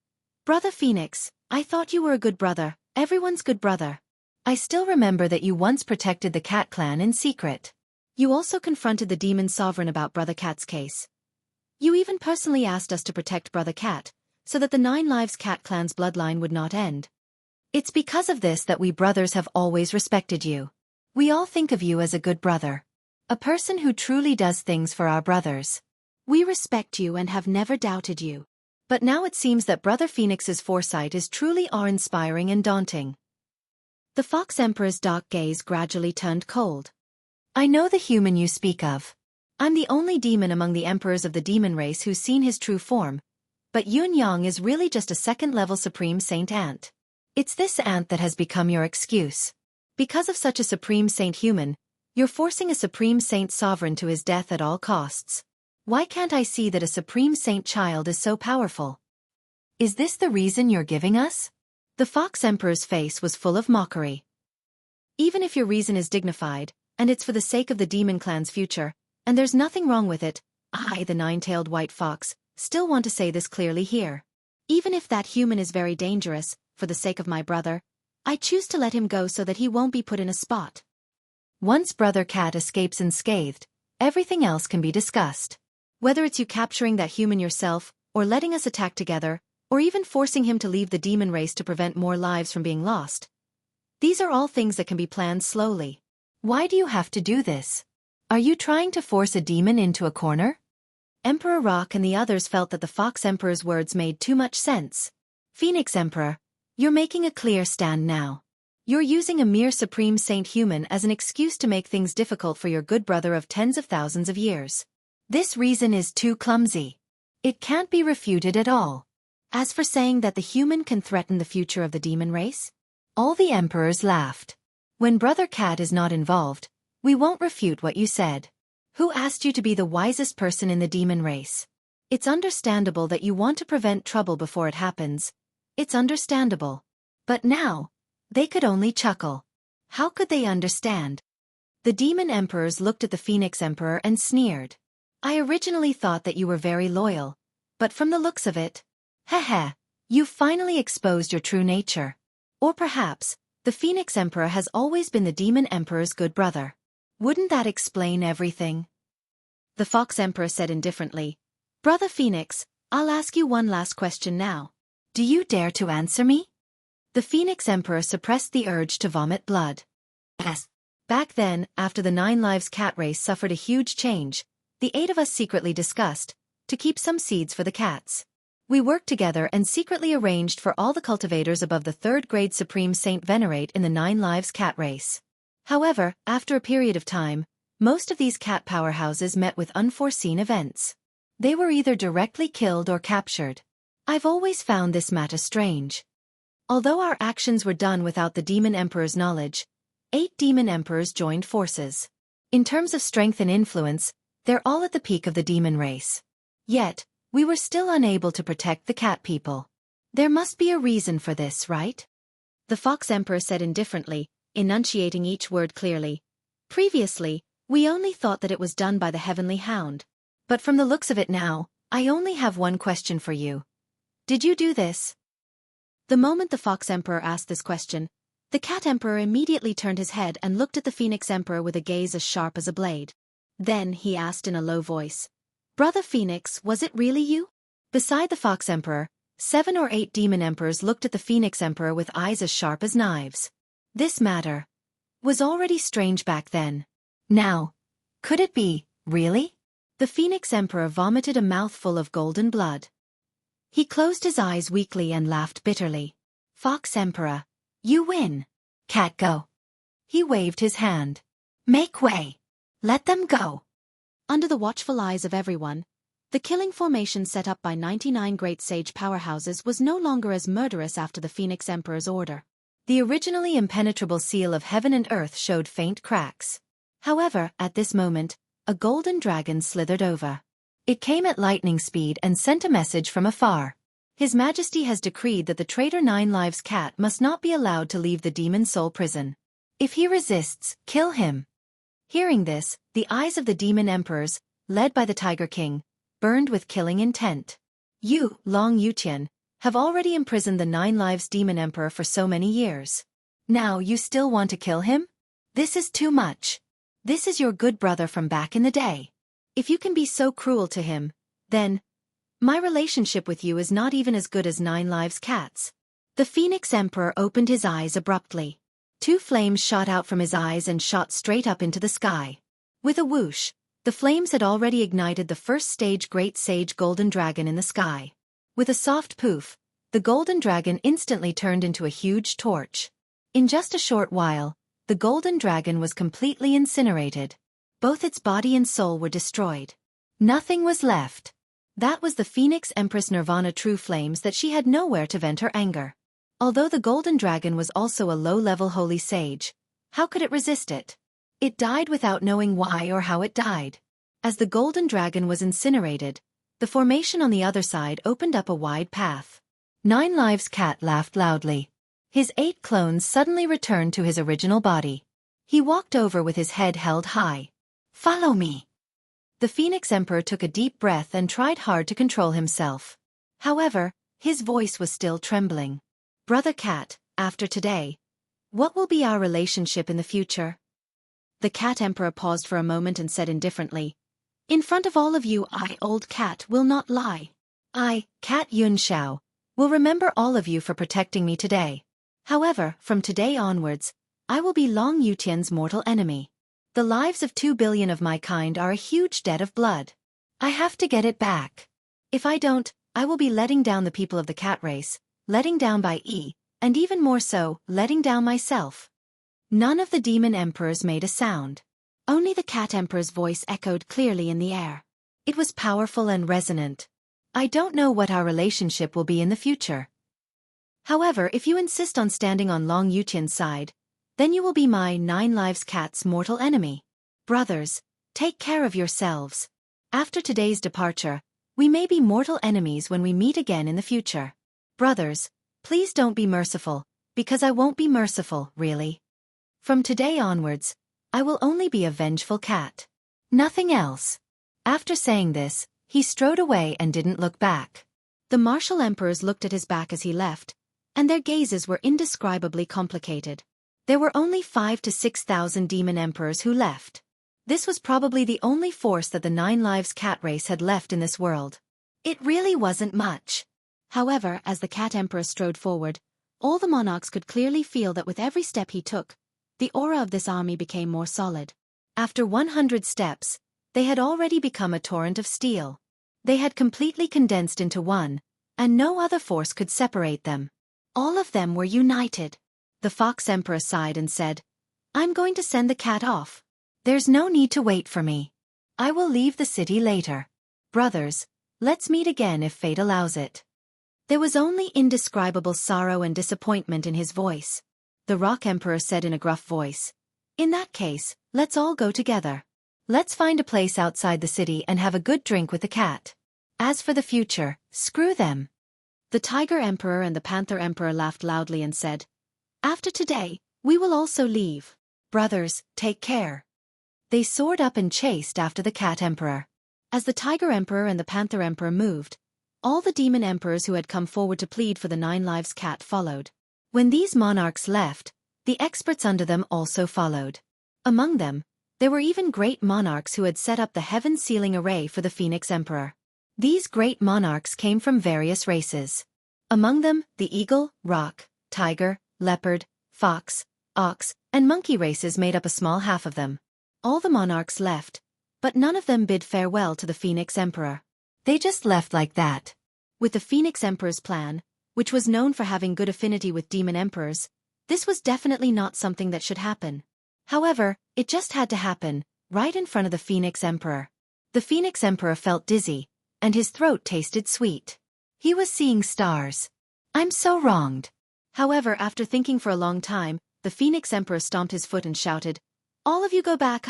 "Brother Phoenix, I thought you were a good brother, everyone's good brother. I still remember that you once protected the Cat clan in secret. You also confronted the demon sovereign about Brother Cat's case. You even personally asked us to protect Brother Cat, so that the 9 Lives Cat clan's bloodline would not end. It's because of this that we brothers have always respected you. We all think of you as a good brother. A person who truly does things for our brothers. We respect you and have never doubted you. But now it seems that Brother Phoenix's foresight is truly awe-inspiring and daunting." The Fox Emperor's dark gaze gradually turned cold. "I know the human you speak of. I'm the only demon among the emperors of the demon race who's seen his true form, but Yunyang is really just a second-level Supreme Saint ant. It's this ant that has become your excuse. Because of such a Supreme Saint human, you're forcing a Supreme Saint sovereign to his death at all costs. Why can't I see that a Supreme Saint child is so powerful? Is this the reason you're giving us?" The Fox Emperor's face was full of mockery. "Even if your reason is dignified, and it's for the sake of the demon clan's future, and there's nothing wrong with it, I, the 9-tailed white fox, still want to say this clearly here. Even if that human is very dangerous, for the sake of my brother, I choose to let him go so that he won't be put in a spot. Once Brother Cat escapes unscathed, everything else can be discussed. Whether it's you capturing that human yourself, or letting us attack together, or even forcing him to leave the demon race to prevent more lives from being lost. These are all things that can be planned slowly. Why do you have to do this? Are you trying to force a demon into a corner?" Emperor Rock and the others felt that the Fox Emperor's words made too much sense. "Phoenix Emperor, you're making a clear stand now. You're using a mere Supreme Saint human as an excuse to make things difficult for your good brother of tens of thousands of years. This reason is too clumsy. It can't be refuted at all. As for saying that the human can threaten the future of the demon race," all the emperors laughed. "When Brother Cat is not involved, we won't refute what you said. Who asked you to be the wisest person in the demon race? It's understandable that you want to prevent trouble before it happens. It's understandable. But now, they could only chuckle. How could they understand?" The demon emperors looked at the Phoenix Emperor and sneered. "I originally thought that you were very loyal, but from the looks of it, heh, you've finally exposed your true nature. Or perhaps, the Phoenix Emperor has always been the Demon Emperor's good brother. Wouldn't that explain everything?" The Fox Emperor said indifferently, "Brother Phoenix, I'll ask you one last question now. Do you dare to answer me?" The Phoenix Emperor suppressed the urge to vomit blood. "Yes. Back then, after the 9 Lives Cat race suffered a huge change, the 8 of us secretly discussed, to keep some seeds for the cats. We worked together and secretly arranged for all the cultivators above the 3rd grade Supreme Saint venerate in the 9 Lives Cat race. However, after a period of time, most of these cat powerhouses met with unforeseen events. They were either directly killed or captured. I've always found this matter strange. Although our actions were done without the Demon Emperor's knowledge, 8 Demon Emperors joined forces. In terms of strength and influence, they're all at the peak of the demon race. Yet, we were still unable to protect the cat people. There must be a reason for this, right? The Fox Emperor said indifferently, enunciating each word clearly. Previously, we only thought that it was done by the Heavenly Hound. But from the looks of it now, I only have one question for you. Did you do this? The moment the Fox Emperor asked this question, the Cat Emperor immediately turned his head and looked at the Phoenix Emperor with a gaze as sharp as a blade. Then he asked in a low voice, "Brother Phoenix, was it really you?" Beside the Fox Emperor, 7 or 8 Demon Emperors looked at the Phoenix Emperor with eyes as sharp as knives. This matter was already strange back then. Now, could it be, really? The Phoenix Emperor vomited a mouthful of golden blood. He closed his eyes weakly and laughed bitterly. "Fox Emperor, you win. Cat, go." He waved his hand. "Make way. Let them go." Under the watchful eyes of everyone, the killing formation set up by 99 great sage powerhouses was no longer as murderous after the Phoenix Emperor's order. The originally impenetrable seal of heaven and earth showed faint cracks. However, at this moment, a golden dragon slithered over. It came at lightning speed and sent a message from afar. His Majesty has decreed that the traitor 9 Lives cat must not be allowed to leave the demon soul prison. If he resists, kill him. Hearing this, the eyes of the demon emperors, led by the Tiger King, burned with killing intent. You, Long Yutian, have already imprisoned the 9 Lives demon emperor for so many years. Now you still want to kill him? This is too much. This is your good brother from back in the day. If you can be so cruel to him, then my relationship with you is not even as good as 9 Lives cat's. The Phoenix Emperor opened his eyes abruptly. 2 flames shot out from his eyes and shot straight up into the sky. With a whoosh, the flames had already ignited the first stage Great Sage Golden Dragon in the sky. With a soft poof, the Golden Dragon instantly turned into a huge torch. In just a short while, the Golden Dragon was completely incinerated. Both its body and soul were destroyed. Nothing was left. That was the Phoenix Empress Nirvana true flames that she had nowhere to vent her anger. Although the Golden Dragon was also a low-level holy sage, how could it resist it? It died without knowing why or how it died. As the Golden Dragon was incinerated, the formation on the other side opened up a wide path. 9 Lives cat laughed loudly. His 8 clones suddenly returned to his original body. He walked over with his head held high. "Follow me." The Phoenix Emperor took a deep breath and tried hard to control himself. However, his voice was still trembling. "Brother Cat, after today, what will be our relationship in the future?" The Cat Emperor paused for a moment and said indifferently, "In front of all of you, I, Old Cat, will not lie. I, Cat Yun Xiao, will remember all of you for protecting me today. However, from today onwards, I will be Long Yutian's mortal enemy. The lives of 2 billion of my kind are a huge debt of blood. I have to get it back. If I don't, I will be letting down the people of the cat race, letting down by and even more so, letting down myself." None of the demon emperors made a sound. Only the Cat Emperor's voice echoed clearly in the air. It was powerful and resonant. "I don't know what our relationship will be in the future. However, if you insist on standing on Long Yutian's side, then you will be my 9 Lives cat's mortal enemy. Brothers, take care of yourselves. After today's departure, we may be mortal enemies when we meet again in the future. Brothers, please don't be merciful, because I won't be merciful, really. From today onwards, I will only be a vengeful cat. Nothing else." After saying this, he strode away and didn't look back. The martial emperors looked at his back as he left, and their gazes were indescribably complicated. There were only 5,000 to 6,000 demon emperors who left. This was probably the only force that the 9 Lives cat race had left in this world. It really wasn't much. However, as the Cat Emperor strode forward, all the monarchs could clearly feel that with every step he took, the aura of this army became more solid. After 100 steps, they had already become a torrent of steel. They had completely condensed into one, and no other force could separate them. All of them were united. The Fox Emperor sighed and said, "I'm going to send the cat off. There's no need to wait for me. I will leave the city later. Brothers, let's meet again if fate allows it." There was only indescribable sorrow and disappointment in his voice. The Rock Emperor said in a gruff voice, "In that case, let's all go together. Let's find a place outside the city and have a good drink with the cat. As for the future, screw them." The Tiger Emperor and the Panther Emperor laughed loudly and said, "After today, we will also leave. Brothers, take care." They soared up and chased after the Cat Emperor. As the Tiger Emperor and the Panther Emperor moved, all the demon emperors who had come forward to plead for the 9 lives cat followed. When these monarchs left, the experts under them also followed. Among them, there were even great monarchs who had set up the heaven-sealing array for the Phoenix Emperor. These great monarchs came from various races. Among them, the eagle, rock, tiger, leopard, fox, ox, and monkey races made up a small half of them. All the monarchs left, but none of them bid farewell to the Phoenix Emperor. They just left like that. With the Phoenix Emperor's plan, which was known for having good affinity with demon emperors, this was definitely not something that should happen. However, it just had to happen, right in front of the Phoenix Emperor. The Phoenix Emperor felt dizzy, and his throat tasted sweet. He was seeing stars. I'm so wronged. However, after thinking for a long time, the Phoenix Emperor stomped his foot and shouted, "All of you go back,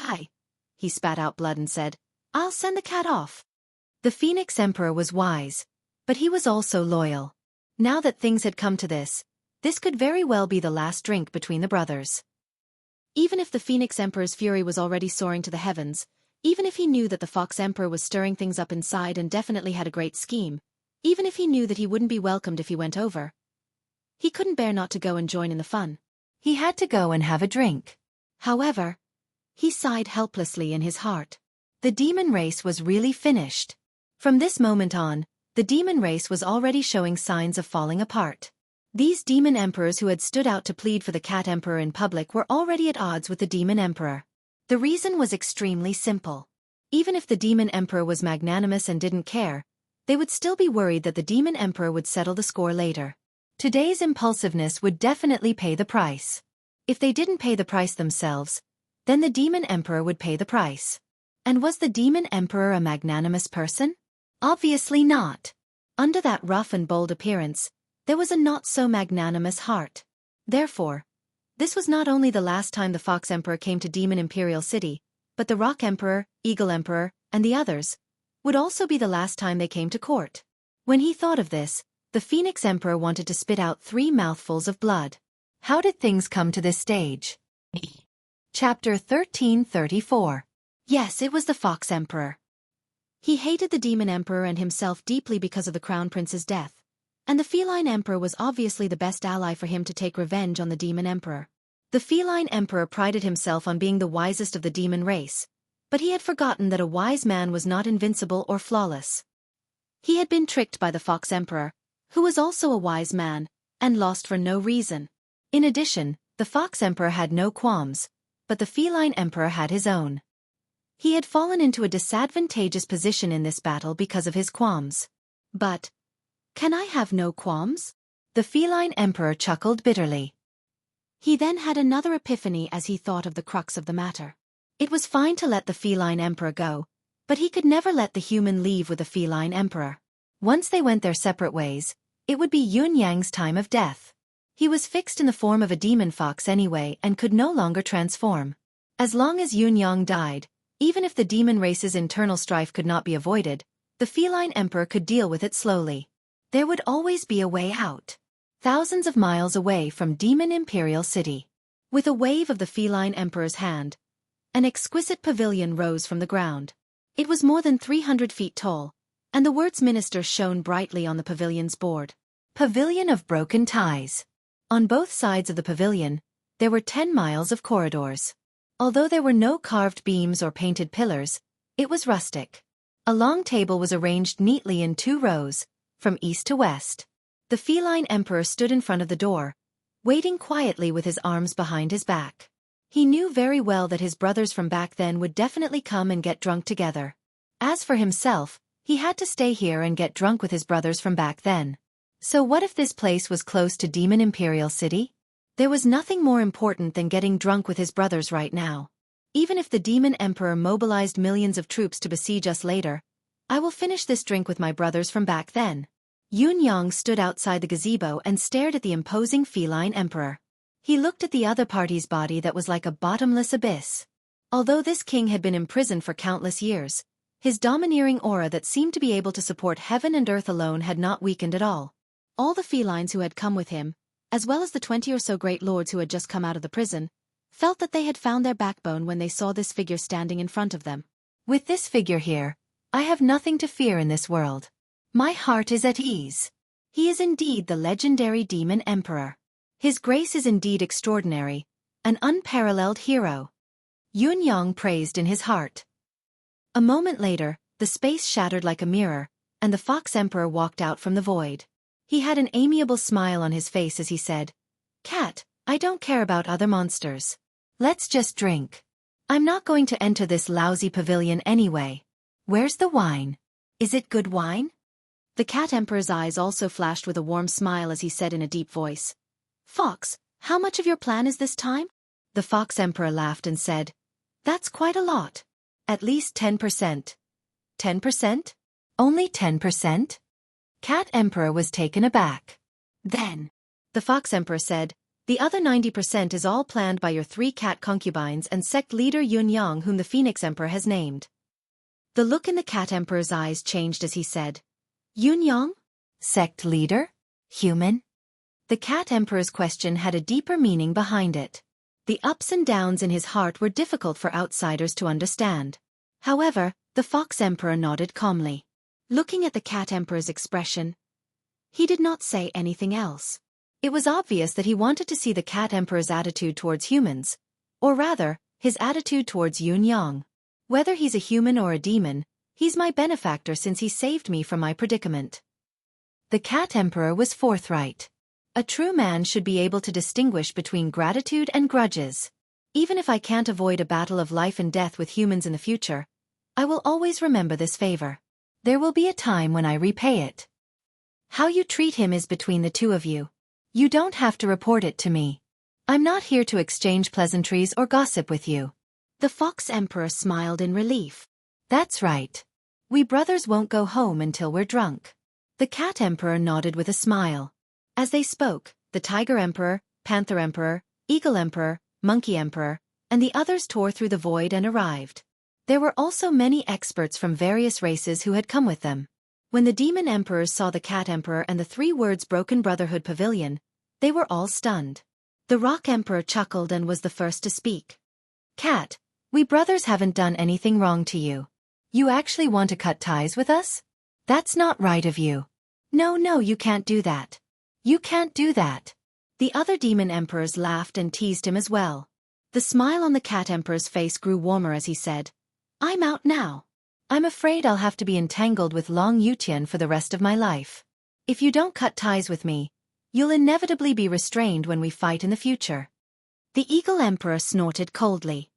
He spat out blood and said, "I'll send the cat off." The Phoenix Emperor was wise, but he was also loyal. Now that things had come to this could very well be the last drink between the brothers. Even if the Phoenix Emperor's fury was already soaring to the heavens, even if he knew that the Fox Emperor was stirring things up inside and definitely had a great scheme, even if he knew that he wouldn't be welcomed if he went over, he couldn't bear not to go and join in the fun. He had to go and have a drink. However, he sighed helplessly in his heart. The demon race was really finished. From this moment on, the demon race was already showing signs of falling apart. These demon emperors who had stood out to plead for the Cat Emperor in public were already at odds with the demon emperor. The reason was extremely simple. Even if the demon emperor was magnanimous and didn't care, they would still be worried that the demon emperor would settle the score later. Today's impulsiveness would definitely pay the price. If they didn't pay the price themselves, then the demon emperor would pay the price. And was the demon emperor a magnanimous person? Obviously not. Under that rough and bold appearance, there was a not-so-magnanimous heart. Therefore, this was not only the last time the Fox Emperor came to Demon Imperial City, but the Rock Emperor, Eagle Emperor, and the others would also be the last time they came to court. When he thought of this, the Phoenix Emperor wanted to spit out 3 mouthfuls of blood. How did things come to this stage? Chapter 1334. Yes, it was the Fox Emperor. He hated the Demon Emperor and himself deeply because of the Crown Prince's death, and the Feline Emperor was obviously the best ally for him to take revenge on the Demon Emperor. The Feline Emperor prided himself on being the wisest of the demon race, but he had forgotten that a wise man was not invincible or flawless. He had been tricked by the Fox Emperor, who was also a wise man, and lost for no reason. In addition, the Fox Emperor had no qualms, but the Feline Emperor had his own. He had fallen into a disadvantageous position in this battle because of his qualms. But, can I have no qualms? The Feline Emperor chuckled bitterly. He then had another epiphany as he thought of the crux of the matter. It was fine to let the Feline Emperor go, but he could never let the human leave with the Feline Emperor. Once they went their separate ways, it would be Yun Yang's time of death. He was fixed in the form of a demon fox anyway and could no longer transform. As long as Yun Yang died, even if the demon race's internal strife could not be avoided, the Feline Emperor could deal with it slowly. There would always be a way out. Thousands of miles away from Demon Imperial City. With a wave of the Feline Emperor's hand, an exquisite pavilion rose from the ground. It was more than 300 feet tall, and the words Minister shone brightly on the pavilion's board. Pavilion of Broken Ties. On both sides of the pavilion, there were 10 miles of corridors. Although there were no carved beams or painted pillars, it was rustic. A long table was arranged neatly in 2 rows, from east to west. The Feline Emperor stood in front of the door, waiting quietly with his arms behind his back. He knew very well that his brothers from back then would definitely come and get drunk together. As for himself, he had to stay here and get drunk with his brothers from back then. So what if this place was close to Demon Imperial City? There was nothing more important than getting drunk with his brothers right now. Even if the Demon Emperor mobilized millions of troops to besiege us later, I will finish this drink with my brothers from back then. Yun Yang stood outside the gazebo and stared at the imposing feline emperor. He looked at the other party's body that was like a bottomless abyss. Although this king had been imprisoned for countless years, his domineering aura that seemed to be able to support heaven and earth alone had not weakened at all. All the felines who had come with him, as well as the 20 or so great lords who had just come out of the prison, felt that they had found their backbone when they saw this figure standing in front of them. With this figure here, I have nothing to fear in this world. My heart is at ease. He is indeed the legendary demon emperor. His grace is indeed extraordinary, an unparalleled hero. Yun Yang praised in his heart. A moment later, the space shattered like a mirror, and the Fox Emperor walked out from the void. He had an amiable smile on his face as he said, "Cat, I don't care about other monsters. Let's just drink. I'm not going to enter this lousy pavilion anyway. Where's the wine? Is it good wine?" The Cat Emperor's eyes also flashed with a warm smile as he said in a deep voice, "Fox, how much of your plan is this time?" The Fox Emperor laughed and said, "That's quite a lot. At least 10%. 10%? Only 10%? Cat Emperor was taken aback. Then, the Fox Emperor said, "The other 90% is all planned by your 3 cat concubines and sect leader Yun Yang, whom the Phoenix Emperor has named." The look in the Cat Emperor's eyes changed as he said, "Yun Yang? Sect leader? Human?" The Cat Emperor's question had a deeper meaning behind it. The ups and downs in his heart were difficult for outsiders to understand. However, the Fox Emperor nodded calmly. Looking at the Cat Emperor's expression, he did not say anything else. It was obvious that he wanted to see the Cat Emperor's attitude towards humans, or rather, his attitude towards Yun Yang. Whether he's a human or a demon, he's my benefactor since he saved me from my predicament. The Cat Emperor was forthright. A true man should be able to distinguish between gratitude and grudges. Even if I can't avoid a battle of life and death with humans in the future, I will always remember this favor. There will be a time when I repay it. How you treat him is between the two of you. You don't have to report it to me. I'm not here to exchange pleasantries or gossip with you." The Fox Emperor smiled in relief. "That's right. We brothers won't go home until we're drunk." The Cat Emperor nodded with a smile. As they spoke, the Tiger Emperor, Panther Emperor, Eagle Emperor, Monkey Emperor, and the others tore through the void and arrived. There were also many experts from various races who had come with them. When the Demon Emperors saw the Cat Emperor and the 3 words Broken Brotherhood Pavilion, they were all stunned. The Rock Emperor chuckled and was the first to speak. "Cat, we brothers haven't done anything wrong to you. You actually want to cut ties with us? That's not right of you. No, you can't do that. You can't do that." The other Demon Emperors laughed and teased him as well. The smile on the Cat Emperor's face grew warmer as he said, "I'm out now. I'm afraid I'll have to be entangled with Long Yutian for the rest of my life. If you don't cut ties with me, you'll inevitably be restrained when we fight in the future." The Eagle Emperor snorted coldly.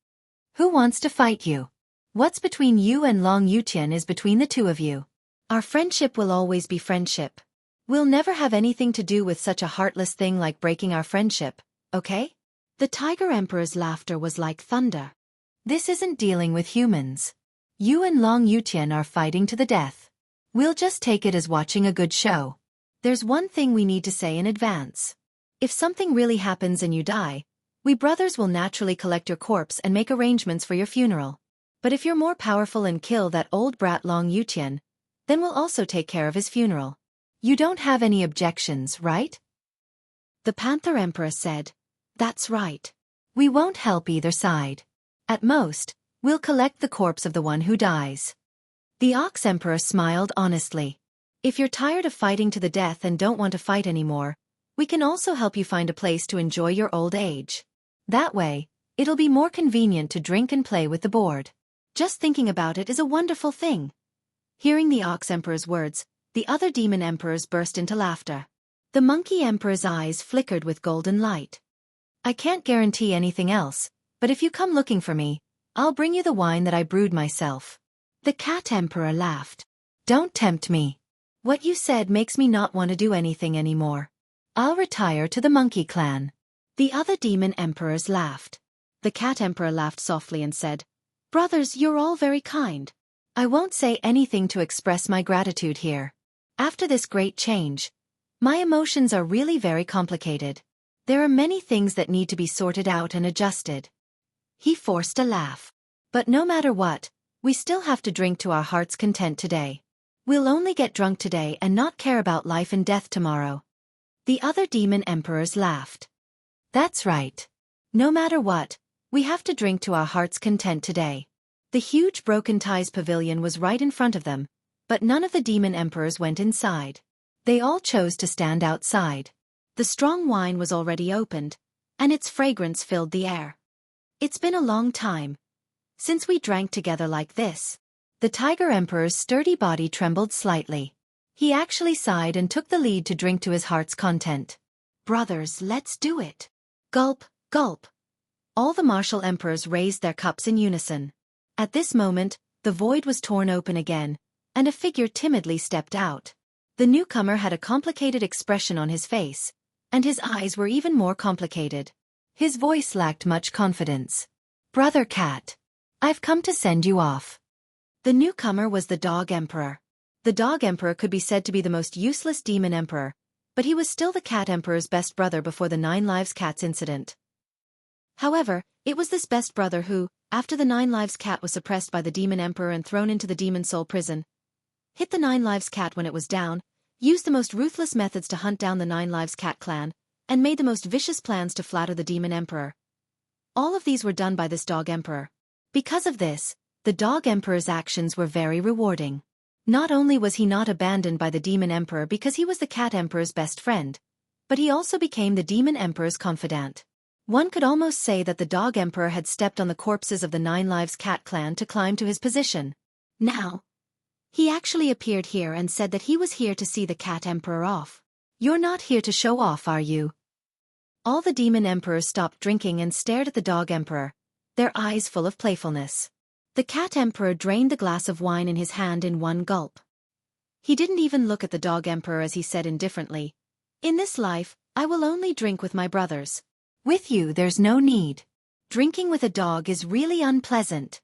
"Who wants to fight you? What's between you and Long Yutian is between the two of you. Our friendship will always be friendship. We'll never have anything to do with such a heartless thing like breaking our friendship, okay?" The Tiger Emperor's laughter was like thunder. "This isn't dealing with humans. You and Long Yutian are fighting to the death. We'll just take it as watching a good show. There's one thing we need to say in advance. If something really happens and you die, we brothers will naturally collect your corpse and make arrangements for your funeral. But if you're more powerful and kill that old brat Long Yutian, then we'll also take care of his funeral. You don't have any objections, right?" The Panther Emperor said, "That's right. We won't help either side. At most, we'll collect the corpse of the one who dies." The Ox Emperor smiled honestly. "If you're tired of fighting to the death and don't want to fight anymore, we can also help you find a place to enjoy your old age. That way, it'll be more convenient to drink and play with the board. Just thinking about it is a wonderful thing." Hearing the Ox Emperor's words, the other Demon Emperors burst into laughter. The Monkey Emperor's eyes flickered with golden light. "I can't guarantee anything else, but if you come looking for me, I'll bring you the wine that I brewed myself." The Cat Emperor laughed. "Don't tempt me. What you said makes me not want to do anything anymore. I'll retire to the Monkey Clan." The other Demon Emperors laughed. The Cat Emperor laughed softly and said, "Brothers, you're all very kind. I won't say anything to express my gratitude here. After this great change, my emotions are really very complicated. There are many things that need to be sorted out and adjusted. He forced a laugh. But no matter what, we still have to drink to our heart's content today. We'll only get drunk today and not care about life and death tomorrow. The other demon emperors laughed. That's right. No matter what, we have to drink to our heart's content today. The huge Broken Ties pavilion was right in front of them, but none of the demon emperors went inside. They all chose to stand outside. The strong wine was already opened, and its fragrance filled the air. It's been a long time since we drank together like this. The Tiger Emperor's sturdy body trembled slightly. He actually sighed and took the lead to drink to his heart's content. Brothers, let's do it. Gulp, gulp. All the martial emperors raised their cups in unison. At this moment, the void was torn open again, and a figure timidly stepped out. The newcomer had a complicated expression on his face, and his eyes were even more complicated. His voice lacked much confidence. Brother Cat, I've come to send you off. The newcomer was the Dog Emperor. The Dog Emperor could be said to be the most useless demon emperor, but he was still the Cat Emperor's best brother before the 9 Lives Cats incident. However, it was this best brother who, after the 9 Lives Cat was suppressed by the demon emperor and thrown into the demon soul prison, hit the 9 Lives Cat when it was down, used the most ruthless methods to hunt down the 9 Lives Cat clan, and made the most vicious plans to flatter the demon emperor. All of these were done by this Dog Emperor. Because of this, the Dog Emperor's actions were very rewarding. Not only was he not abandoned by the demon emperor because he was the Cat Emperor's best friend, but he also became the demon emperor's confidant. One could almost say that the Dog Emperor had stepped on the corpses of the 9 Lives Cat clan to climb to his position. Now, he actually appeared here and said that he was here to see the Cat Emperor off. You're not here to show off, are you? All the demon emperors stopped drinking and stared at the Dog Emperor, their eyes full of playfulness. The Cat Emperor drained the glass of wine in his hand in one gulp. He didn't even look at the Dog Emperor as he said indifferently, "In this life, I will only drink with my brothers. With you there's no need. Drinking with a dog is really unpleasant."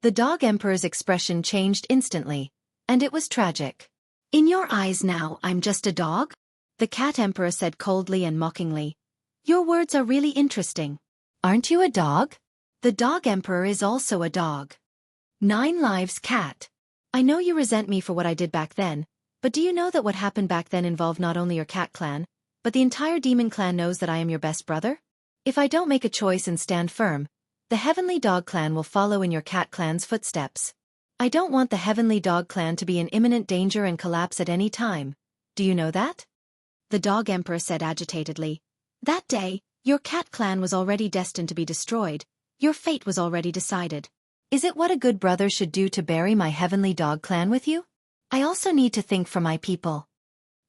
The Dog Emperor's expression changed instantly, and it was tragic. "In your eyes now I'm just a dog?" The Cat Emperor said coldly and mockingly. "Your words are really interesting. Aren't you a dog?" The Dog Emperor is also a dog. 9 Lives Cat. I know you resent me for what I did back then, but do you know that what happened back then involved not only your cat clan, but the entire demon clan knows that I am your best brother? If I don't make a choice and stand firm, the Heavenly Dog clan will follow in your cat clan's footsteps. I don't want the Heavenly Dog clan to be in imminent danger and collapse at any time. Do you know that? The Dog Emperor said agitatedly. That day, your cat clan was already destined to be destroyed. Your fate was already decided. Is it what a good brother should do to bury my Heavenly Dog clan with you? I also need to think for my people.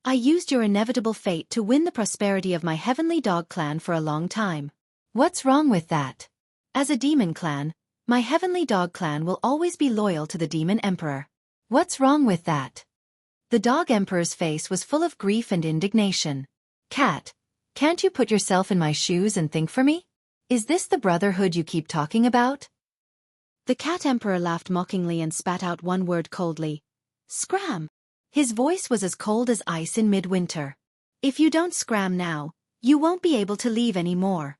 I used your inevitable fate to win the prosperity of my Heavenly Dog clan for a long time. What's wrong with that? As a demon clan, my Heavenly Dog clan will always be loyal to the Demon Emperor. What's wrong with that? The Dog Emperor's face was full of grief and indignation. Cat, can't you put yourself in my shoes and think for me? Is this the brotherhood you keep talking about? The Cat Emperor laughed mockingly and spat out one word coldly. Scram! His voice was as cold as ice in midwinter. If you don't scram now, you won't be able to leave any more.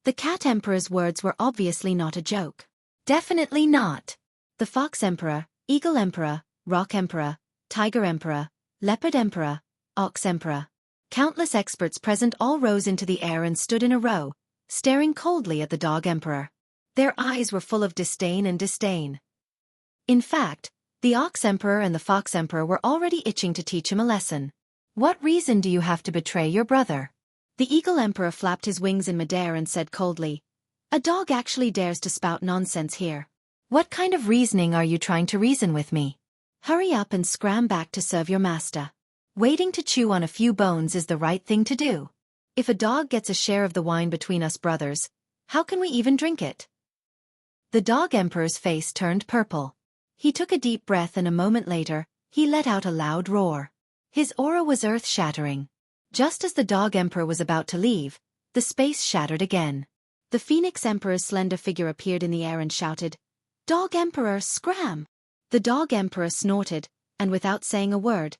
The Cat Emperor's words were obviously not a joke. Definitely not. The Fox Emperor, Eagle Emperor, Rock Emperor, Tiger Emperor, Leopard Emperor, Ox Emperor. Countless experts present all rose into the air and stood in a row, staring coldly at the Dog Emperor. Their eyes were full of disdain and disdain. In fact, the Ox Emperor and the Fox Emperor were already itching to teach him a lesson. What reason do you have to betray your brother? The Eagle Emperor flapped his wings in midair and said coldly, A dog actually dares to spout nonsense here. What kind of reasoning are you trying to reason with me? Hurry up and scram back to serve your master. Waiting to chew on a few bones is the right thing to do. If a dog gets a share of the wine between us brothers, how can we even drink it? The Dog Emperor's face turned purple. He took a deep breath and a moment later, he let out a loud roar. His aura was earth-shattering. Just as the Dog Emperor was about to leave, the space shattered again. The Phoenix Emperor's slender figure appeared in the air and shouted, Dog Emperor, scram! The Dog Emperor snorted, and without saying a word,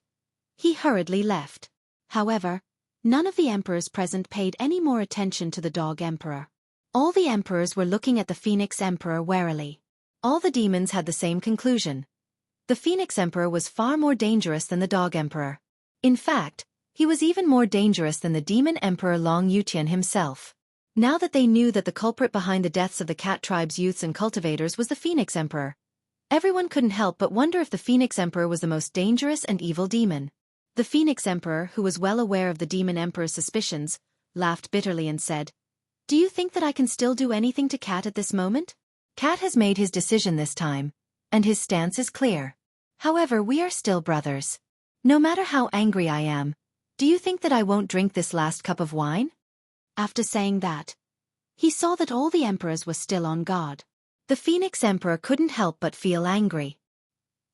He hurriedly left. However, none of the emperors present paid any more attention to the dog emperor. All the emperors were looking at the Phoenix Emperor warily. All the demons had the same conclusion. The Phoenix Emperor was far more dangerous than the Dog Emperor. In fact, he was even more dangerous than the Demon Emperor Long Yutian himself. Now that they knew that the culprit behind the deaths of the cat tribe's youths and cultivators was the Phoenix Emperor, everyone couldn't help but wonder if the Phoenix Emperor was the most dangerous and evil demon. The Phoenix Emperor, who was well aware of the Demon Emperor's suspicions, laughed bitterly and said, "Do you think that I can still do anything to Cat at this moment? Cat has made his decision this time, and his stance is clear. However, we are still brothers. No matter how angry I am, do you think that I won't drink this last cup of wine?" After saying that, he saw that all the emperors were still on guard. The Phoenix Emperor couldn't help but feel angry.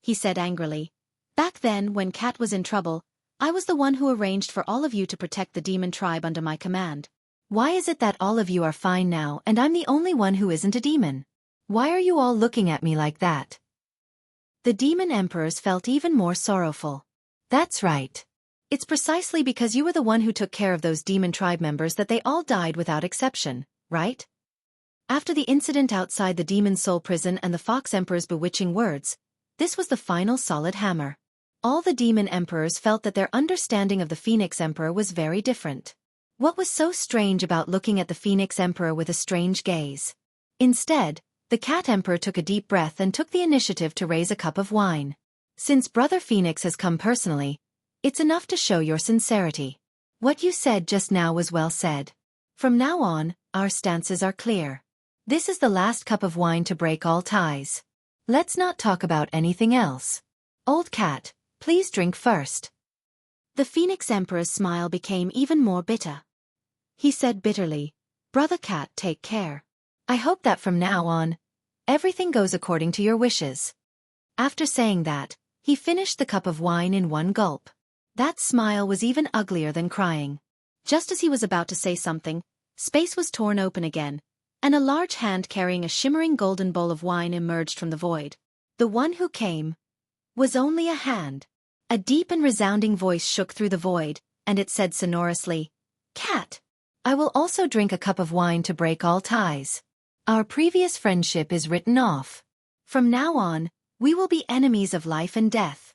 He said angrily, "Back then, when Cat was in trouble, I was the one who arranged for all of you to protect the demon tribe under my command. Why is it that all of you are fine now and I'm the only one who isn't a demon? Why are you all looking at me like that?" The demon emperors felt even more sorrowful. "That's right. It's precisely because you were the one who took care of those demon tribe members that they all died without exception, right?" After the incident outside the demon soul prison and the Fox Emperor's bewitching words, this was the final solid hammer. All the demon emperors felt that their understanding of the Phoenix Emperor was very different. What was so strange about looking at the Phoenix Emperor with a strange gaze? Instead, the Cat Emperor took a deep breath and took the initiative to raise a cup of wine. "Since Brother Phoenix has come personally, it's enough to show your sincerity. What you said just now was well said. From now on, our stances are clear. This is the last cup of wine to break all ties. Let's not talk about anything else. Old Cat, please drink first." The Phoenix Emperor's smile became even more bitter. He said bitterly, "Brother Cat, take care. I hope that from now on, everything goes according to your wishes." After saying that, he finished the cup of wine in one gulp. That smile was even uglier than crying. Just as he was about to say something, space was torn open again, and a large hand carrying a shimmering golden bowl of wine emerged from the void. The one who came was only a hand. A deep and resounding voice shook through the void, and it said sonorously, "Cat, I will also drink a cup of wine to break all ties. Our previous friendship is written off. From now on, we will be enemies of life and death."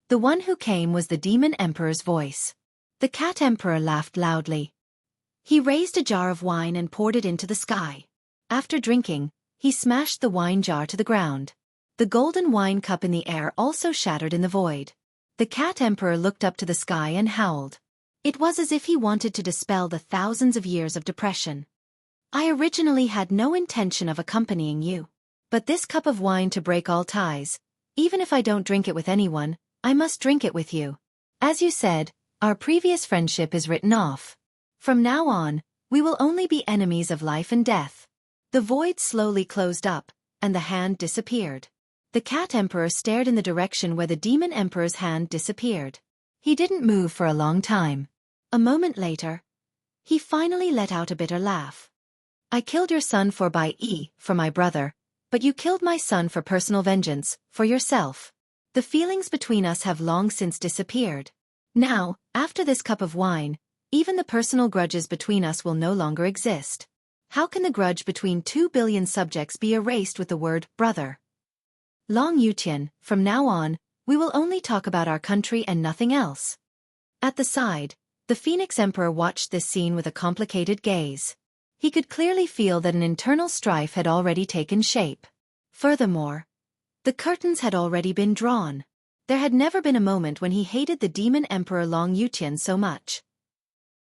The one who came was the Demon Emperor's voice. The Cat Emperor laughed loudly. He raised a jar of wine and poured it into the sky. After drinking, he smashed the wine jar to the ground. The golden wine cup in the air also shattered in the void. The Cat Emperor looked up to the sky and howled. It was as if he wanted to dispel the thousands of years of depression. "I originally had no intention of accompanying you. But this cup of wine to break all ties, even if I don't drink it with anyone, I must drink it with you. As you said, our previous friendship is written off. From now on, we will only be enemies of life and death." The void slowly closed up, and the hand disappeared. The Cat Emperor stared in the direction where the Demon Emperor's hand disappeared. He didn't move for a long time. A moment later, he finally let out a bitter laugh. "I killed your son for my brother, but you killed my son for personal vengeance, for yourself. The feelings between us have long since disappeared. Now, after this cup of wine, even the personal grudges between us will no longer exist. How can the grudge between 2 billion subjects be erased with the word brother? Long Yutian, from now on, we will only talk about our country and nothing else." At the side, the Phoenix Emperor watched this scene with a complicated gaze. He could clearly feel that an internal strife had already taken shape. Furthermore, the curtains had already been drawn. There had never been a moment when he hated the Demon Emperor Long Yutian so much.